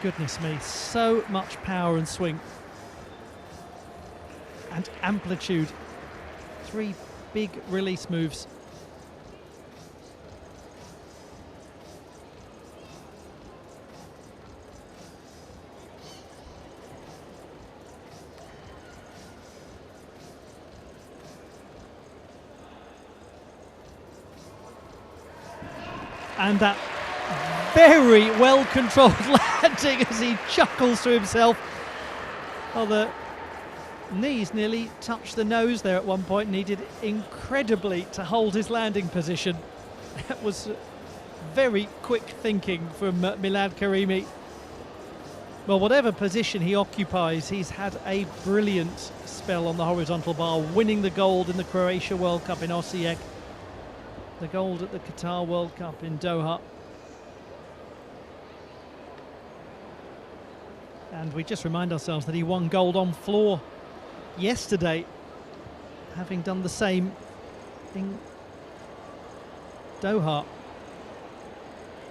Goodness me, so much power and swing and amplitude. 3 big release moves. And that very well-controlled landing as he chuckles to himself. Well, the knees nearly touched the nose there at one point, needed incredibly to hold his landing position. That was very quick thinking from Milad Karimi. Well, whatever position he occupies, he's had a brilliant spell on the horizontal bar, winning the gold in the Croatia World Cup in Osijek, the gold at the Qatar World Cup in Doha. And we just remind ourselves that he won gold on floor yesterday, having done the same in Doha.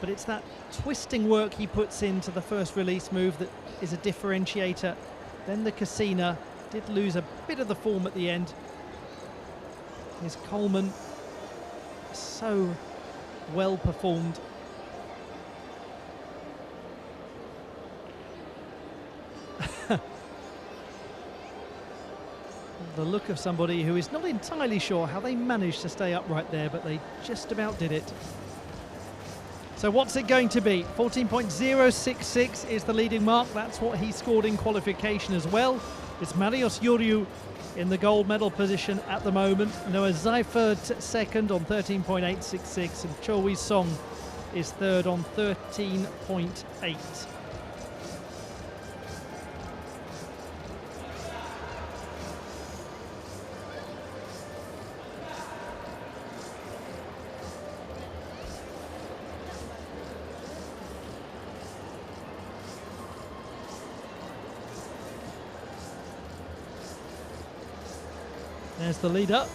But it's that twisting work he puts into the first release move that is a differentiator. Then the Cassina did lose a bit of the form at the end. His Coleman, so well performed. The look of somebody who is not entirely sure how they managed to stay upright there, but they just about did it. So what's it going to be? 14.066 is the leading mark. That's what he scored in qualification as well. It's Marius Iuriu in the gold medal position at the moment. Noah Seifert second on 13.866, and Cho Wee-sung is third on 13.8. There's the leader.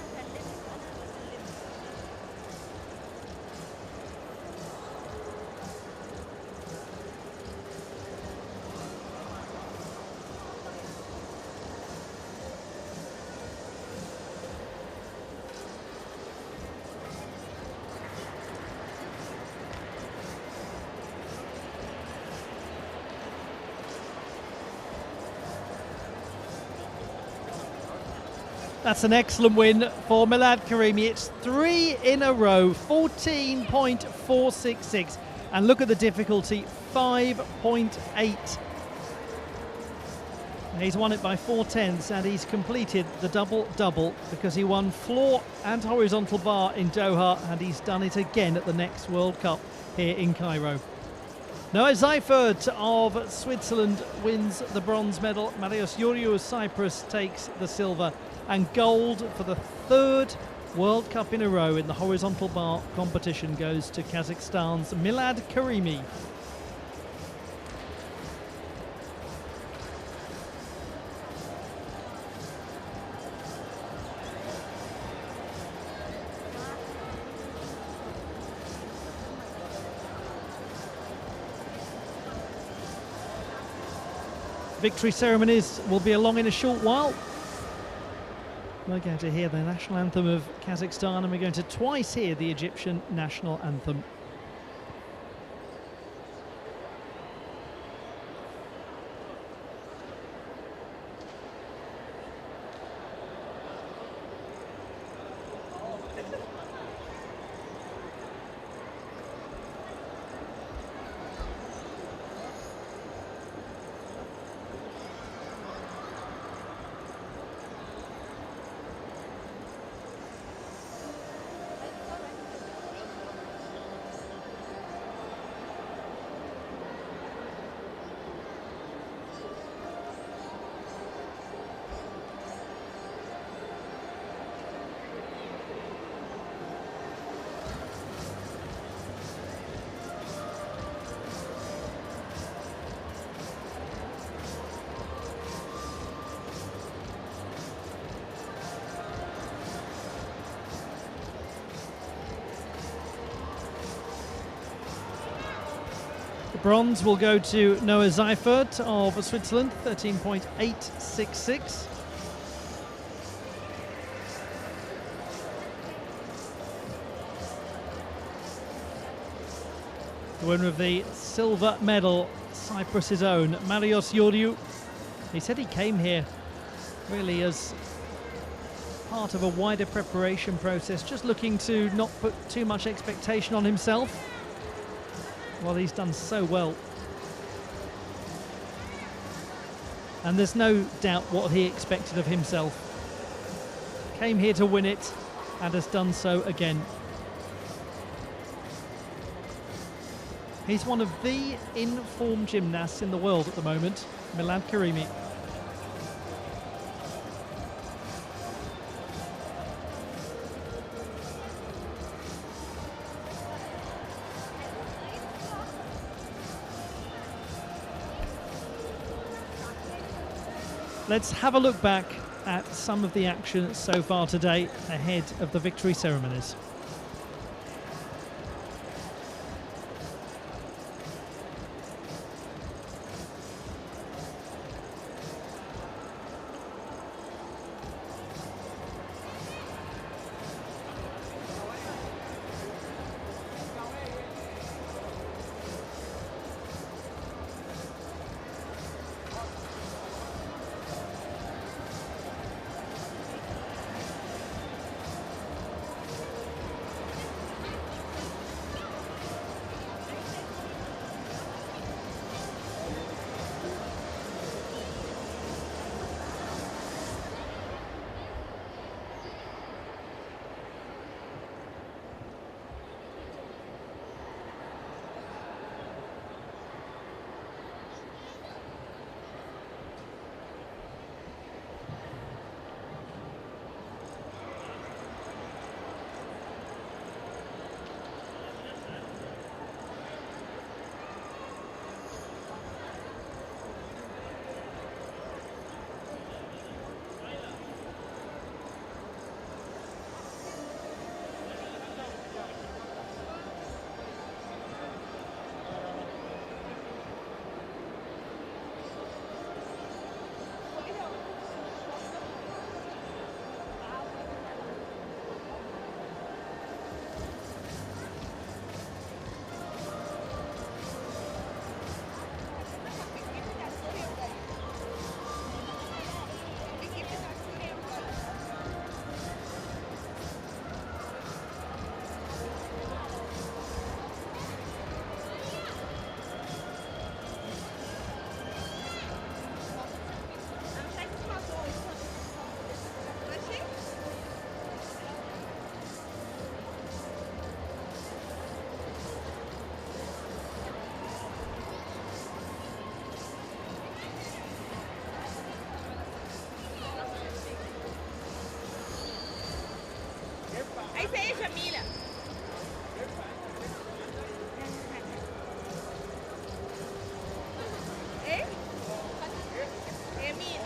That's an excellent win for Milad Karimi. It's 3 in a row, 14.466. And look at the difficulty, 5.8. He's won it by 4/10 and he's completed the double-double because he won floor and horizontal bar in Doha, and he's done it again at the next World Cup here in Cairo. Noah Seifert of Switzerland wins the bronze medal. Marius Yuriu of Cyprus takes the silver, and gold for the third World Cup in a row in the horizontal bar competition goes to Kazakhstan's Milad Karimi. Victory ceremonies will be along in a short while. We're going to hear the national anthem of Kazakhstan, and we're going to twice hear the Egyptian national anthem. Bronze will go to Noah Seifert of Switzerland, 13.866. The winner of the silver medal, Cyprus's own Marius Yuriu. He said he came here really as part of a wider preparation process, just looking to not put too much expectation on himself. Well, he's done so well. And there's no doubt what he expected of himself. Came here to win it and has done so again. He's one of the in-form gymnasts in the world at the moment, Milad Karimi. Let's have a look back at some of the action so far today ahead of the victory ceremonies. جميلة. ايه؟ هي مين؟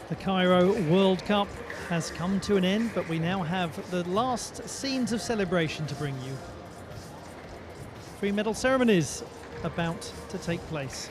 The Cairo World Cup has come to an end, but we now have the last scenes of celebration to bring you. 3 medal ceremonies about to take place.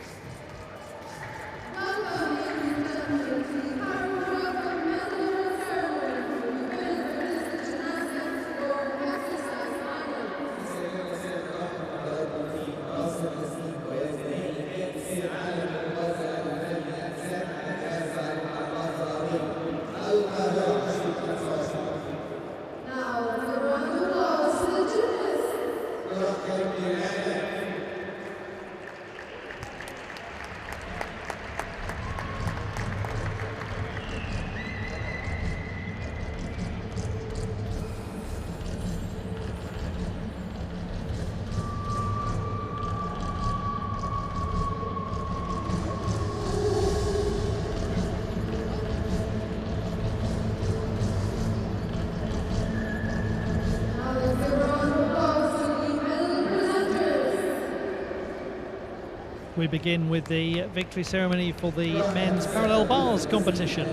We begin with the victory ceremony for the men's parallel bars competition.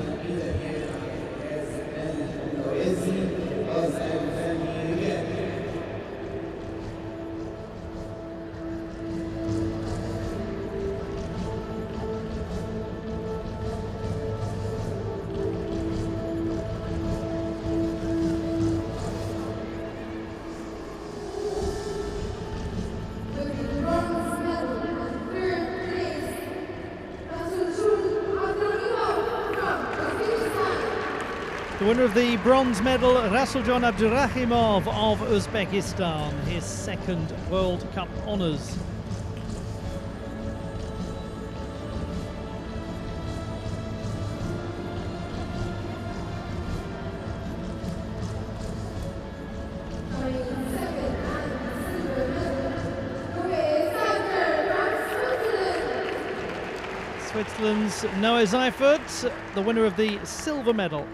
The winner of the bronze medal, Rasuljon Abdurrahimov of Uzbekistan, his second World Cup honours. Switzerland's Noah Seifert, the winner of the silver medal.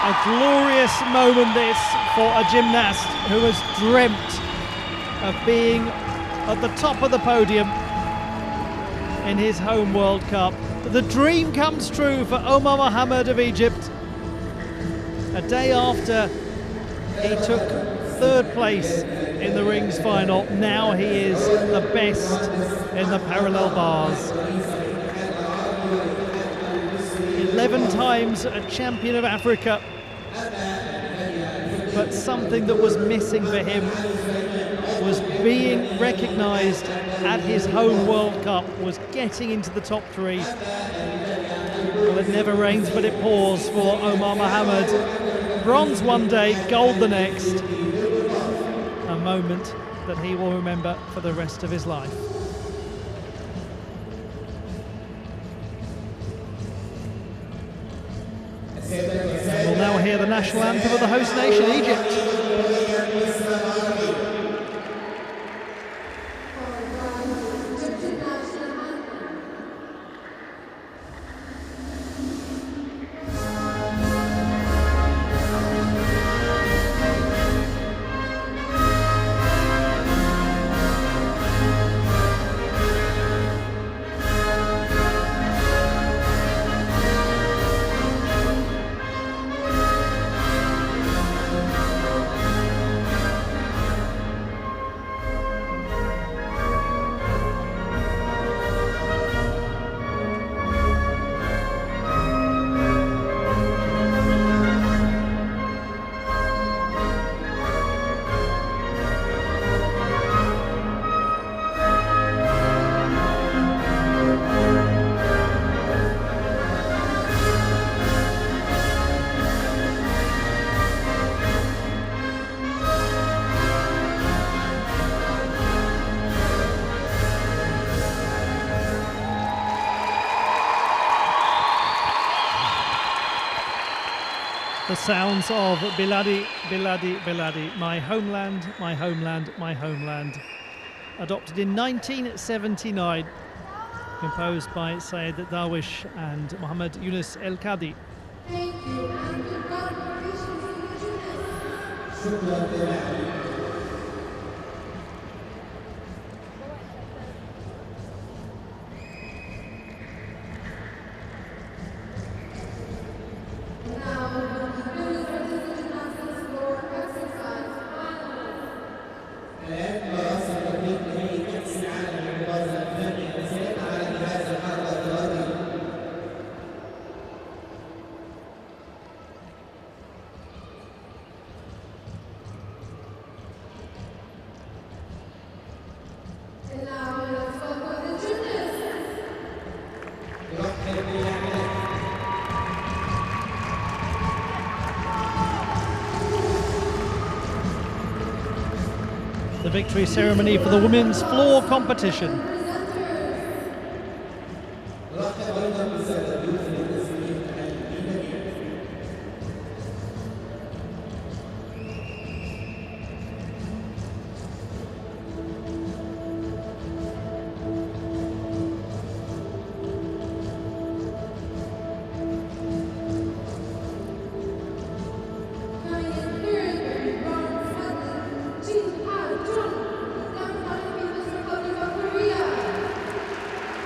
A glorious moment this for a gymnast who has dreamt of being at the top of the podium in his home World Cup. The dream comes true for Omar Mohamed of Egypt. A day after he took third place in the rings final, now he is the best in the parallel bars. 11 times a champion of Africa, but something that was missing for him was being recognised at his home World Cup, was getting into the top 3. Well, it never rains but it pours for Omar Mohamed. Bronze one day, gold the next. A moment that he will remember for the rest of his life. And we'll now hear the national anthem of the host nation, Egypt. The sounds of Biladi, Biladi, Biladi, my homeland, my homeland, my homeland. Adopted in 1979 composed by Syed Darwish and Muhammad Yunus El Kadi. Thank you, and congratulations to the gymnasts. The victory ceremony for the women's floor competition.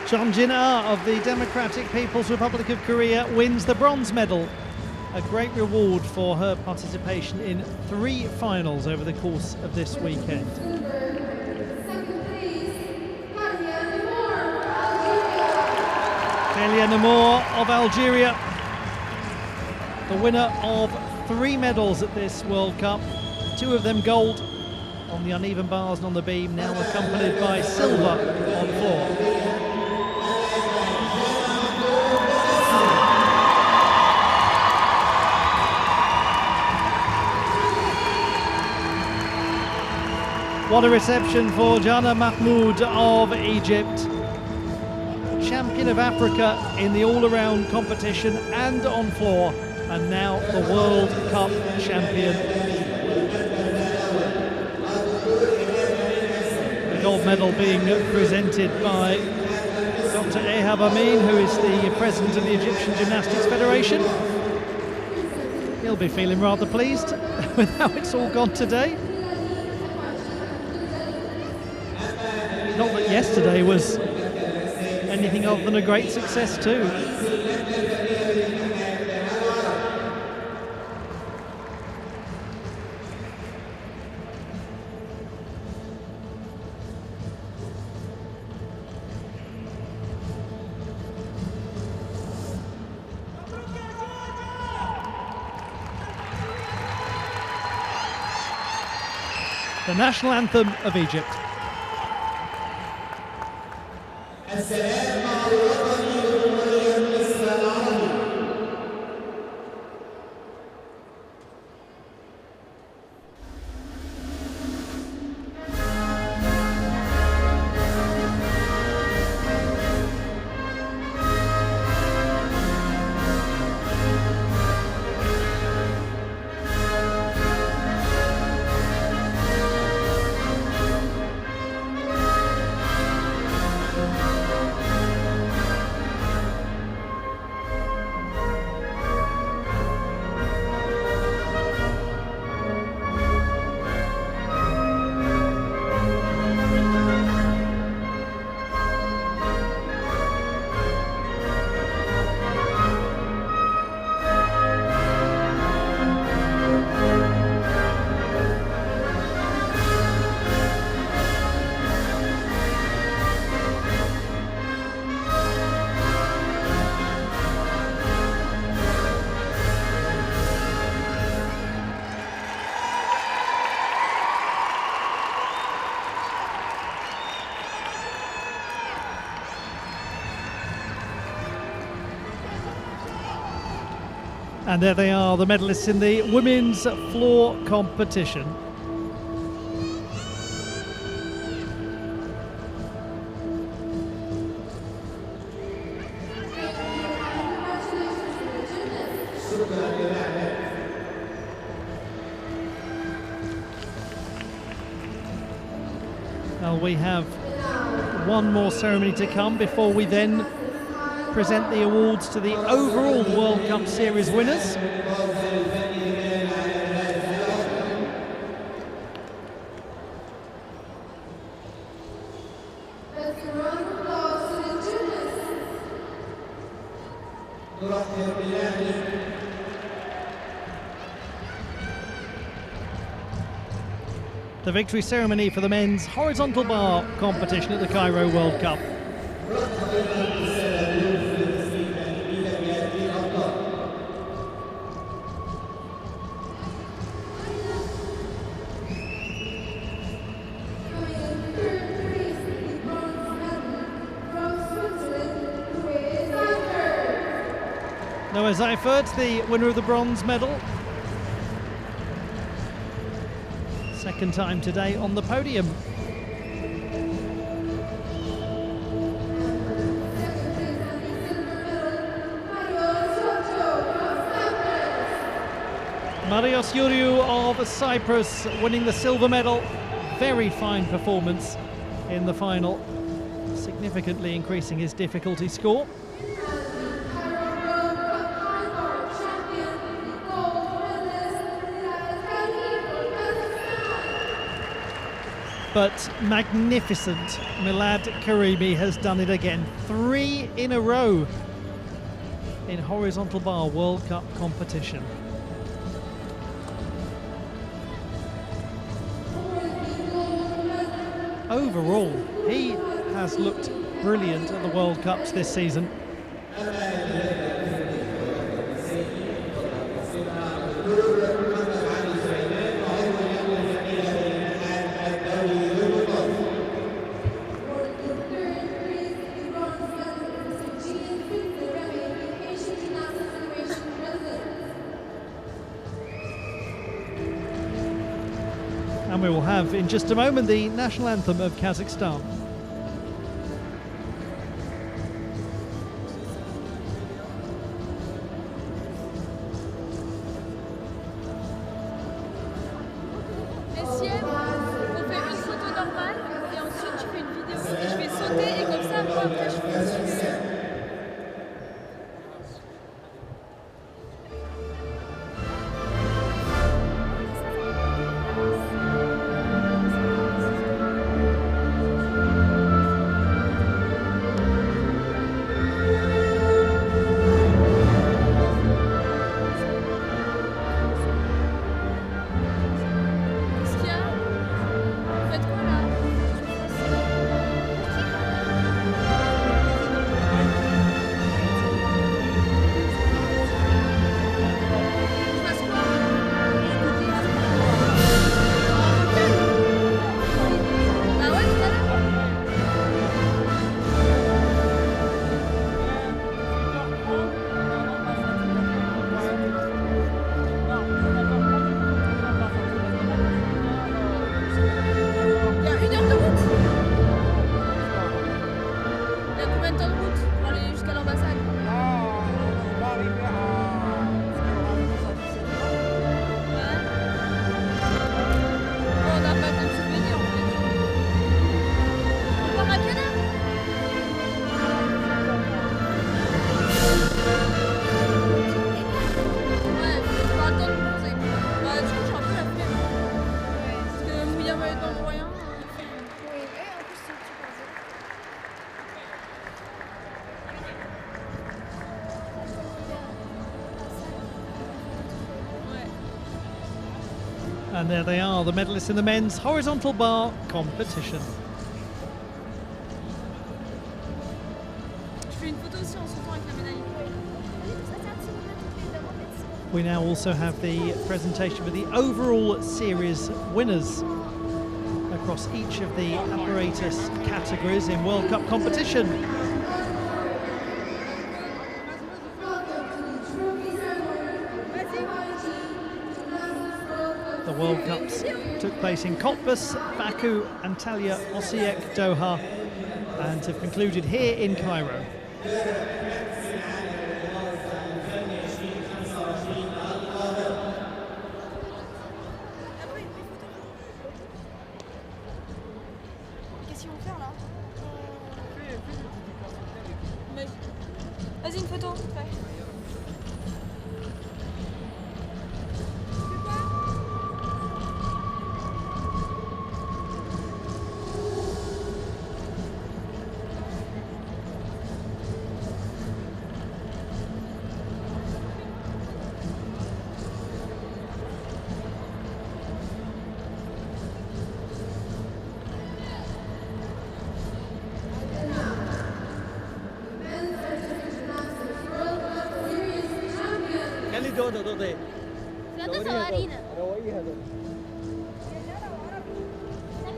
Jeon Jin-ah of the Democratic People's Republic of Korea wins the bronze medal. A great reward for her participation in 3 finals over the course of this weekend. Delia Namour of Algeria, the winner of 3 medals at this World Cup, 2 of them gold on the uneven bars and on the beam, now accompanied by silver on floor. What a reception for Jana Mahmoud of Egypt, champion of Africa in the all-around competition and on floor, and now the World Cup champion. The gold medal being presented by Dr. Ehab Amin, who is the president of the Egyptian Gymnastics Federation. He'll be feeling rather pleased with how it's all gone today. Not that yesterday was anything other than a great success too. The national anthem of Egypt. And there they are, the medalists in the women's floor competition. Well, we have one more ceremony to come before we then present the awards to the overall World Cup Series winners. The victory ceremony for the men's horizontal bar competition at the Cairo World Cup. Noah Seifert, the winner of the bronze medal. Second time today on the podium. Marios Yuriu of Cyprus winning the silver medal. Very fine performance in the final, significantly increasing his difficulty score. But magnificent Milad Karimi has done it again. 3 in a row in horizontal bar World Cup competition. Overall, he has looked brilliant at the World Cups this season. And we will have in just a moment the national anthem of Kazakhstan. And there they are, the medalists in the men's horizontal bar competition. We now also have the presentation for the overall series winners across each of the apparatus categories in World Cup competition. The World Cups took place in Cottbus, Baku, Antalya, Osijek, Doha, and have concluded here in Cairo. Vas-y, une photo. Ouais.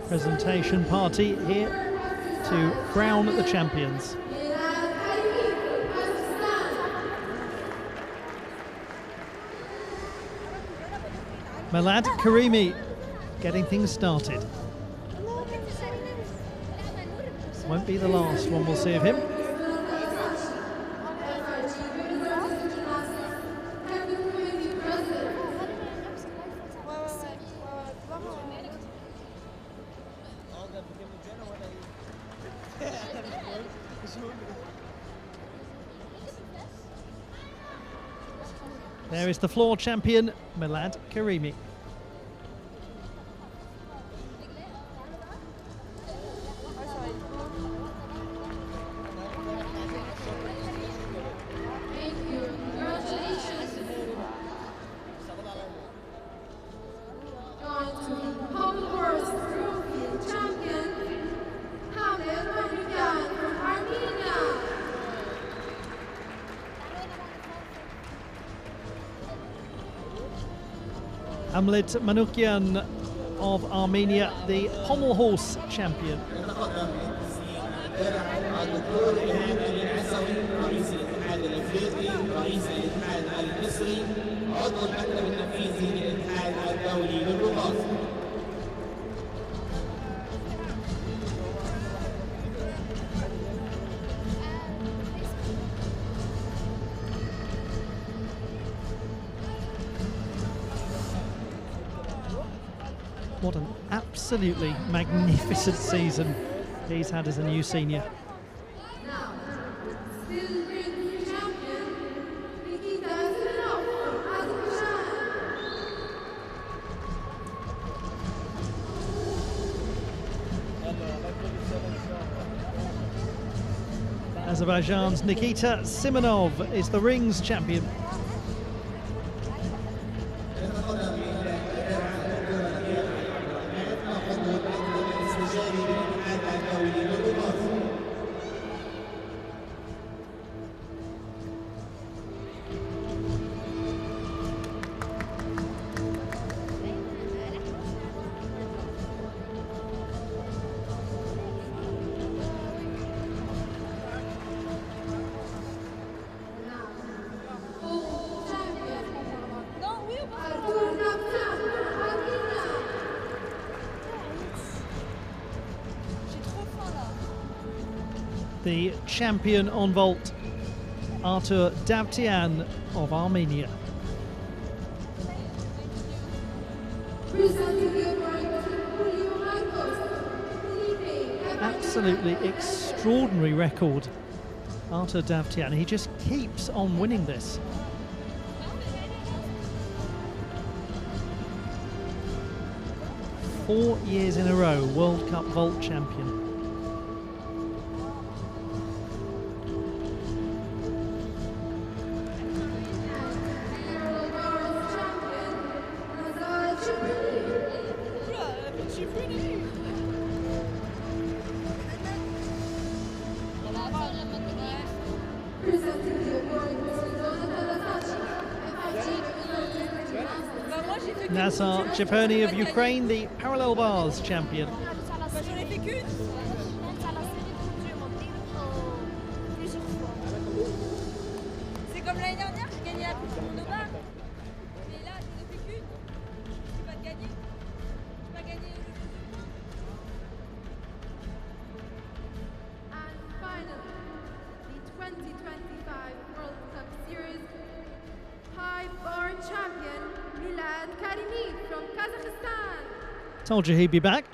Presentation party here to crown the champions. Milad Karimi getting things started. Won't be the last one we'll see of him. There is the floor champion, Milad Karimi. Hamlet Manukyan of Armenia, the pommel horse champion. What an absolutely magnificent season he's had as a new senior. Azerbaijan's Nikita Simonov is the rings champion. The champion on vault, Artur Davtyan of Armenia. Absolutely extraordinary record, Artur Davtyan. He just keeps on winning this. Four years in a row, World Cup vault champion. Nazar Chepurny of Ukraine, the parallel bars champion. Told you he'd be back.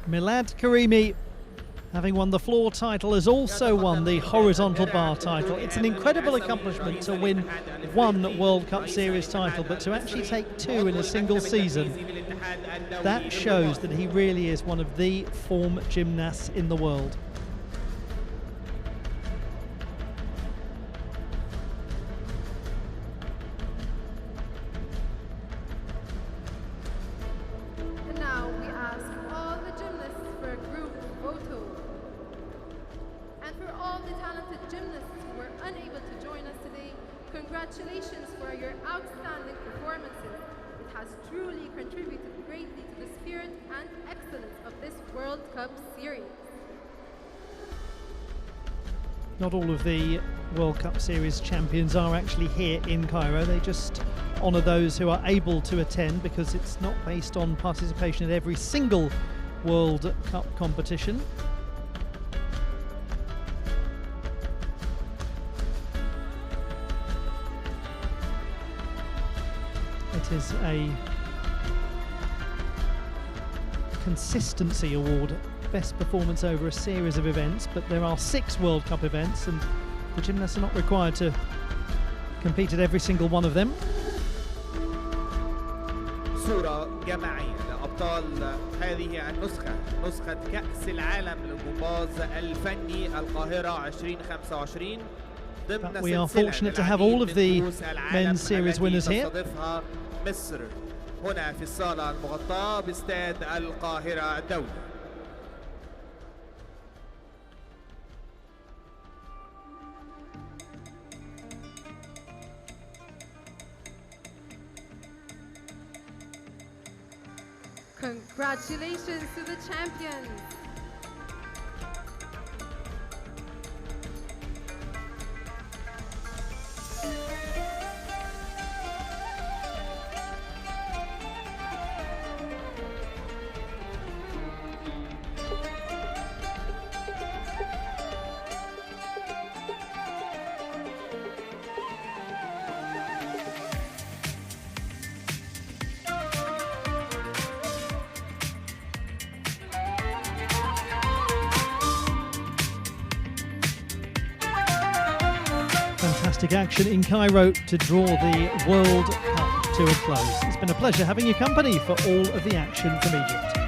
Milad Karimi, having won the floor title, has also won the horizontal bar title. It's an incredible accomplishment to win one World Cup Series title, but to actually take two in a single season, that shows that he really is one of the form gymnasts in the world. And now we ask all the gymnasts for a group photo. And for all the talented gymnasts who were unable to join us today, congratulations for your outstanding performances. It has truly contributed greatly to the spirit and excellence of this World Cup Series. Not all of the World Cup Series champions are actually here in Cairo. They just honour those who are able to attend, because it's not based on participation at every single World Cup competition. It is a consistency award, best performance over a series of events, but there are 6 World Cup events and the gymnasts are not required to compete at every single one of them. صورة جماعية لأبطال هذه النسخة، نسخة كأس العالم للجمباز الفني القاهرة 2025. But we are fortunate to have all of the men's series winners here. مصر هنا في الصالة المغطاة باستاد القاهرة الدولي. Congratulations to the champions. Fantastic action in Cairo to draw the World Cup to a close. It's been a pleasure having your company for all of the action from Egypt.